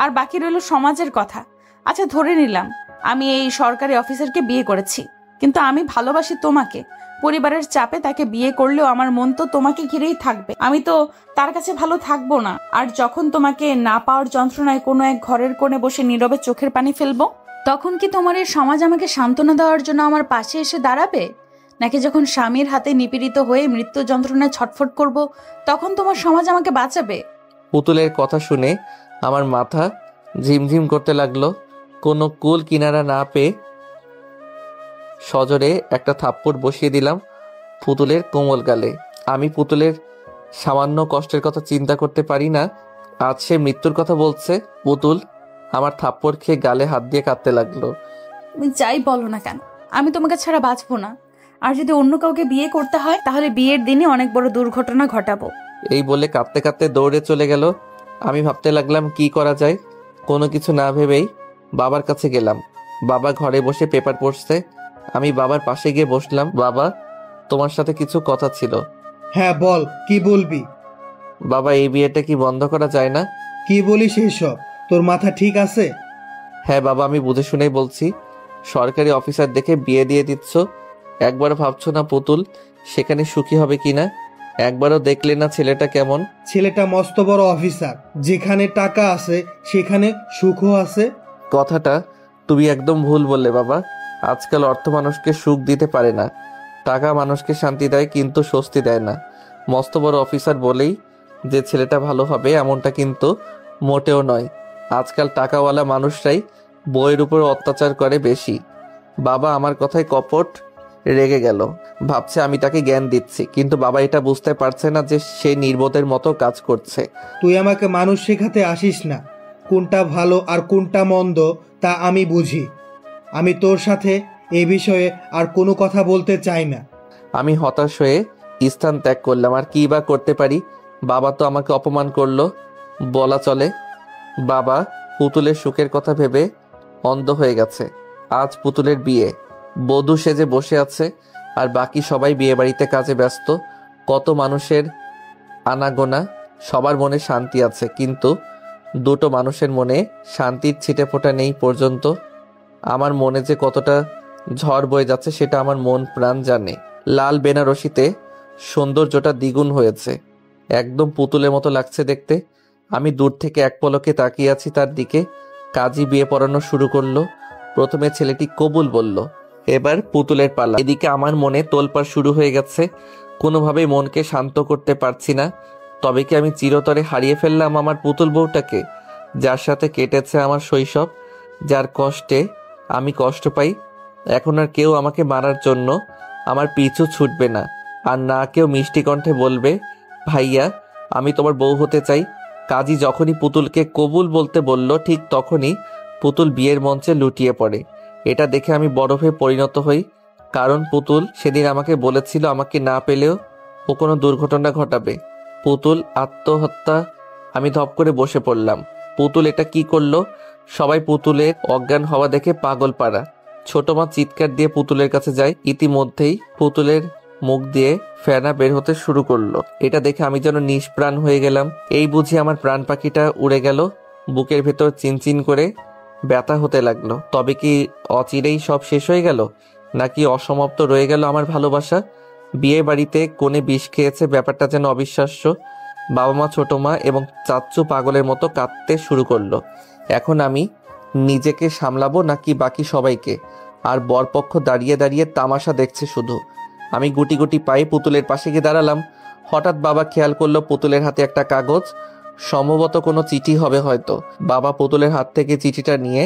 আর বাকি রইল সমাজের কথা। আচ্ছা ধরে নিলাম আমি এই সরকারি অফিসারকে বিয়ে করেছি, কিন্তু আমি ভালোবাসি তোমাকে। পরিবারের চাপে তাকে বিয়ে করলেও আমার মন তো তোমাকে ঘিরেই থাকবে। আমি তো তার কাছে ভালো থাকবো না। আর যখন তোমাকে না পাওয়ার যন্ত্রণায় কোনো এক ঘরের কোণে বসে নীরবে চোখের পানি ফেলবো, তখন কি তোমার এই সমাজ আমাকে সান্ত্বনা দেওয়ার জন্য আমার পাশে এসে দাঁড়াবে? নাকি যখন স্বামীর হাতে নিপীড়িত হয়ে মৃত্যু যন্ত্রণায় ছটফট করব, তখন তোমার সমাজ আমাকে বাঁচাবে? পুতুলের কথা শুনে আমার মাথা ঝিমঝিম করতে লাগলো। কোনো কুল কিনারা না পেয়ে সজোরে একটা থাপ্পড় বসিয়ে দিলাম পুতুলের কোমল গালে। আমি পুতুলের সামান্য কষ্টের কথা চিন্তা করতে পারি না, আজ সে মৃত্যুর কথা বলছে। পুতুল আমার থাপ্পড় খেয়ে গালে হাত দিয়ে কাঁদতে লাগলো। তুমি যাই বলো না কেন, আমি তোমাকে ছাড়া বাঁচবো না। আর যদি অন্য কাউকে বিয়ে করতে হয়, তাহলে বিয়ের দিনে অনেক বড় দুর্ঘটনা ঘটাবো। এই বলে কাঁদতে কাঁদতে দৌড়ে চলে গেল। আমি ভাবতে লাগলাম কি করা যায়। কোনো কিছু না ভেবেই বাবার কাছে গেলাম। বাবা ঘরে বসে পেপার পড়ছে। আমি বাবার পাশে গিয়ে বসলাম। বাবা, তোমার সাথে কিছু কথা ছিল। হ্যাঁ বল, কি বলবি? বাবা, এই বিয়েটা কি বন্ধ করা যায় না? কি বলিস এইসব? তোর মাথা ঠিক আছে? হ্যাঁ বাবা, আমি বুঝে শুনেই বলছি। সরকারি অফিসার দেখে বিয়ে দিয়ে দিচ্ছ, একবারও ভাবছো না পুতুল সেখানে সুখী হবে কিনা? একবারও দেখলে না ছেলেটা কেমন? ছেলেটা মস্ত বড় অফিসার, যেখানে টাকা আছে সেখানে সুখও আছে। কথাটা তুমি একদম ভুল বললে বাবা। আজকাল অর্থ মানুষকে সুখ দিতে পারে না, টাকা মানুষকে শান্তি দেয় কিন্তু স্বস্তি দেয় না। মস্ত বড় অফিসার বলেই যে ছেলেটা ভালো হবে এমনটা কিন্তু মোটেও নয়। আজকাল টাকাওয়ালা মানুষরাই বইয়ের উপর অত্যাচার করে বেশি। বাবা আমার কথায় কপট রেগে গেল, ভাবছে আমি তাকে জ্ঞান দিচ্ছি, কিন্তু বাবা এটা বুঝতে পারছে না যে সে নির্বোধের মতো কাজ করছে। তুই আমাকে মানুষ শেখাতে আসিস না। কোনটা ভালো আর কোনটা মন্দ তা আমি বুঝি। আমি তোর সাথে এই বিষয়ে আর কোনো কথা বলতে চাই না। আমি হতাশ হয়ে স্থান ত্যাগ করলাম। আর কি বা করতে পারি? বাবা তো আমাকে অপমান করলো বলা চলে। বাবা পুতুলের সুখের কথা ভেবে অন্ধ হয়ে গেছে। আজ পুতুলের বিয়ে, বধূ সেজে বসে আছে, আর বাকি সবাই বিয়ে বাড়িতে কাজে ব্যস্ত। কত মানুষের আনাগোনা, সবার মনে শান্তি আছে, কিন্তু দুটো মানুষের মনে শান্তির ছিটে ফোঁটা নেই পর্যন্ত। আমার মনে যে কতটা ঝড় বয়ে যাচ্ছে সেটা আমার মন প্রাণ জানে। লাল বেনারসিতে সৌন্দর্যটা দ্বিগুণ হয়েছে, একদম পুতুলের মতো লাগছে দেখতে। আমি দূর থেকে এক পলকে তাকিয়ে আছি তার দিকে। কাজী বিয়ে পড়ানো শুরু করলো। প্রথমে ছেলেটি কবুল বলল, এবার পুতুলের পালা। এদিকে আমার মনে তোলপাড় শুরু হয়ে গেছে। কোনোভাবেই মনকে শান্ত করতে পারছি না। তবে কি আমি চিরতরে হারিয়ে ফেললাম আমার পুতুল বউটাকে, যার সাথে কেটেছে আমার শৈশব, যার কষ্টে আমি কষ্ট পাই? এখন আর কেউ আমাকে মারার জন্য আমার পিছু ছুটবে না, আর না কেউ মিষ্টি কণ্ঠে বলবে, ভাইয়া আমি তোমার বউ হতে চাই। কাজী যখনই পুতুলকে কবুল বলতে বলল, ঠিক তখনই পুতুল বিয়ের মঞ্চে লুটিয়ে পড়ে। এটা দেখে আমি বরফে পরিণত হই, কারণ পুতুল সেদিন আমাকে বলেছিল আমাকে না পেলেও ও কোনো দুর্ঘটনা ঘটাবে। পুতুল আত্মহত্যা। আমি ধপ করে বসে পড়লাম। পুতুল এটা কি করলো? সবাই পুতুলের অজ্ঞান হওয়া দেখে পাগল পাড়া। ছোট মা চিৎকার দিয়ে পুতুলের কাছে যায়। ইতিমধ্যেই পুতুলের মুখ দিয়ে ফেনা বের হতে শুরু করলো। এটা দেখে আমি যেন নিষ্প্রাণ হয়ে গেলাম। এই বুঝি আমার প্রাণ পাখিটা উড়ে গেল। বুকের ভেতর চিনচিন করে ব্যথা হতে লাগলো। তবে কি অচিরেই সব শেষ হয়ে গেল, নাকি অসমাপ্ত রয়ে গেল আমার ভালোবাসা? বিয়ে বাড়িতে কোণে বিষ খেয়েছে, ব্যাপারটা যেন অবিশ্বাস্য। বাবা মা, ছোট মা এবং চাচ্চু পাগলের মতো কাঁদতে শুরু করলো। এখন আমি নিজেকে সামলাবো নাকি বাকি সবাইকে? আর বরপক্ষ দাঁড়িয়ে দাঁড়িয়ে তামাশা দেখছে শুধু। আমি গুটি গুটি পায়ে পুতুলের পাশে গিয়ে দাঁড়ালাম। হঠাৎ বাবা খেয়াল করলো পুতুলের হাতে একটা কাগজ, সম্ভবত কোনো চিঠি হবে হয়তো। বাবা পুতুলের হাত থেকে চিঠিটা নিয়ে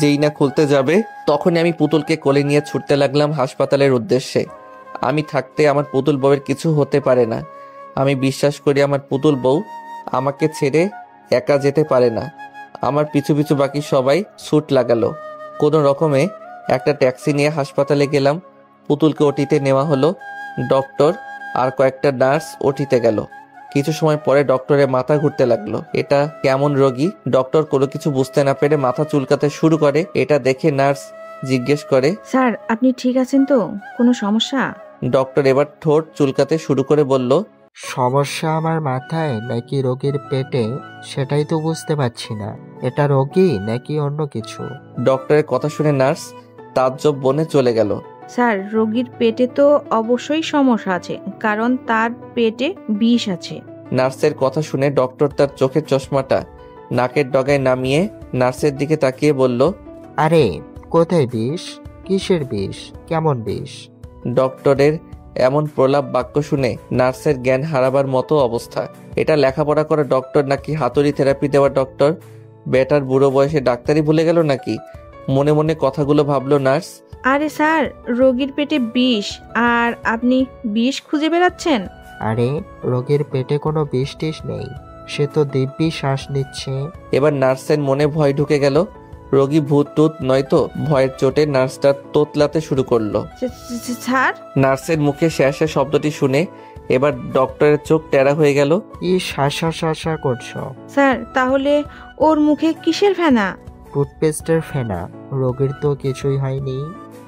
যেই না খুলতে যাবে, তখনই আমি পুতুলকে কোলে নিয়ে ছুটতে লাগলাম হাসপাতালের উদ্দেশ্যে। আমি থাকতে আমার পুতুল বউয়ের কিছু হতে পারে না। আমি বিশ্বাস করি আমার পুতুল বউ আমাকে ছেড়ে একা যেতে পারে না। আমার পিছু পিছু বাকি সবাই ছুট লাগালো। কোনো রকমে একটা ট্যাক্সি নিয়ে হাসপাতালে গেলাম। পুতুলকে ওটিতে নেওয়া হলো। ডক্টর আর কয়েকটা নার্স ওটিতে গেল। কিছু সময় পরে ডক্টরের মাথা ঘুরতে লাগলো। এটা কেমন রোগী? ডক্টর কোনো কিছু বুঝতে না পেরে মাথা চুলকাতে শুরু করে। এটা দেখে নার্স জিজ্ঞেস করে, স্যার আপনি ঠিক আছেন তো? কোনো সমস্যা? ডক্টর এবার ঠোঁট চুলকাতে শুরু করে বলল, সমস্যা আমার মাথায় নাকি রোগীর পেটে সেটাই তো বুঝতে পারছি না। এটা রোগী নাকি অন্য কিছু? ডক্টরের কথা শুনে নার্স তাজ্জব বনে চলে গেল। স্যার, রোগীর পেটে তো অবশ্যই সমস্যা আছে, কারণ তার পেটে বিষ আছে। নার্সের কথা শুনে ডক্টর তার চোখের চশমাটা নাকের ডগায় নামিয়ে নার্সের দিকে তাকিয়ে বলল, আরে কোথায় বিষ? কিসের বিষ? কেমন বিষ? ডক্টরের এমন প্রলাপ বাক্য শুনে নার্সের জ্ঞান হারাবার মতো অবস্থা। এটা লেখাপড়া করা ডক্টর নাকি হাতুড়ি থেরাপি দেওয়া ডক্টর? বেটার বুড়ো বয়সে ডাক্তারি ভুলে গেল নাকি? মনে মনে কথাগুলো ভাবলো নার্স। আরে স্যার, রোগীর পেটে বিষ আর আপনি বিষ খুঁজে বেড়াচ্ছেন? আরে রোগীর পেটে কোনো বিষ টিষ নেই, সে তো দিব্যি শ্বাস নিচ্ছে। এবার নার্সের মনে ভয় ঢুকে গেল। রোগী ভূত টুত নয়তো? ভয়ের চোটে নার্সটা তোতলাতে শুরু করলো। স্যার? নার্সের মুখে শ্যাশা শব্দটি শুনে এবার ডক্টরের চোখ টেরা হয়ে গেল। ই শাসা শাসা করছো? স্যার, তাহলে ওর মুখে কিসের ফেনা? টুথপেস্টের ফেনা। রোগীর তো কিছুই হয়নি।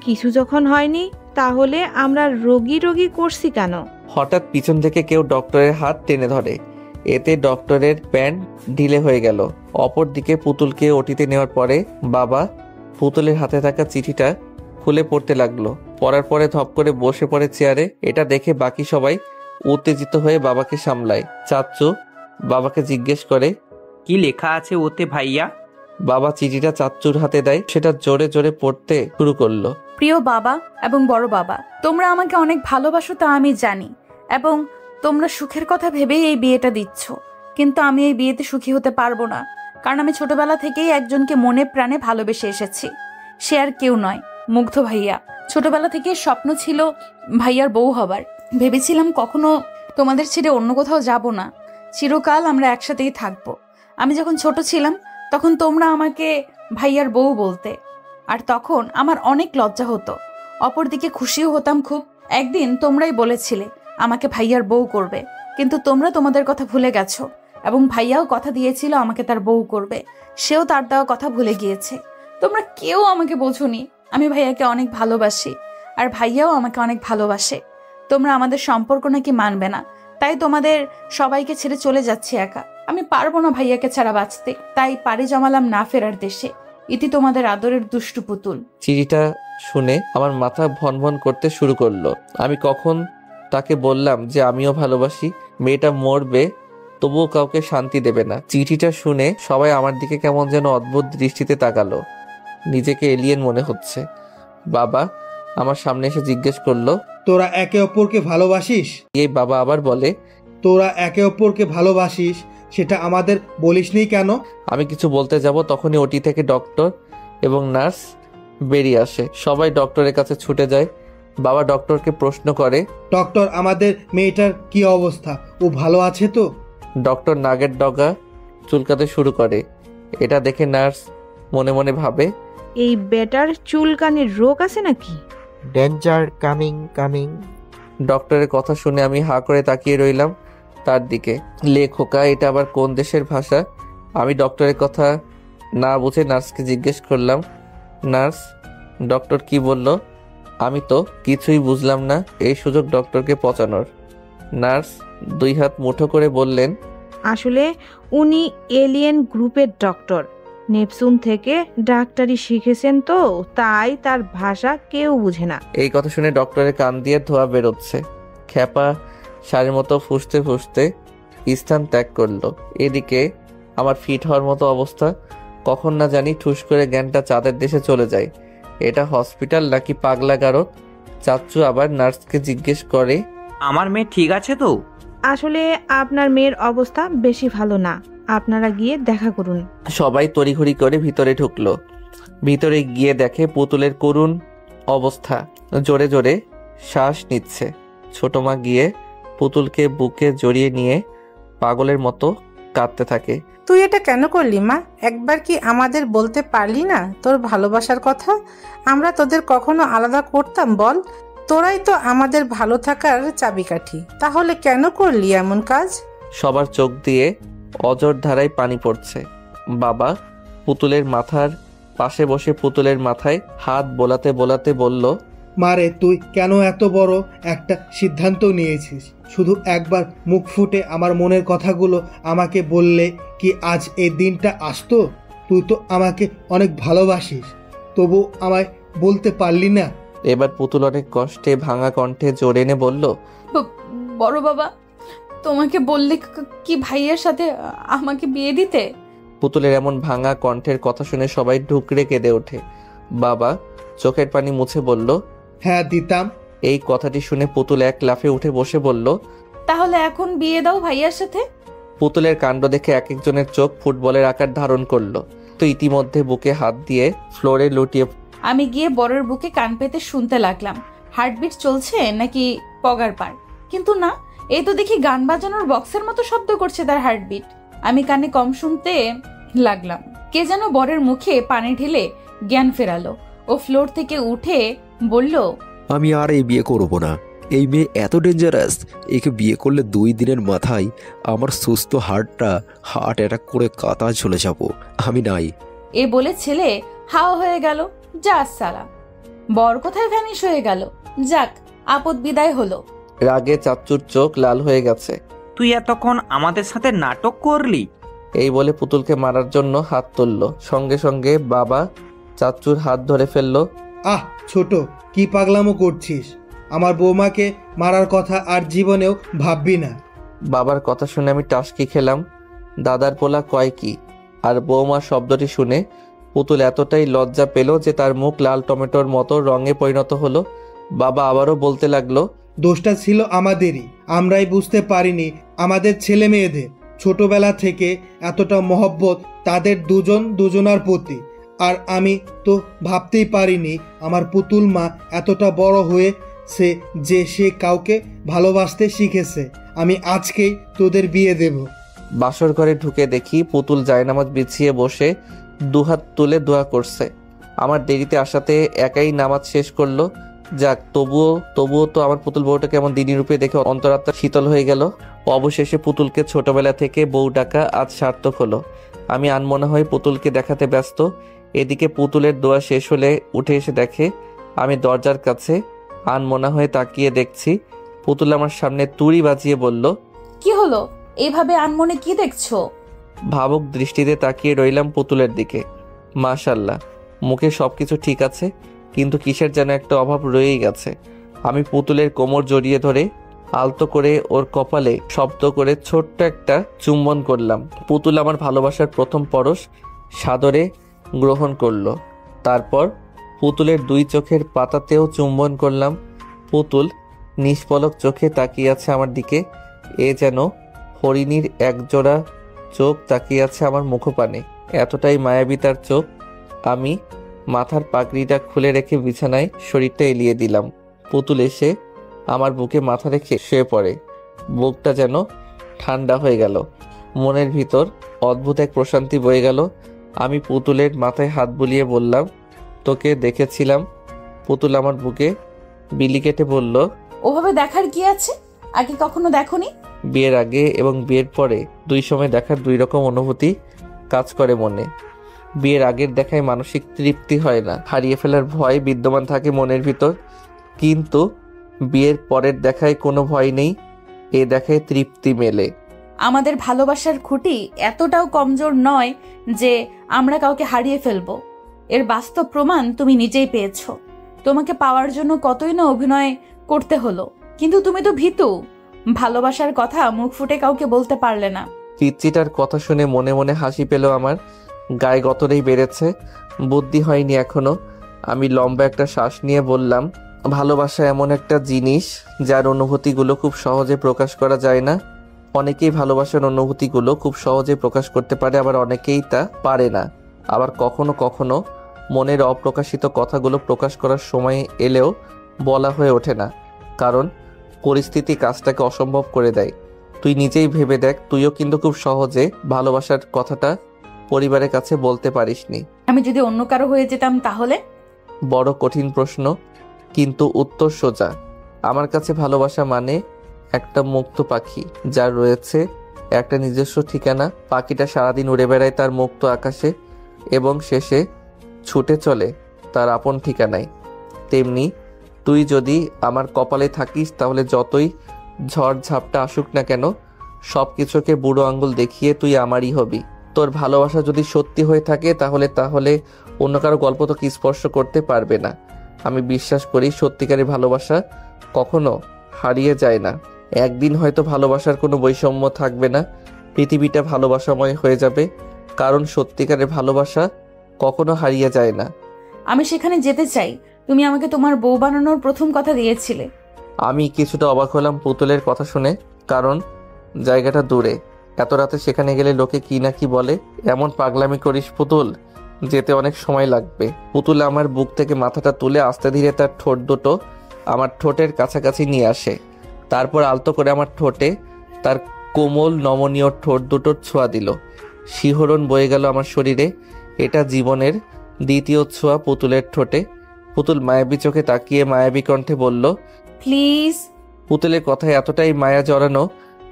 কিছু যখন হয়নি, তাহলে আমরা রোগী রোগী করছি কেন? হঠাৎ পিছন থেকে কেউ ডক্টরের হাত টেনে ধরে। এতে ডক্টরের প্যান্ট ঢিলে হয়ে গেল। অপরদিকে পুতুলকে ওটিতে নেওয়ার পরে বাবা পুতুলের হাতে থাকা চিঠিটা খুলে পড়তে লাগলো। পড়ার পরে ধপ করে বসে পড়ে চেয়ারে। এটা দেখে বাকি সবাই উত্তেজিত হয়ে বাবাকে সামলায়। চাচ্চু বাবাকে জিজ্ঞেস করে, কি লেখা আছে ওতে ভাইয়া? বাবা চিঠিটা চাচ্চুর হাতে দেয়। সেটা জোরে জোরে পড়তে শুরু করলো। প্রিয় বাবা এবং বড় বাবা, তোমরা আমাকে অনেক ভালোবাসো তা আমি জানি, এবং তোমরা সুখের কথা ভেবেই এই বিয়েটা দিচ্ছ। কিন্তু আমি এই বিয়েতে সুখী হতে পারবো না, কারণ আমি ছোটবেলা থেকেই একজনকে মনে প্রাণে ভালোবেসে এসেছি। সে আর কেউ নয়, মুগ্ধ ভাইয়া। ছোটবেলা থেকে স্বপ্ন ছিল ভাইয়ার বউ হবার। ভেবেছিলাম কখনো তোমাদের ছেড়ে অন্য কোথাও যাব না, চিরকাল আমরা একসাথেই থাকবো। আমি যখন ছোট ছিলাম তখন তোমরা আমাকে ভাইয়ার বউ বলতে, আর তখন আমার অনেক লজ্জা হতো, অপরদিকে খুশিও হতাম খুব। একদিন তোমরাই বলেছিলে আমাকে ভাইয়ার বউ করবে, কিন্তু তোমরা তোমাদের কথা ভুলে গেছো, এবং ভাইয়াও কথা দিয়েছিল আমাকে তার বউ করবে, সেও তার দেওয়া কথা ভুলে গিয়েছে। তোমরা কেউ আমাকে বোঝোনি আমি ভাইয়াকে অনেক ভালোবাসি, আর ভাইয়াও আমাকে অনেক ভালোবাসে। তোমরা আমাদের সম্পর্ক নাকি মানবে না, তাই তোমাদের সবাইকে ছেড়ে চলে যাচ্ছি একা। আমি পারবো না ভাইয়াকে ছাড়া বাঁচতে, তাই পাড়ি জমালাম না ফেরার দেশে। ইতি তোমাদের আদরের দুষ্টু পুতুল। চিঠিটা শুনে আমার মাথা ভন ভন করতে শুরু করলো। আমি কখন তাকে বললাম যে আমিও ভালোবাসি? মেয়েটা মরবে তবুও কাউকে শান্তি দেবে না। চিঠিটা শুনে সবাই আমার দিকে কেমন যেন অদ্ভুত দৃষ্টিতে তাকালো। নিজেকে এলিয়েন মনে হচ্ছে। বাবা আমার সামনে এসে জিজ্ঞেস করলো, তোরা একে অপরকে ভালোবাসিস? এই বাবা আবার বলে, তোরা একে অপরকে ভালোবাসিস, সেটা আমাদের বলিসনি কেন? আমি কিছু বলতে যাব, তখনই ওটি থেকে ডক্টর এবং নার্স বেরিয়ে আসে। সবাই ডক্টরের কাছে ছুটে যায়। বাবা ডক্টরকে প্রশ্ন করে, ডক্টর, আমাদের মেয়েটার কি অবস্থা? ও ভালো আছে তো? ডক্টর নাগের ডগা চুলকাতে শুরু করে। এটা দেখে নার্স মনে মনে ভাবে, এই বেটার চুলকানির রোগ আছে নাকি? Danger coming coming. ডক্টরের কথা শুনে আমি হাঁ করে তাকিয়ে রইলাম তার দিকে। লেখোকা, এটা আবার কোন দেশের ভাষা? আমি ডক্টরের কথা না বুঝে নার্সকে জিজ্ঞেস করলাম, নার্স ডক্টর কি বলল? আমি তো কিছুই বুঝলাম না। এই সুযোগ ডক্টরকে পচানোর। নার্স 2 হাত মুঠো করে বললেন, আসলে উনি এলিয়েন গ্রুপের ডক্টর, নেপচুন থেকে ডাক্তারি শিখেছেন, তো তাই তার ভাষা কেউ বুঝে না। এই কথা শুনে ডক্টরের কান দিয়ে ধোয়া বেরোচ্ছে। খ্যাপা সারের মতো ফুসতে ফুসতে স্থান ত্যাগ করলো। এদিকে আমার ফিট হওয়ার মতো অবস্থা। কখন না জানি ঠুস করে জ্ঞানটা চাঁদের দেশে চলে যায়। এটা হসপিটাল নাকি পাগলা গারদ? চাচ্চু আবার নার্সকে জিজ্ঞেস করে, আমার মেয়ে ঠিক আছে তো? আসলে আপনার মেয়ের অবস্থা বেশি ভালো না, আপনারা গিয়ে দেখা করুন। সবাই তড়িঘড়ি করে ভিতরে ঢুকলো। ভিতরে গিয়ে দেখে পুতুলের করুণ অবস্থা, জোরে জোরে শ্বাস নিচ্ছে। ছোট মা গিয়ে পুতুলকে বুকে জড়িয়ে নিয়ে পাগলের মতো কাঁদতে থাকে। তুই এটা কেন করলি মা? একবার কি আমাদের বলতে পারলি না তোর ভালোবাসার কথা? আমরা তোদের কখনো আলাদা করতাম বল? তোরাই তো আমাদের ভালো থাকার চাবিকাঠি, তাহলে কেন করলি এমন কাজ? সবার চোখ দিয়ে অজর ধারায় পানি পড়ছে। বাবা পুতুলের মাথার পাশে বসে পুতুলের মাথায় হাত বোলাতে বোলাতে বলল, মারে তুই কেন এত বড় একটা সিদ্ধান্ত নিয়েছিস? শুধু একবার মুখ ফুটে আমার মনের কথাগুলো আমাকে বললে কি আজ এই দিনটা আসতো? তুই তো আমাকে অনেক ভালোবাসিস, তবু আমায় বলতে পারলি না। এবার পুতুল অনেক কষ্টে ভাঙা কণ্ঠে জোরে এনে বলল, বড় বাবা, তোমাকে বললে কি ভাইয়ার সাথে আমাকে বিয়ে দিতে? পুতুলের এমন ভাঙা কণ্ঠের কথা শুনে সবাই ঢুকরে কেঁদে ওঠে। বাবা চোখের পানি মুছে বলল, হ্যাঁ দিতাম। এই কথাটি শুনে পুতুল এক লাফে উঠে বসে বলল, তাহলে এখন বিয়ে দাও ভাইয়ার সাথে। পুতুলের কাণ্ড দেখে এক একজনের চোখ ফুটবলের আকার ধারণ করলো। তো ইতিমধ্যে বুকে হাত দিয়ে ফ্লোরে লুটিয়ে আমি গিয়ে বরের বুকে কান পেতে শুনতে লাগলাম হার্টবিট চলছে নাকি পগার পার, কিন্তু না, এই তো দেখি গান বাজানোর বক্সের মতো শব্দ করছে তার হার্টবিট। আমি কানে কম শুনতে লাগলাম। কে যেন বরের মুখে পানি ঢেলে জ্ঞান ফেরালো। ও ফ্লোর থেকে উঠে বলল, আমি আর এই বিয়ে করবো না। এই মেয়ে এত ডেঞ্জারাস, একে বিয়ে করলে 2 দিনের মাথায় আমার সুস্থ হার্ট অ্যাটাক করে কাতায় চলে যাব। আমি নাই। এ বলে ছেলে হাওয়া হয়ে গেল। যা সালাম, বর কোথায় ভ্যানিশ হয়ে গেল। যাক, আপদ বিদায় হলো। রাগে চাচ্চুর চোখ লাল হয়ে গেছে। তুই এতক্ষণ আমাদের সাথে নাটক করলি? এই বলে পুতুলকে মারার জন্য হাত তুলল। সঙ্গে সঙ্গে বাবা চাচ্চুর হাত ধরে ফেলল। আহ ছোট, কি পাগলামো করছিস? আমার বৌমাকে মারার কথা আর জীবনেও ভাববি না। বাবার কথা শুনে আমি টাসকি খেলাম। দাদার পোলা কয় কি? আর বৌমা শব্দটি শুনে পুতুল এতটাই লজ্জা পেল যে তার মুখ লাল টমেটোর মতো রঙে পরিণত হলো। বাবা আবারও বলতে লাগলো, দোষটা ছিল আমাদেরই, আমরাই বুঝতে পারিনি আমাদের ছেলে মেয়েদের। ছোটবেলা থেকে এতটা মহব্বত তাদের দুজনার প্রতি, আর আমি তো ভাবতেই পারিনি আমার পুতুল মা এতটা বড় হয়েছে যে সে কাউকে ভালোবাসতে শিখেছে। আমি আজকেই তোদের বিয়ে দেব। বাসর ঘরে ঢুকে দেখি পুতুল জায়নামাজ বিছিয়ে বসে দুহাত তুলে দোয়া করছে। আমার দেরিতে আসাতে একাই নামাজ শেষ করলো। যাক, তবুও তো আমার পুতুল বউটা কেমন দিনী রূপে দেখে অন্তরাত্মা শীতল হয়ে গেল। অবশেষে পুতুলকে ছোটবেলা থেকে বউ ডাকা আজ সার্থক হলো। আমি আনমনা হয়ে পুতুলকে দেখাতে ব্যস্ত। এদিকে পুতুলের দোয়া শেষ হলে উঠে এসে দেখে আমি দরজার কাছে আনমনা হয়ে তাকিয়ে দেখছি। পুতুল আমার সামনে তুড়ি বাজিয়ে বলল, কি হলো? এইভাবে আনমনে কি দেখছো? ভাবুক দৃষ্টিতে তাকিয়ে রইলাম পুতুলের দিকে। মাশাল্লাহ, মুখে সবকিছু ঠিক আছে, কিন্তু কিসের যেন একটা অভাব রয়েই গেছে। আমি পুতুলের কোমর জড়িয়ে ধরে আলতো করে ওর কপালে শব্দ করে ছোট্ট একটা চুম্বন করলাম। পুতুল আমার ভালোবাসার প্রথম পরশ সাদরে গ্রহণ করলো। তারপর পুতুলের 2 চোখের পাতাতেও চুম্বন করলাম। পুতুল নিষ্পলক চোখে তাকিয়ে আছে আমার দিকে। এ যেন হরিণীর একজোড়া চোখ তাকিয়ে আছে আমার মুখপানে। এতটাই মায়াবী তার চোখ। আমি মাথার পাগড়িটা খুলে রেখে বিছানায় শরীরটা এলিয়ে দিলাম। পুতুল এসে আমার বুকে মাথা রেখে শুয়ে পড়ে। বুকটা যেন ঠান্ডা হয়ে গেল। মনের ভিতর অদ্ভুত এক প্রশান্তি বয়ে গেল। আমি পুতুলের মাথায় হাত বুলিয়ে বললাম, তোকে দেখেছিলাম। পুতুল আমার বুকে বিলি কেটে বলল, ওভাবে দেখার কি আছে? আগে কখনো দেখোনি? বিয়ের আগে এবং বিয়ের পরে 2 সময় দেখার 2 রকম অনুভূতি কাজ করে মনে। বিয়ের আগের দেখায় মানসিক তৃপ্তি হয় না, হারিয়ে ফেলার ভয় বিদ্যমান থাকে মনের ভিতর। কিন্তু বিয়ের পরের দেখায় কোনো ভয় নেই, এ দেখায় তৃপ্তি মেলে। আমাদের ভালোবাসার খুঁটি এতটাও কমজোর নয় যে আমরা কাউকে হারিয়ে ফেলবো। এর বাস্তব প্রমাণ তুমি নিজেই পেয়েছো। তোমাকে পাওয়ার জন্য কতই না অভিনয় করতে হলো, কিন্তু তুমি তো ভীতু। ভালোবাসার কথা মুখ ফুটে কাউকে বলতে পারলে না। চিচিটার কথা শুনে মনে মনে হাসি পেল আমার। গায়ে গতরেই বেড়েছে, বুদ্ধি হয়নি এখনো। আমি লম্বা একটা শ্বাস নিয়ে বললাম, ভালোবাসা এমন একটা জিনিস যার অনুভূতিগুলো খুব সহজে প্রকাশ করা যায় না। অনেকেই ভালোবাসার অনুভূতিগুলো খুব সহজে প্রকাশ করতে পারে, আবার অনেকেই তা পারে না। আবার কখনো কখনো মনের অপ্রকাশিত কথাগুলো প্রকাশ করার সময় এলেও বলা হয়ে ওঠে না, কারণ পরিস্থিতি কাজটাকে অসম্ভব করে দেয়। তুই নিজেই ভেবে দেখ, তুইও কিন্তু খুব সহজে ভালোবাসার কথাটা পরিবারের কাছে বলতে পারিসনি। আমি যদি অন্য কারো হয়ে যেতাম তাহলে? বড় কঠিন প্রশ্ন, কিন্তু উত্তর সোজা। আমার কাছে ভালোবাসা মানে একটা মুক্ত পাখি, যার রয়েছে একটা নিজস্ব ঠিকানা। পাখিটা সারাদিন উড়ে বেড়ায় তার মুক্ত আকাশে এবং শেষে ছুটে চলে তার আপন ঠিকানায়। তেমনি তুই যদি আমার কপালে থাকিস তাহলে যতই ঝড় ঝাপটা আসুক না কেন সব কিছুকে বুড়ো আঙ্গুল দেখিয়ে তুই আমারই হবি। তোর ভালোবাসা যদি সত্যি হয়ে থাকে তাহলে অন্য কারো গল্প তো কি স্পর্শ করতে পারবে না। আমি বিশ্বাস করি সত্যিকারের ভালোবাসা কখনো হারিয়ে যায় না। একদিন হয়তো ভালোবাসার কোনো বৈষম্য থাকবে না, পৃথিবীটা ভালোবাসাময় হয়ে যাবে, কারণ সত্যিকারের ভালোবাসা কখনো হারিয়ে যায় না। আমি সেখানে যেতে চাই। তুমি আমাকে তোমার বউ বানানোর প্রথম কথা দিয়েছিলে। আমি কিছুটা অবাক হলাম পুতুলের কথা শুনে, কারণ জায়গাটা দূরে, এত রাতে সেখানে গেলে লোকে কি না কি বলে। এমন পাগলামি করিস পুতুল, যেতে অনেক সময় লাগবে। পুতুল আমার বুক থেকে মাথাটা তুলে আস্তে ধীরে তার ঠোঁট দুটো আমার ঠোঁটের কাছাকাছি নিয়ে আসে, তারপর আলতো করে আমার ঠোঁটে তার কোমল নমনীয় ঠোঁট দুটোর ছোঁয়া দিল। শিহরণ বয়ে গেল আমার শরীরে। এটা জীবনের দ্বিতীয় ছোঁয়া পুতুলের ঠোঁটে। পুতুল মায়াবী চোখে তাকিয়ে মায়াবী কণ্ঠে বলল, প্লিজ। পুতুলের কথায় এতটাই মায়া জড়ানো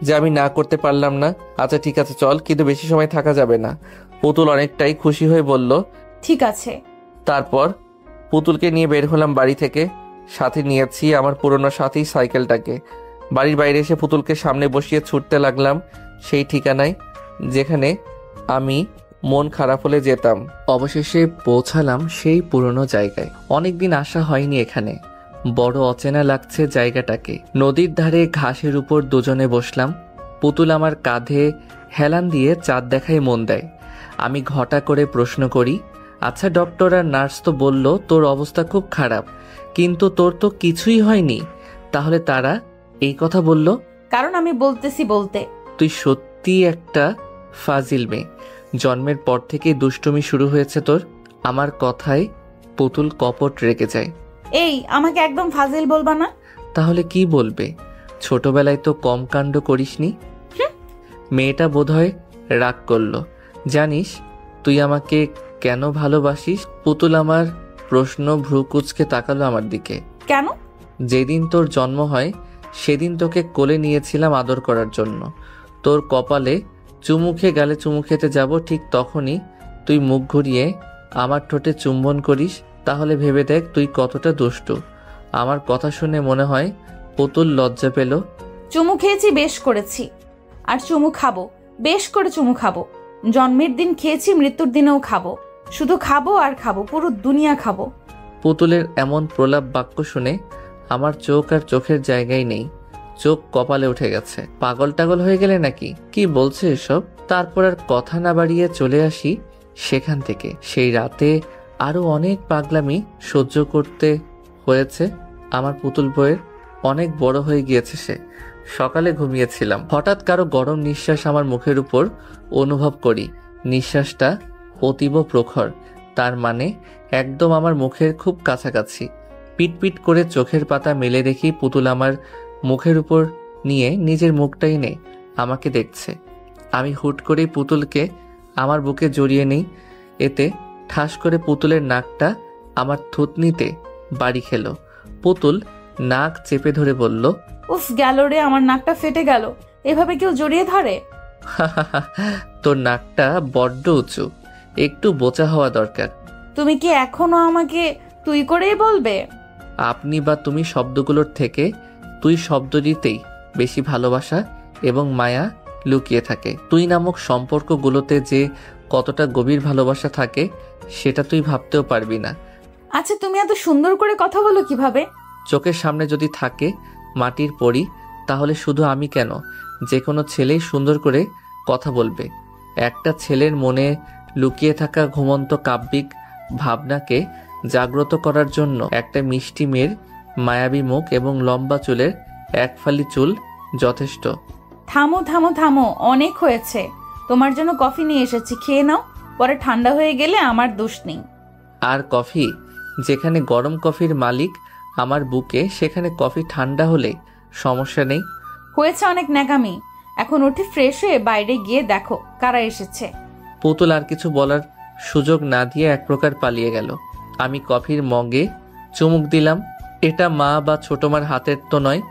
যে আমি না করতে পারলাম না। আচ্ছা ঠিক আছে চল, কিন্তু বেশি সময় থাকা যাবে না। পুতুল অনেকটাই খুশি হয়ে বলল, ঠিক আছে। তারপর পুতুলকে নিয়ে বের হলাম বাড়ি থেকে। সাথে নিয়েছি আমার পুরনো সাথী সাইকেলটাকে। বাড়ির বাইরে এসে পুতুলকে সামনে বসিয়ে ছুটতে লাগলাম সেই ঠিকানায় যেখানে আমি মন খারাপ হলে যেতাম। অবশেষে পৌঁছালাম সেই পুরনো জায়গায়। অনেকদিন আসা হয়নি এখানে, বড় অচেনা লাগছে জায়গাটাকে। নদীর ধারে ঘাসের উপর দুজনে বসলাম। পুতুল আমার কাঁধে হেলান দিয়ে চাঁদ দেখায় মন দেয়। আমি ঘটা করে প্রশ্ন করি, আচ্ছা ডক্টর আর নার্স তো বলল তোর অবস্থা খুব খারাপ, কিন্তু তোর তো কিছুই হয়নি, তাহলে তারা এই কথা বলল? কারণ আমি বলতেছি বলতে। তুই সত্যি একটা ফাজিল মেয়ে। জন্মের পর থেকেই দুষ্টুমি শুরু হয়েছে তোর। আমার কথায় পুতুল কপট রেগে যায়। এই, আমাকে একদম ফাজিল বলবা না। তাহলে কি বলবে? ছোটবেলায় তো কম কাণ্ড করিসনি। মেয়েটা বোধহয় রাগ করলো। জানিস তুই আমাকে কেন ভালোবাসিস? পুতুল আমার প্রশ্ন ভ্রু কুঁচকে তাকালো আমার দিকে। কেন? যেদিন তোর জন্ম হয় সেদিন তোকে কোলে নিয়েছিলাম আদর করার জন্য। তোর কপালে চুমু খেয়ে গালে চুমু খেতে যাব, ঠিক তখনই তুই মুখ ঘুরিয়ে আমার ঠোঁটে চুম্বন করিস। তাহলে ভেবে দেখ তুই কতটা দুষ্টু। আমার কথা শুনে মনে হয় পুতুল লজ্জা পেল। চুমু খেয়েছি, বেশ করেছি, আর চুমু খাবো, বেশ করে চুমু খাবো। জন্মের দিন খেয়েছি, মৃত্যুর দিনেও খাবো। শুধু খাবো আর খাবো, পুরো দুনিয়া খাবো। পুতুলের এমন প্রলাপ বাক্য শুনে আমার চোখ আর চোখের জায়গায় নেই, চোখ কপালে উঠে গেছে। পাগল টাগল হয়ে গেলে নাকি? কি বলছে এসব? তারপর আর কথা না বাড়িয়ে চলে আসি সেখান থেকে। সেই রাতে আরো অনেক পাগলামি সহ্য করতে হয়েছে। আমার পুতুল বইয়ের অনেক বড় হয়ে গিয়েছে সে। সকালে ঘুমিয়েছিলাম, হঠাৎ কারো গরম নিঃশ্বাস আমার মুখের উপর অনুভব করি। নিঃশ্বাসটা অতীব প্রখর, তার মানে একদম আমার মুখের খুব কাছাকাছি। পিটপিট করে চোখের পাতা মেলে দেখি পুতুল আমার মুখের উপর নিয়ে নিজের মুখটাই নেই আমাকে দেখছে। আমি হুট করেই পুতুলকে আমার বুকে জড়িয়ে নিই। এতে ঠাস করে পুতুলের নাকটা আমার থুতনিতে বাড়ি খেলো। পুতুল নাক চেপে ধরে বলল, উফ, গেল রে, আমার নাকটা ফেটে গেল। এভাবে কেউ জড়িয়ে ধরে? তোর নাকটা বড্ড উঁচু, একটু বোচা হওয়া দরকার। তুমি কি এখনো আমাকে তুই করেই বলবে? আপনি বা তুমি শব্দগুলোর থেকে তুই শব্দটিতেই বেশি ভালোবাসা এবং মায়া লুকিয়ে থাকে। তুই নামক সম্পর্কগুলোতে যে কতটা গভীর ভালোবাসা থাকে সেটা তুই ভাবতেও পারবি না। আচ্ছা, তুমি এত সুন্দর করে কথা বলো কিভাবে? চোখের সামনে যদি থাকে মাটির পরি, তাহলে শুধু আমি কেন, যে কোনো ছেলেই সুন্দর করে কথা বলবে। একটা ছেলের মনে লুকিয়ে থাকা ঘুমন্ত কাব্যিক ভাবনাকে জাগ্রত করার জন্য একটা মিষ্টি মেয়ের মায়াবী মুখ এবং লম্বা চুলের এক ফালি চুল যথেষ্ট। থামো থামো থামো, অনেক হয়েছে। তোমার জন্য কফি নিয়ে এসেছি, খেয়ে নাও। পরে ঠান্ডা হয়ে গেলে আমার দোষ নেই। আর কফি? যেখানে গরম কফির মালিক আমার বুকে, সেখানে কফি ঠান্ডা হলে সমস্যা নেই। হয়েছে অনেক ন্যাকামি। এখন উঠে ফ্রেশ হয়ে বাইরে গিয়ে দেখো কারা এসেছে। পুতুল আর কিছু বলার সুযোগ না দিয়ে এক প্রকার পালিয়ে গেল। আমি কফির মগে চুমুক দিলাম। এটা মা বা ছোট মার হাতের তো নয়।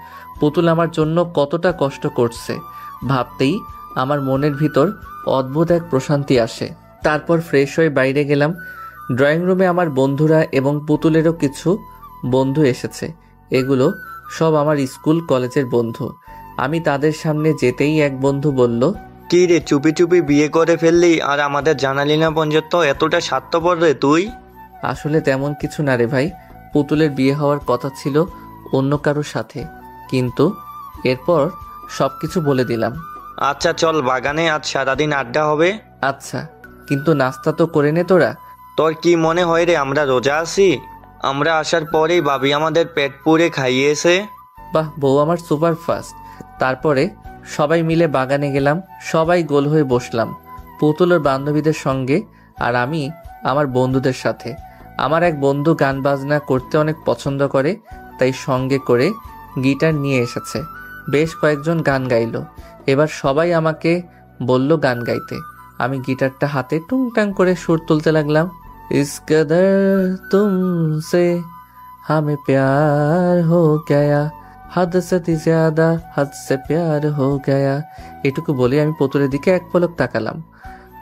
পুতুল আমার জন্য কতটা কষ্ট করছে ভাবতেই আমার মনের ভিতর অদ্ভুত এক প্রশান্তি আসে। তারপর ফ্রেশ হয়ে বাইরে গেলাম। ড্রয়িং রুমে আমার বন্ধুরা এবং পুতুলেরও কিছু বন্ধু এসেছে। এগুলো সব আমার স্কুল কলেজের বন্ধু। আমি তাদের সামনে যেতেই এক বন্ধু বলল, কি রে, চুপি চুপি বিয়ে করে ফেললি আর আমাদের জানালি না পর্যন্ত? এতটা স্বার্থপর রে তুই? আসলে তেমন কিছু না রে ভাই, পুতুলের বিয়ে হওয়ার কথা ছিল অন্য কারোর সাথে, কিন্তু এরপর সব কিছু বলে দিলাম। আচ্ছা চল বাগানে, আজ সারাদিন আড্ডা হবে। আচ্ছা, কিন্তু নাস্তা তো করে নে তোরা। তোর কি মনে হয় রে আমরা রোজা আছি? আমরা আসার পরেই ভাবি আমাদের পেট পুড়ে খাইয়েছে। বাহ, বউ আমার সুপার ফাস্ট। তারপরে সবাই মিলে বাগানে গেলাম, সবাই গোল হয়ে বসলাম, পুতুলের বান্ধবীদের সঙ্গে আর আমি আমার বন্ধুদের সাথে। আমার এক বন্ধু গান বাজনা করতে অনেক পছন্দ করে, তাই সঙ্গে করে গিটার নিয়ে এসেছে। বেশ কয়েকজন গান গাইলো। এবার সবাই আমাকে বলল গান গাইতে। আমি গিটারটা হাতে টুংটাং করে সুর তুলতে লাগলাম। ইস কদর তুমসে হামে প্যার হো গয়া, হদ সে জ্যাদা হদ সে প্যার হো গয়া। এটুকু বলে আমি পুতুলের দিকে এক পলক তাকালাম।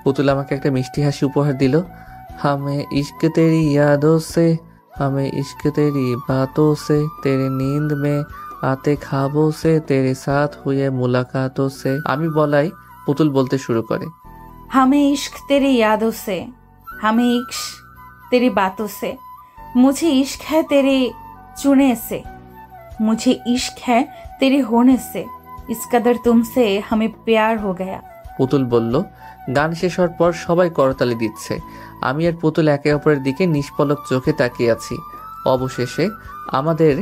পুতুল আমাকে একটা মিষ্টি হাসি উপহার দিল। হামে ইश्क तेरी यादों से, हमें इश्क तेरी बातों से, तेरे नींद में आते ख्वाबों से, तेरे साथ हुए मुलाकातों से। আমি বলাই পুতুল বলতে শুরু করে, हमें इश्क तेरी यादों से, हमें इश्क तेरी बातों से, मुझे इश्क है तेरे चुने से, मुझे इश्क है तेरे होने से, इस कदर तुमसे हमें प्यार हो गया। পুতুল বলল। গান শেষ হওয়ার পর সবাই করতালি দিচ্ছে। আমি আর পুতুল একে অপরের দিকে নিষ্পলক চোখে তাকিয়ে আছি। অবশেষে আমাদের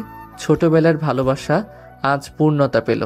ছোটবেলার ভালোবাসা আজ পূর্ণতা পেল।